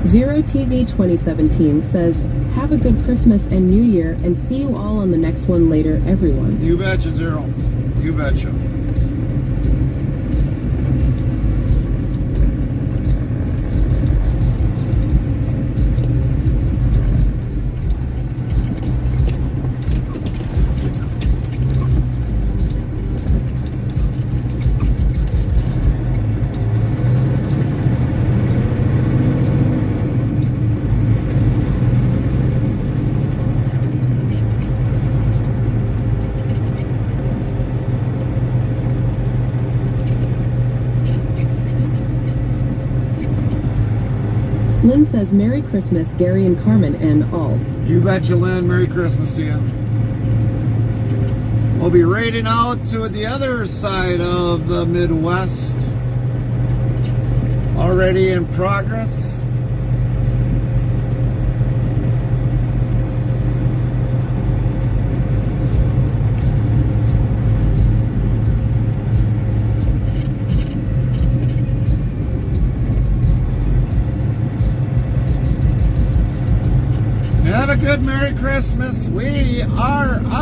Zero TV 2017 says, have a good Christmas and New Year, and see you all on the next one later, everyone. You betcha, Zero. You betcha. Lynn says, Merry Christmas, Gary and Carmen and all. You betcha, Lynn. Merry Christmas to you. We'll be raiding out to the other side of the Midwest. Already in progress. Have a good Merry Christmas. We are out.